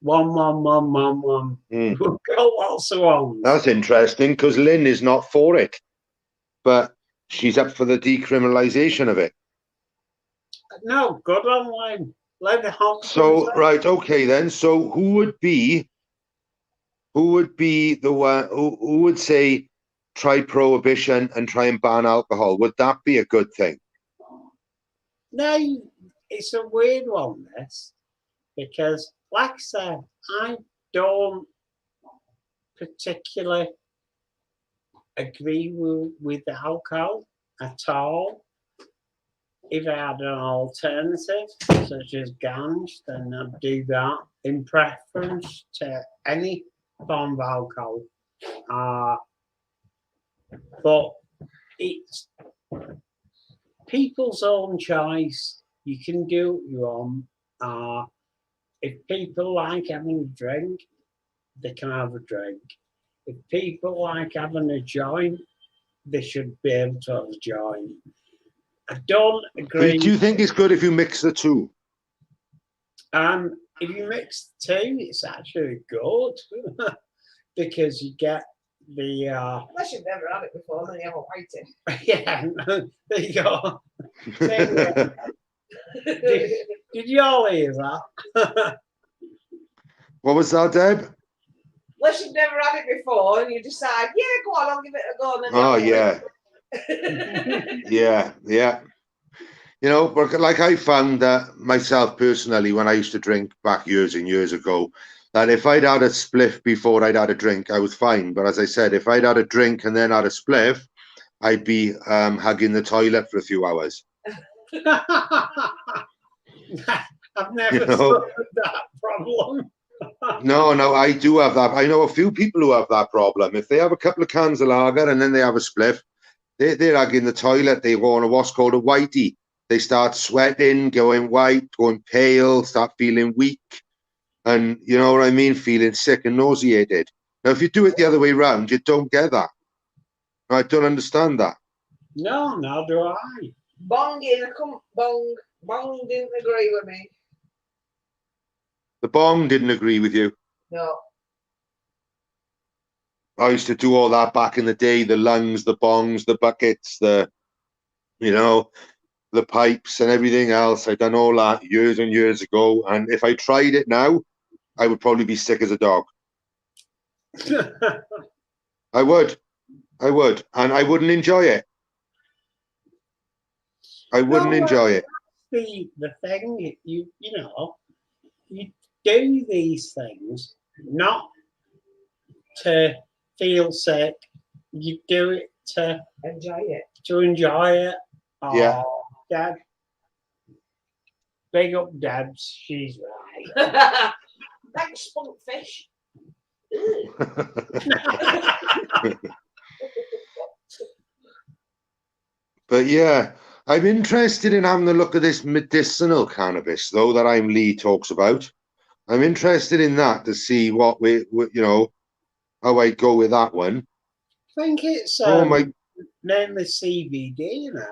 One. We've got lots of ones. That's interesting, because Lynn is not for it, but she's up for the decriminalization of it. No, good online. Let it help. So, right, okay then. So who would be the one who would say try prohibition and try and ban alcohol? Would that be a good thing? No, it's a weird one, this, because, like I said, I don't particularly agree with alcohol at all. If I had an alternative, such as ganj, then I'd do that in preference to any form of alcohol. But it's people's own choice. You can do what you want. If people like having a drink, they can have a drink. If people like having a joint, they should be able to have a joint. I don't agree. Do you think it's good if you mix the two? If you mix the two, it's actually good because you get the. Unless you've never had it before, then you haven't waited. Yeah, there you go. Did you all hear that? What was that, Deb? Unless you've never had it before and you decide, yeah, go on, I'll give it a go. And then Oh, yeah. Yeah. You know, like I found that myself personally, when I used to drink back years and years ago, that if I'd had a spliff before I'd had a drink, I was fine. But as I said, if I'd had a drink and then had a spliff, I'd be hugging the toilet for a few hours. I've never solved that problem. No, I do have that. I know a few people who have that problem. If they have a couple of cans of lager and then they have a spliff, they're hugging the toilet. They go on what's called a whitey. They start sweating, going white, going pale, start feeling weak. And you know what I mean? Feeling sick and nauseated. Now, if you do it the other way around, you don't get that. I don't understand that. No, now do I. Bong didn't agree with me. The bong didn't agree with you. No. I used to do all that back in the day, the lungs, the bongs, the buckets, you know, the pipes and everything else. I've done all that years and years ago. And if I tried it now, I would probably be sick as a dog. I would. And I wouldn't enjoy it. I wouldn't enjoy it. The thing, you know, you do these things not to feel sick. You do it to Enjoy it. Oh, Yeah. Dad. Big up Debs. She's right. Thanks, Spunkfish. But yeah, I'm interested in having a look at this medicinal cannabis, though, that Lee talks about. I'm interested in that to see what you know, how I go with that one. I think it's mainly CBD, you know.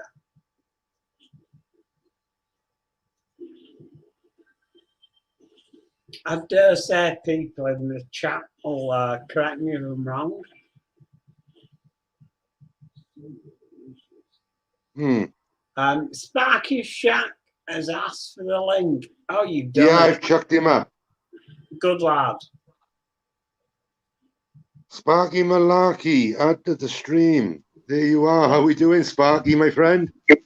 I dare say people in the chat will correct me if I'm wrong. Sparky Shack has asked for the link. Oh, you've done it. I've chucked him up. Good lad. Sparky Malarkey, add to the stream. There you are. How we doing, Sparky, my friend? Good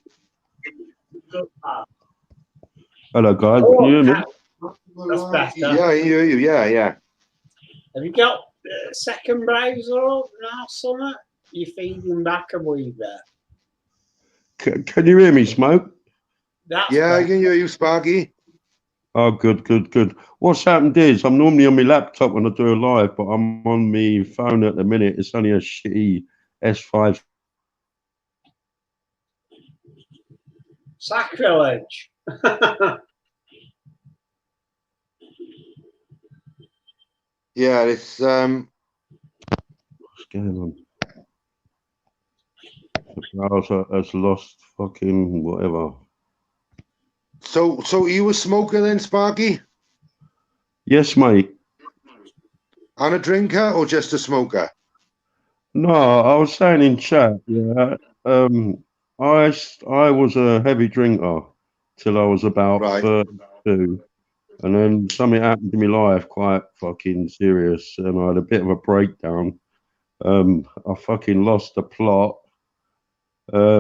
lad. Hello, guys. Can you hear me? That's better. Yeah, I hear you. Yeah. Have you got a second browser up now, Summer? You're feeding back a wee bit. Can you hear me, Smoke? That's I better. can hear you, Sparky. Oh, good. What's happened is I'm normally on my laptop when I do a live, but I'm on my phone at the minute. It's only a shitty S5. Sacrilege. Yeah, it's What's going on? The browser has lost fucking whatever. So you a smoker then, Sparky? Yes, mate. And a drinker or just a smoker? No, I was saying in chat, yeah. I was a heavy drinker till I was about 32, and then something happened to my life quite fucking serious, and I had a bit of a breakdown. I fucking lost the plot.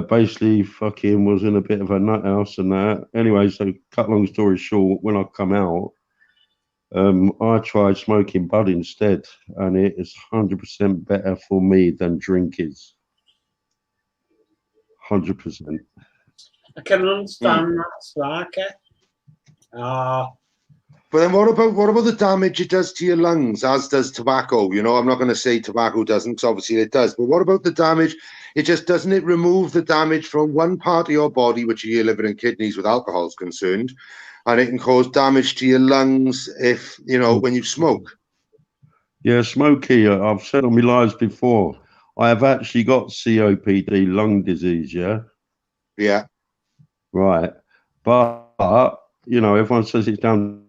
Basically fucking was in a bit of a nut house and that. Anyway, so cut long story short, when I come out, I tried smoking bud instead, and it is 100% better for me than drink is. 100%. I can understand that, Sparky. But then what about the damage it does to your lungs, as does tobacco? You know, I'm not going to say tobacco doesn't, because obviously it does. But what about the damage? It just doesn't it remove the damage from one part of your body, which are your liver and kidneys, with alcohol is concerned, and it can cause damage to your lungs if when you smoke. Yeah, Smokey. I've said on my lives before, I have actually got COPD, lung disease. Yeah. Yeah. Right, but everyone says it's down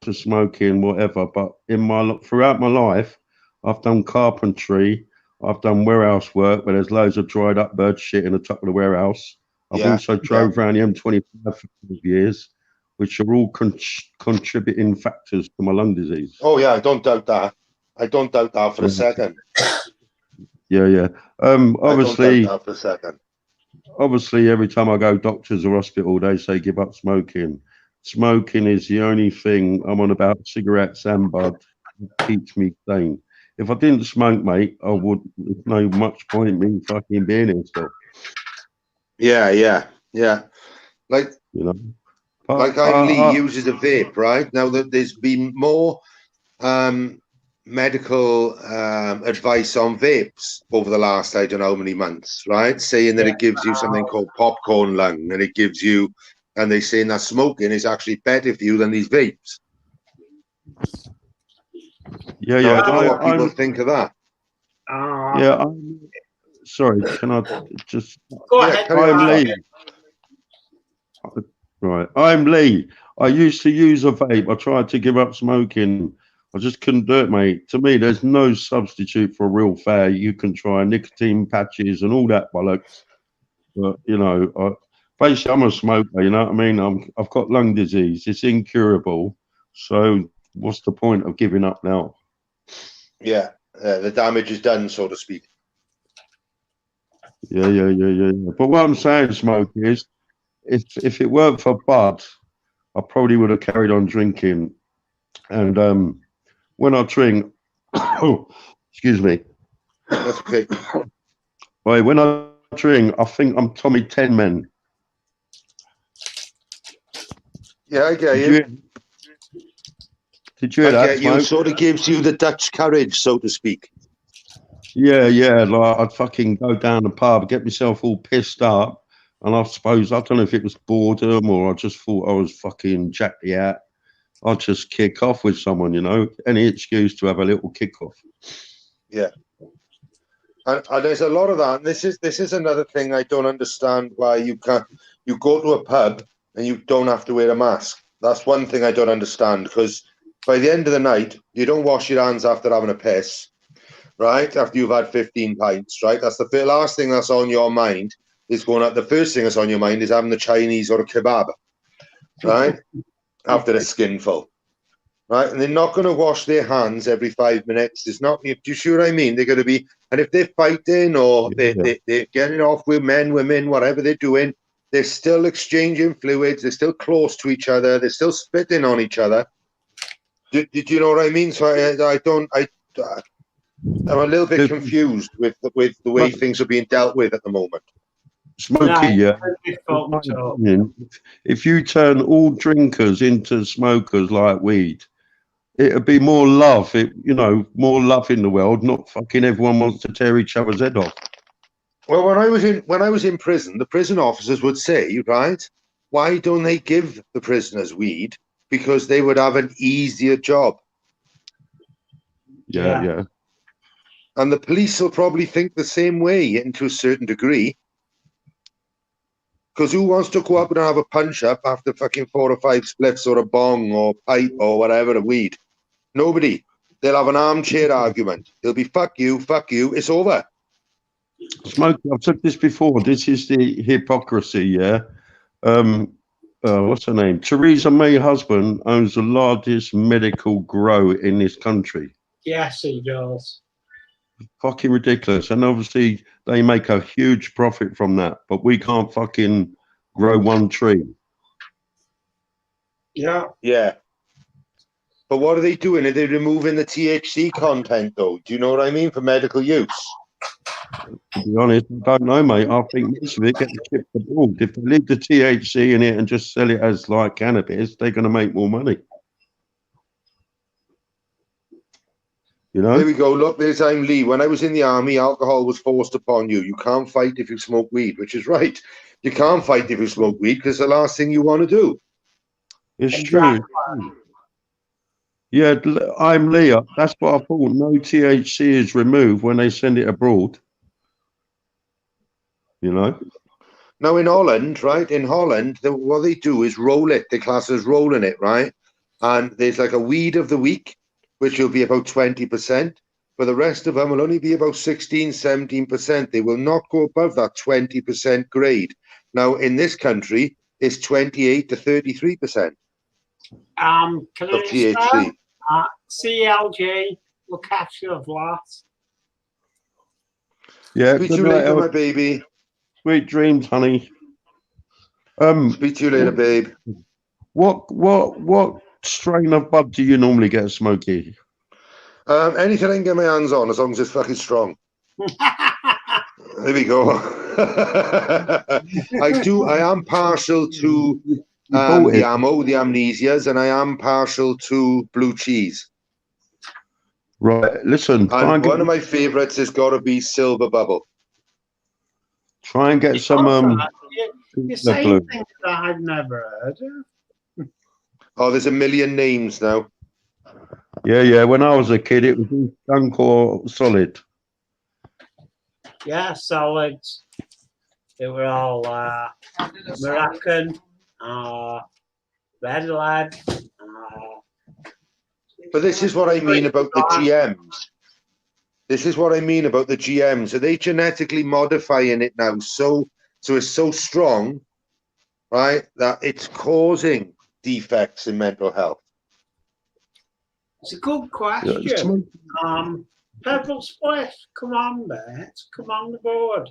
to smoking, whatever. But throughout my life, I've done carpentry, I've done warehouse work where there's loads of dried up bird shit in the top of the warehouse. I've also drove around the M25 for 5 years, which are all contributing factors to my lung disease. Oh yeah, I don't doubt that. I don't doubt that for a second. Yeah. Obviously, I don't doubt that for a second. Obviously, every time I go doctors or hospital, they say give up smoking. Smoking is the only thing I'm on about. Cigarettes and bud keeps me sane. If I didn't smoke, mate, I would. There's no much point in me fucking being here still. Yeah. Like Lee uses a vape, right? Now that there's been more medical advice on vapes over the last I don't know how many months, right? Saying that it gives you something called popcorn lung, and it gives you, and they're saying that smoking is actually better for you than these vapes. Yeah. I don't know what people think of that. Sorry, can I just? Go ahead. I'm Lee. Right, I'm Lee. I used to use a vape. I tried to give up smoking. I just couldn't do it, mate. To me, there's no substitute for a real fare. You can try nicotine patches and all that bollocks, but basically, I'm a smoker. You know what I mean? I've got lung disease. It's incurable. So what's the point of giving up now? Yeah, the damage is done, so to speak. Yeah. But what I'm saying, Smoke, is if it weren't for Bud, I probably would have carried on drinking. And when I drink, excuse me. That's okay. Right, when I drink, I think I'm Tommy 10 Men. Yeah, I get Did you. Did you hear I that, get you. Smoke? Sort of gives you the Dutch courage, so to speak. Yeah. Like I'd fucking go down the pub, get myself all pissed up, and I suppose I don't know if it was boredom or I just thought I was fucking jacked the hat. I'd just kick off with someone, you know, any excuse to have a little kick off. Yeah. And there's a lot of that. And this is another thing I don't understand, why you go to a pub and you don't have to wear a mask. That's one thing I don't understand, because by the end of the night, you don't wash your hands after having a piss, right? After you've had 15 pints, right? That's the last thing that's on your mind is going out. The first thing that's on your mind is having the Chinese or a kebab, right? After a skinful. Right, and they're not going to wash their hands every 5 minutes. It's not. Do you see what I mean? They're going to be, and if they're fighting or they're getting off with men, women, whatever they're doing, they're still exchanging fluids. They're still close to each other. They're still spitting on each other. Do you know what I mean? So I'm a little bit confused with the way things are being dealt with at the moment. Smoky, yeah. If you turn all drinkers into smokers like weed, it'd be more love, more love in the world, not fucking everyone wants to tear each other's head off. Well, when I was in prison, the prison officers would say, right, why don't they give the prisoners weed? Because they would have an easier job. Yeah. And the police will probably think the same way, and to a certain degree. Because who wants to go up and have a punch up after fucking 4 or 5 spliffs or a bong or pipe or whatever, a weed? Nobody. They'll have an armchair argument. They'll be fuck you, it's over. Smoke, I've said this before. This is the hypocrisy, yeah. What's her name? Theresa May's husband owns the largest medical grow in this country. Yes, he does. Fucking ridiculous. And obviously they make a huge profit from that, but we can't fucking grow one tree. Yeah. Yeah. But what are they doing? Are they removing the THC content, though? Do you know what I mean? For medical use? To be honest, I don't know, mate. I think most of it gets shipped abroad. If they leave the THC in it and just sell it as like cannabis, they're going to make more money. You know? There we go. Look, there's Lee. When I was in the army, alcohol was forced upon you. You can't fight if you smoke weed, which is right. You can't fight if you smoke weed because it's the last thing you want to do. It's true. Yeah, I'm Lee. That's what I thought. No THC is removed when they send it abroad. You know? Now in Holland, right? In Holland, what they do is roll it. The class is rolling it, right? And there's like a weed of the week, which will be about 20%. But the rest of them will only be about 16, 17%. They will not go above that 20% grade. Now, in this country, it's 28 to 33%. Can of THC. CLG, look after the last. Yeah, speak to you later, my baby. Sweet dreams, honey. Speak to you later, babe. What strain of bud do you normally get, Smokey? Anything I can get my hands on, as long as it's fucking strong. There we go. I am partial to the amnesias, and I am partial to blue cheese. Right, listen. And one of my favourites has got to be Silver Bubble. Try and get some. You're saying things that I've never heard of. Oh, there's a million names now. Yeah. When I was a kid, it was skunk or solid. Yeah, solids. They were all Moroccan, Red Lad. But this is what I mean about the GMs. This is what I mean about the GMs. Are they genetically modifying it now so it's so strong right, that it's causing defects in mental health? It's a good Yeah, question. Purple Split, come on, mate. Come on the board.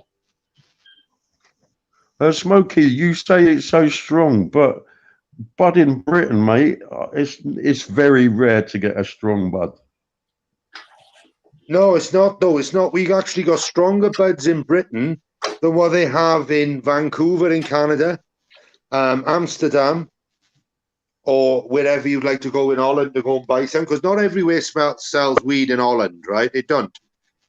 Smokey, you say it's so strong, but bud in Britain, mate, it's very rare to get a strong bud. No, it's not, though. It's not. We actually got stronger buds in Britain than what they have in Vancouver in Canada, Amsterdam, or wherever you'd like to go in Holland to go and buy some, because not everywhere sells weed in Holland, right? It don't.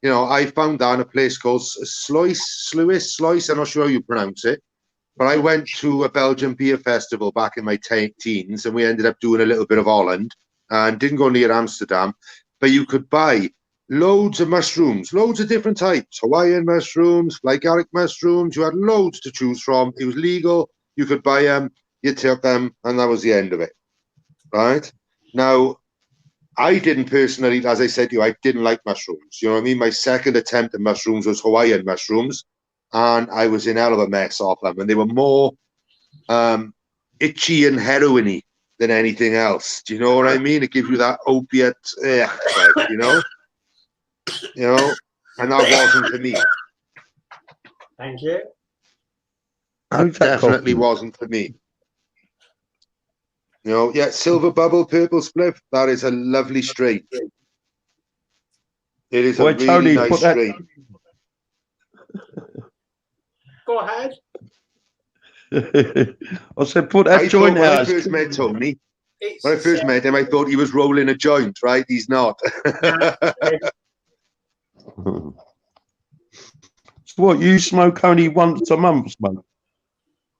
You know, I found that in a place called Sluis, I'm not sure how you pronounce it, but I went to a Belgian beer festival back in my teens, and we ended up doing a little bit of Holland, and didn't go near Amsterdam, but you could buy loads of mushrooms, loads of different types, Hawaiian mushrooms, Lycaric mushrooms, you had loads to choose from. It was legal, you could buy them, you took them, and that was the end of it, right? Now, I didn't personally, as I said to you, I didn't like mushrooms. You know what I mean? My second attempt at mushrooms was Hawaiian mushrooms, and I was in hell of a mess off them. And they were more itchy and heroin-y than anything else. Do you know what I mean? It gives you that opiate, like, you know? You know? And that wasn't for me. Thank you. That definitely wasn't for me. You know, yeah, Silver Bubble, Purple Spliff, that is a lovely strain. It is a really Tony, nice strain. Go ahead. I said, put that joint When out. I first met Tony, It's when I first met him, I thought he was rolling a joint, right? He's not. So what, you smoke only once a month, smoke?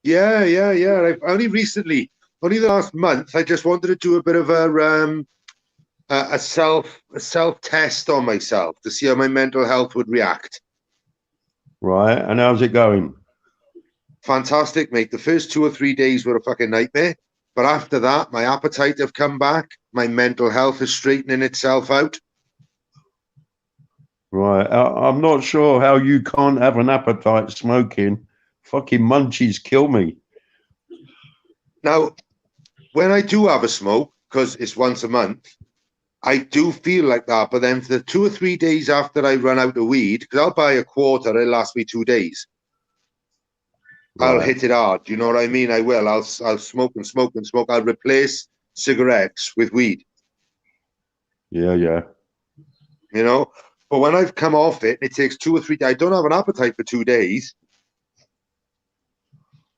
Yeah. I've only recently, only the last month, I just wanted to do a bit of a self test on myself to see how my mental health would react. Right, and how's it going? Fantastic, mate. The first 2 or 3 days were a fucking nightmare, but after that, my appetite have come back. My mental health is straightening itself out. Right, I'm not sure how you can't have an appetite smoking. Fucking munchies kill me. Now, when I do have a smoke, because it's once a month, I do feel like that. But then for the 2 or 3 days after I run out of weed, because I'll buy a quarter, it'll last me 2 days. Right. I'll hit it hard. You know what I mean? I will. I'll smoke and smoke and smoke. I'll replace cigarettes with weed. Yeah. You know? But when I've come off it, it takes 2 or 3 days. I don't have an appetite for 2 days.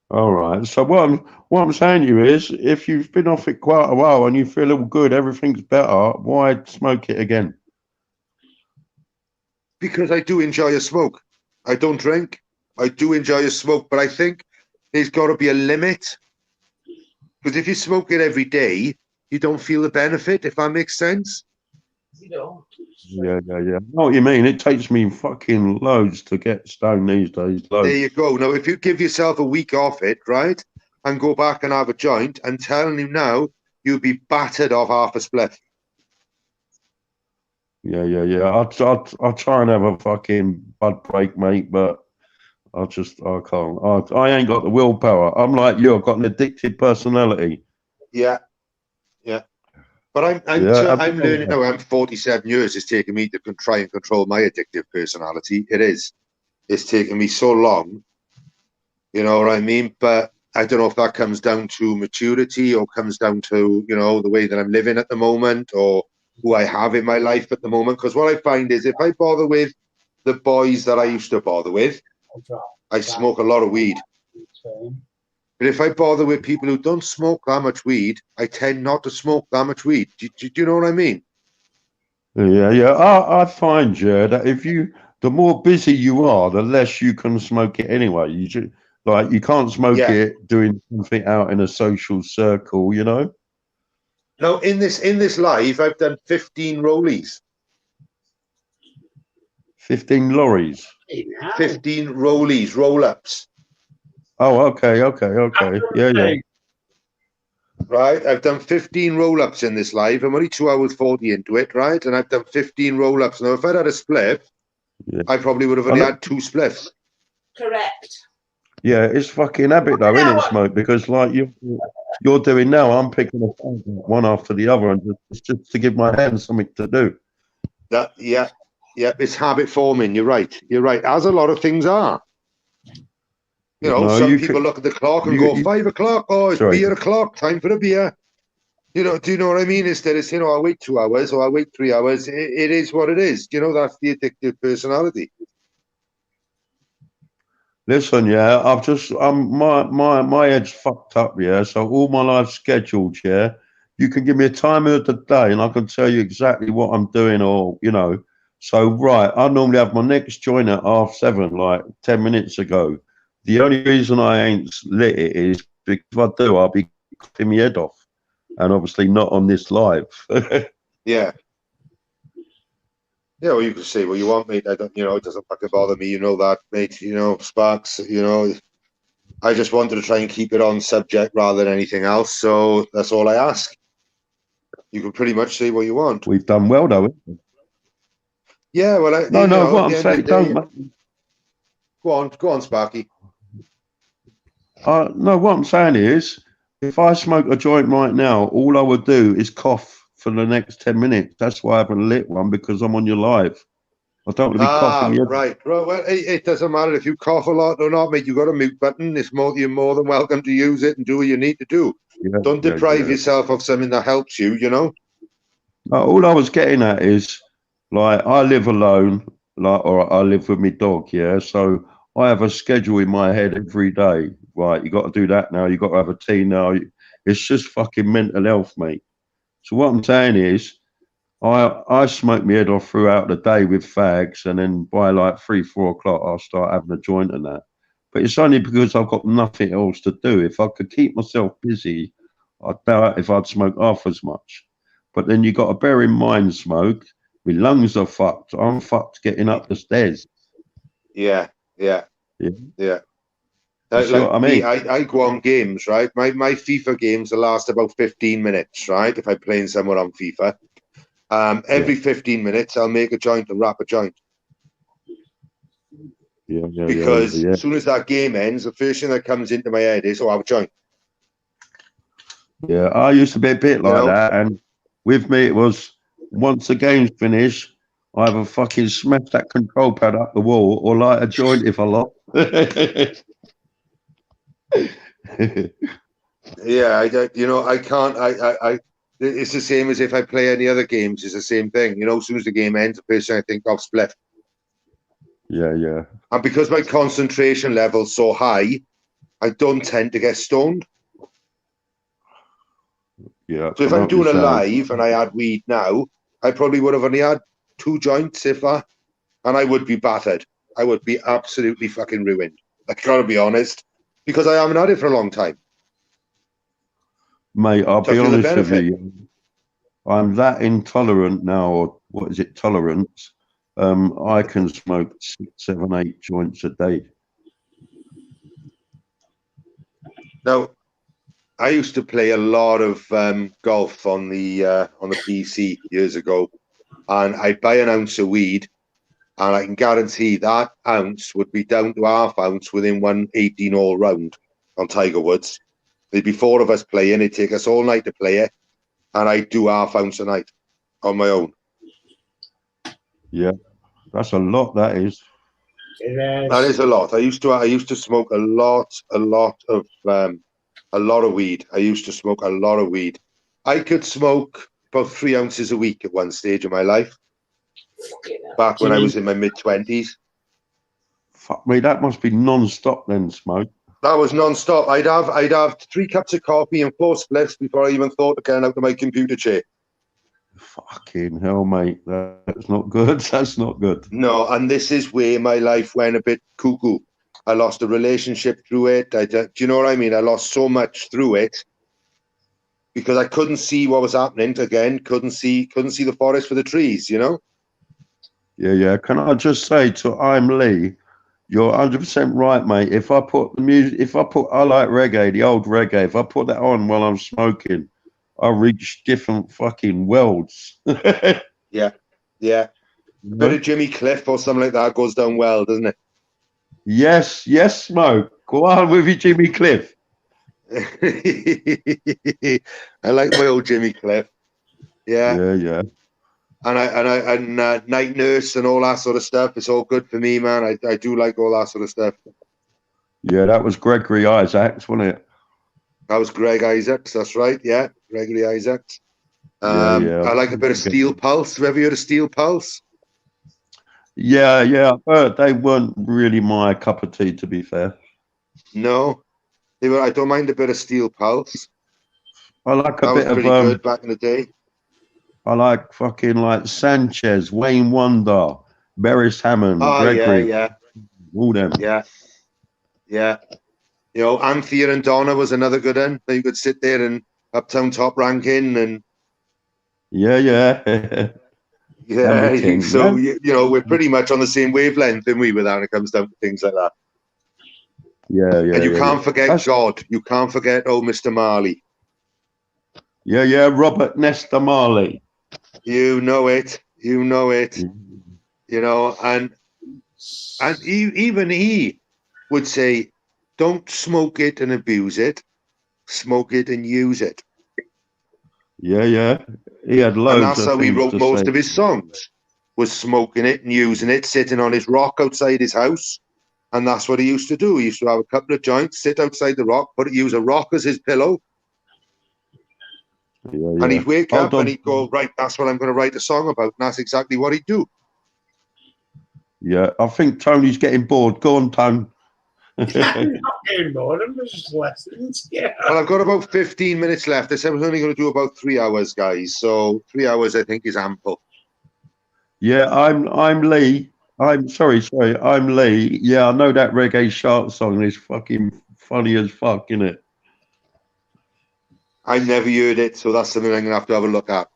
All right. So what I'm saying to you is, if you've been off it quite a while and you feel all good, everything's better, why smoke it again? Because I do enjoy a smoke. I don't drink. I do enjoy a smoke, but I think there's got to be a limit. Because if you smoke it every day, you don't feel the benefit, if that makes sense. You don't. Yeah. I know what you mean. It takes me fucking loads to get stoned these days. Loads. There you go. Now, if you give yourself a week off it, right, and go back and have a joint, I'm telling you now, you'll be battered off half a split. Yeah. I'll try and have a fucking bud break, mate, but I can't. I ain't got the willpower. I'm like you. I've got an addicted personality. Yeah. But I'm learning now. I'm 47 years. It's taken me to try and control my addictive personality. It is. It's taken me so long. You know what I mean? But I don't know if that comes down to maturity or comes down to, you know, the way that I'm living at the moment or who I have in my life at the moment. Because what I find is if I bother with the boys that I used to bother with, I smoke a lot of weed. But if I bother with people who don't smoke that much weed, I tend not to smoke that much weed. Do you know what I mean? Yeah. I find, that the more busy you are, the less you can smoke it anyway. You can't smoke it doing something out in a social circle, you know? No, in this live, I've done 15 rollies. 15 lorries. 15 rollies, roll-ups. Oh, okay. Yeah. Right, I've done 15 roll-ups in this live. I'm only 2 hours 40 into it, right? And I've done 15 roll-ups. Now, if I'd had a spliff, I probably would have only had 2 spliffs. Correct. Yeah, it's fucking habit though, isn't it, Smoke? Because like you're doing now, I'm picking up one after the other, and just to give my hands something to do. That yeah, it's habit forming. You're right. You're right. As a lot of things are. You know, No, some you people could- look at the clock and you- go, you- 5 o'clock. Oh, it's Sorry. beer o'clock. Time for a beer. You know, do you know what I mean? Instead of saying, oh, I'll wait 2 hours or I'll wait 3 hours. It is what it is. You know, that's the addictive personality. Listen, yeah, my head's fucked up, yeah. So all my life's scheduled, yeah. You can give me a time of the day, and I can tell you exactly what I'm doing, or you know. So right, I normally have my next joint at 7:30, like 10 minutes ago. The only reason I ain't lit it is because if I do, I'll be cutting my head off, and obviously not on this live. Yeah. Yeah, well, you can say what you want, mate. I don't, you know, it doesn't fucking bother me. You know that, mate. You know, Sparks. You know, I just wanted to try and keep it on subject rather than anything else. So that's all I ask. You can pretty much say what you want. We've done well, though. Yeah, well, No, you know, what at the I'm end saying, of the day, don't. go on, Sparky. No, what I'm saying is, if I smoke a joint right now, all I would do is cough for the next 10 minutes. That's why I haven't lit one, because I'm on your live. I don't want to be coughing. Right. Well, it doesn't matter if you cough a lot or not, mate. You've got a mute button. You're more than welcome to use it and do what you need to do. Yeah, Don't deprive yourself of something that helps you, you know? All I was getting at is, like, I live alone, like, or I live with my dog, yeah? So I have a schedule in my head every day. Right, you got to do that now. You got to have a tea now. It's just fucking mental health, mate. So what I'm saying is, I smoke my head off throughout the day with fags, and then by like 3-4 o'clock I'll start having a joint and that. But it's only because I've got nothing else to do. If I could keep myself busy, I doubt if I'd smoke half as much. But then you got to bear in mind, Smoke, my lungs are fucked. I'm fucked getting up the stairs. Yeah. Yeah. Like see what I mean? I go on games, right? My FIFA games will last about 15 minutes, right? If I'm playing somewhere on FIFA. Every 15 minutes, I'll make a joint and wrap a joint. Because as soon as that game ends, the first thing that comes into my head is, oh, I have a joint. Yeah, I used to be a bit like that. And with me, it was once the game's finished, I either fucking smash that control pad up the wall or light a joint if I lost. Yeah, I can't. It's the same as if I play any other games. It's the same thing. You know, as soon as the game ends, the first thing I think of split. Yeah. And because my concentration level's so high, I don't tend to get stoned. Yeah. So if I'm doing a live and I had weed now, I probably would have only had 2 joints, if that, and I would be battered. I would be absolutely fucking ruined. I gotta be honest, because I haven't had it for a long time. Mate, I'll be honest with you. I'm that intolerant now, or what is it, tolerance? I can smoke 6, 7, 8 joints a day. Now, I used to play a lot of golf on the PC years ago, and I'd buy an ounce of weed, and I can guarantee that ounce would be down to half ounce within 118 all round on Tiger Woods. There'd be 4 of us playing. It'd take us all night to play it, and I'd do half ounce a night on my own. Yeah, that's a lot. That is. That is a lot. I used to smoke a lot of weed. I used to smoke a lot of weed. I could smoke about 3 ounces a week at one stage of my life. Back when I was in my mid-20s. Fuck me, that must be non-stop then, Smoke. That was non-stop. I'd have 3 cups of coffee and 4 spliffs before I even thought of getting out of my computer chair. Fucking hell, mate. That's not good. That's not good. No, and this is where my life went a bit cuckoo. I lost a relationship through it. Do you know what I mean? I lost so much through it because I couldn't see what was happening. Again, couldn't see the forest for the trees, you know? Yeah. Can I just say to I'm Lee, you're 100% right, mate. If I put the music, I like reggae, the old reggae. If I put that on while I'm smoking, I reach different fucking worlds. Yeah. A bit of Jimmy Cliff or something like that goes down well, doesn't it? Yes, Smoke. Go on with your Jimmy Cliff. I like my old Jimmy Cliff. Yeah. Yeah. And Night Nurse and all that sort of stuff. It's all good for me, man. I do like all that sort of stuff. Yeah, that was Gregory Isaacs, wasn't it? That was Greg Isaacs. That's right. Yeah, Gregory Isaacs. Yeah. I like a bit of Steel Pulse. Have you ever heard of Steel Pulse? Yeah. But they weren't really my cup of tea, to be fair. No, they were. I don't mind a bit of Steel Pulse. I like That a was bit pretty of good back in the day. I like fucking like Sanchez, Wayne Wonder, Beres Hammond, Oh Gregory, yeah, all them. yeah. You know, Anthea and Donna was another good one. You could sit there and Uptown Top Ranking and Yeah. yeah. King, So yeah. you know, we're pretty much on the same wavelength, aren't we? With that, when it comes down to things like that. Yeah. And you can't forget That's- God. You can't forget Mr. Marley. Yeah. Robert Nesta Marley. You know it. You know it. You know, and even he would say, "Don't smoke it and abuse it. Smoke it and use it." Yeah. He had And loads that's of how he things wrote to most say. of his songs. Was smoking it and using it, sitting on his rock outside his house. And that's what he used to do. He used to have a couple of joints, sit outside the rock, use a rock as his pillow. Yeah. And he'd wake Hold up on. and he'd go, right, that's what I'm going to write a song about. And that's exactly what he'd do. Yeah, I think Tony's getting bored. Go on, Tony. I'm not getting bored. I'm just listening. Yeah. Well, I've got about 15 minutes left. I said I was only going to do about 3 hours, guys. So 3 hours, I think, is ample. Yeah, I'm Lee. I'm sorry. I'm Lee. Yeah, I know that Reggae Shark song is fucking funny as fuck, isn't it? I've never heard it, so that's something I'm going to have a look at.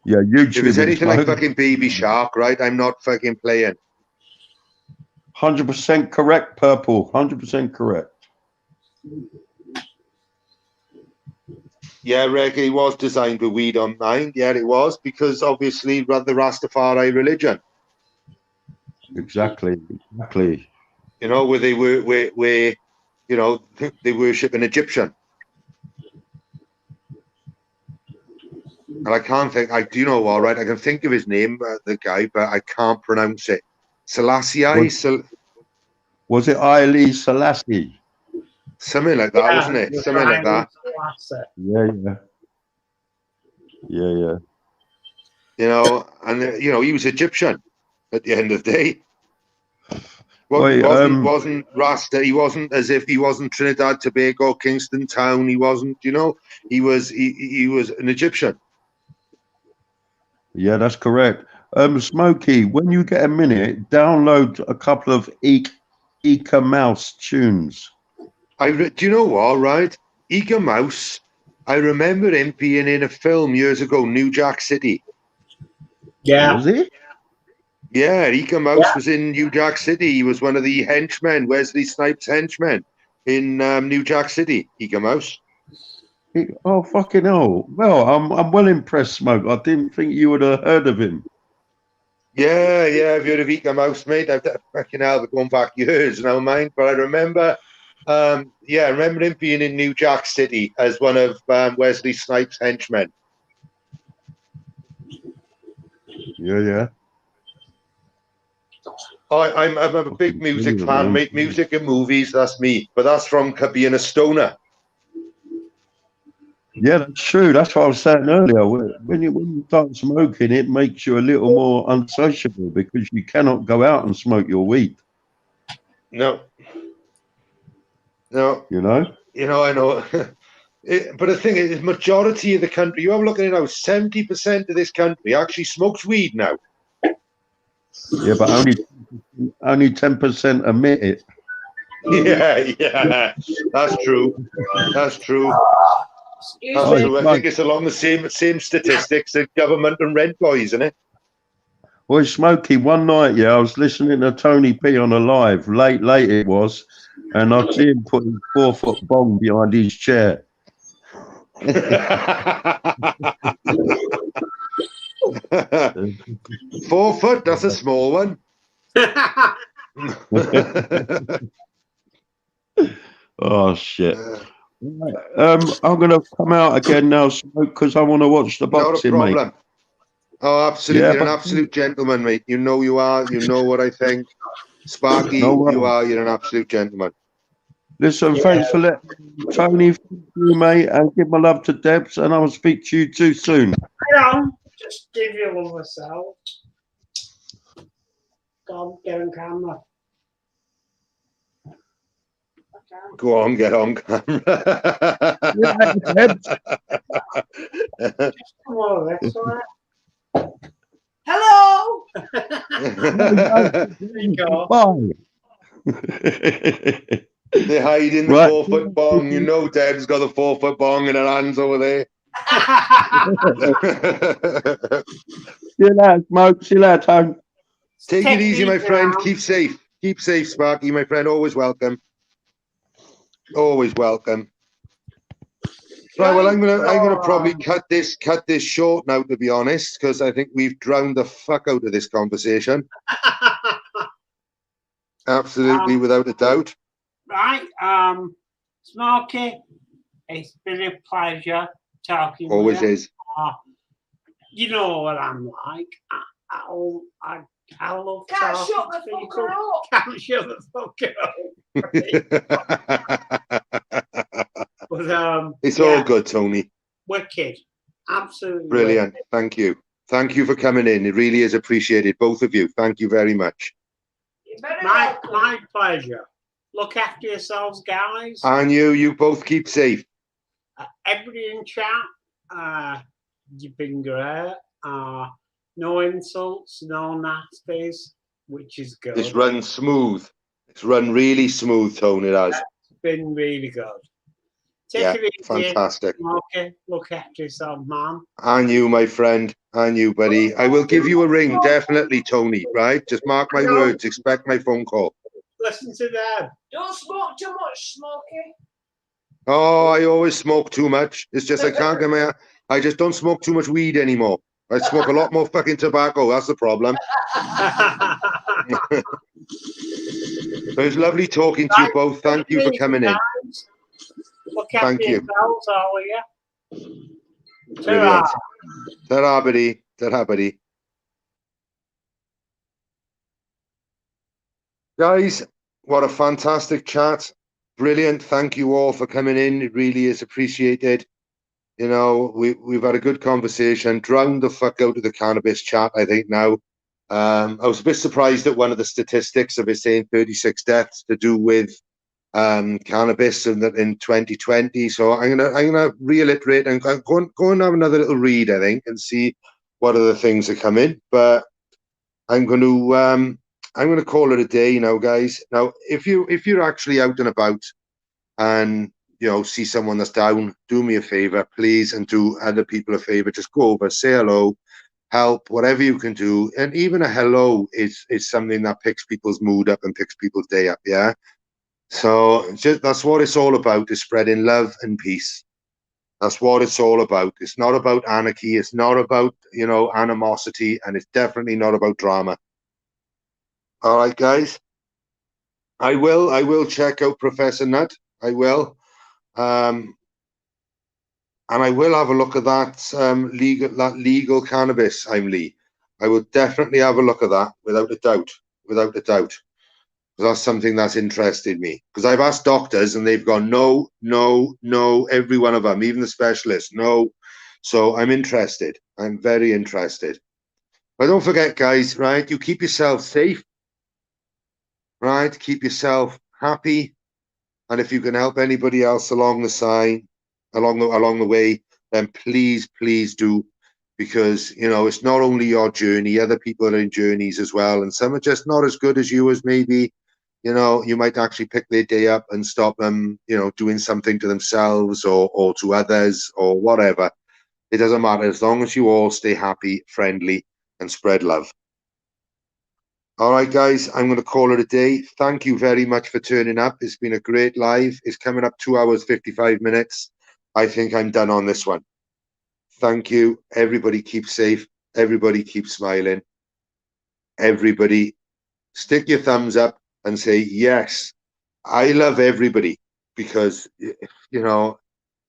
Yeah, YouTube. If it's anything like Smoke. fucking Baby Shark, right, I'm not fucking playing. 100% correct, Purple. 100% correct. Yeah, reggae was designed with weed on mind. Yeah, it was, because obviously the Rastafari religion. Exactly. You know, where they where you know, they worship an Egyptian. And I can't think. Do you know what? Right, I can think of his name, the guy, but I can't pronounce it. Selassie, Was it Haile Selassie? something like that, wasn't it? Something like that. Yeah. You know, and you know, he was Egyptian at the end of the day. Wasn't Rasta? He wasn't, as if he wasn't Trinidad, Tobago, Kingston Town. He wasn't. You know, he was an Egyptian. Yeah, that's correct. Smokey, when you get a minute, download a couple of Eka Mouse tunes. Do you know what? Right, Eka Mouse. I remember him being in a film years ago, New Jack City. Yeah. Was he? Yeah, Eka Mouse was in New Jack City. He was one of the henchmen, Wesley Snipes' henchmen in New Jack City. Eka Mouse. Oh, fucking hell. Well, I'm well impressed, Smoke. I didn't think you would have heard of him. Yeah, I've heard of Eka Mouse, mate. I've fucking hell, going back years now, mind. But I remember, I remember him being in New Jack City as one of Wesley Snipes' henchmen. Yeah. I'm a big music fan, mate. Music and movies, that's me. But that's from being a stoner. Yeah, that's true. That's what I was saying earlier. When you start smoking, it makes you a little more unsociable because you cannot go out and smoke your weed. No. You know? You know, I know. But the thing is, majority of the country, you have a look at it now, 70% of this country actually smokes weed now. Yeah, but only 10% admit it. Yeah, that's true. That's true. I think it's along the same statistics as government and rent boys, isn't it? Well, Smokey, one night, I was listening to Tony P on a live, late it was, and I see him put his 4-foot bong behind his chair. 4 foot, that's a small one. Oh shit. Uh, Right, I'm gonna come out again now, Smoke, because I want to watch the not a boxing, mate. problem. Oh, absolutely. Yeah, You're an but absolute gentleman, mate. You know you are. You know what I think. Sparky, no you worries. are. You're an absolute gentleman. Listen, Yeah. thanks for letting Tony, thank you, mate, and give my love to Debs, and I'll speak to you too soon. Just give you love yourself. God, get on camera. Go on, get on camera. Debs. Come over this way. Hello. There you go. Bye. They hide in the Right. 4-foot bong. You know Deb's got the 4-foot bong in her hands over there. See you later, Smoke. See you later, Tone. Take it easy, my friend. Now. Keep safe. Keep safe, Sparky, my friend. Always welcome. Always welcome. Right, well, I'm gonna probably cut this short now, to be honest, because I think we've drowned the fuck out of this conversation. Absolutely, without a doubt. Right, Smokey, it's been a pleasure talking Always with you. is. You know what I'm like. I love Can't talking shut the to people. fucker up. Can't shut the fuck up. But It's yeah, all good, Tony. wicked, absolutely Brilliant. wicked. Thank you. Thank you for coming in. It really is appreciated, both of you. Thank you very much. You're very My welcome. pleasure. Look after yourselves, guys. And you both keep safe. Everybody in chat, you've been great. No insults, no nasties, which is good. It's run smooth. It's run really smooth, Tony. It has. It's been really good. Take Yeah, it easy. fantastic. Okay, look after yourself, man. And you, my friend. And you, buddy. I will give you a ring, definitely, Tony. Right? Just mark my words. Expect my phone call. Listen to them. Don't smoke too much, Smokey. Oh, I always smoke too much. It's just I can't get my. I just don't smoke too much weed anymore. I smoke a lot more fucking tobacco. That's the problem. But it's lovely talking to you both. Thank you for coming in. Look after Thank you. yourselves, all of you. Brilliant. Ta-ra, buddy. Ta-ra, buddy. Guys, what a fantastic chat. Brilliant. Thank you all for coming in. It really is appreciated. You know, we've had a good conversation. Drowned the fuck out of the cannabis chat, I think, now. I was a bit surprised at one of the statistics of it saying 36 deaths to do with cannabis in 2020. So I'm gonna reiterate and go and have another little read, I think, and see what other things are coming. But I'm gonna call it a day now, guys. Now, if you're actually out and about and you know see someone that's down, do me a favor, please, and do other people a favor. Just go over, say hello, help, whatever you can do. And even a hello is something that picks people's mood up and picks people's day up. Yeah. So that's what it's all about, is spreading love and peace. That's what it's all about. It's not about anarchy. It's not about, you know, animosity, and it's definitely not about drama. All right, guys. I will check out Professor Nutt. I will. And I will have a look at that legal cannabis, Lee. I will definitely have a look at that, without a doubt. Without a doubt. That's something that's interested me, because I've asked doctors and they've gone no, every one of them, even the specialists, no. So I'm interested. I'm very interested. But don't forget, guys, right? You keep yourself safe, right? Keep yourself happy, and if you can help anybody else along the way, then please do, because you know it's not only your journey. Other people are in journeys as well, and some are just not as good as you as maybe. You know, you might actually pick their day up and stop them, you know, doing something to themselves or to others or whatever. It doesn't matter, as long as you all stay happy, friendly, and spread love. All right, guys, I'm going to call it a day. Thank you very much for turning up. It's been a great live. It's coming up 2 hours, 55 minutes. I think I'm done on this one. Thank you. Everybody keep safe. Everybody keep smiling. Everybody stick your thumbs up and say, yes, I love everybody. because you know,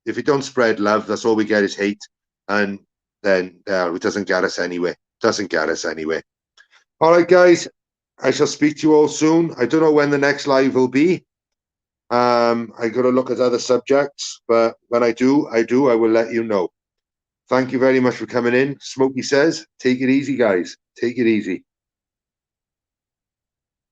if we don't spread love, that's all we get is hate, and then it doesn't get us anywhere. Doesn't get us anywhere. All right, guys, I shall speak to you all soon. I don't know when the next live will be. I got to look at other subjects, but when I do, I will let you know. Thank you very much for coming in. Smokey says, take it easy, guys. Take it easy.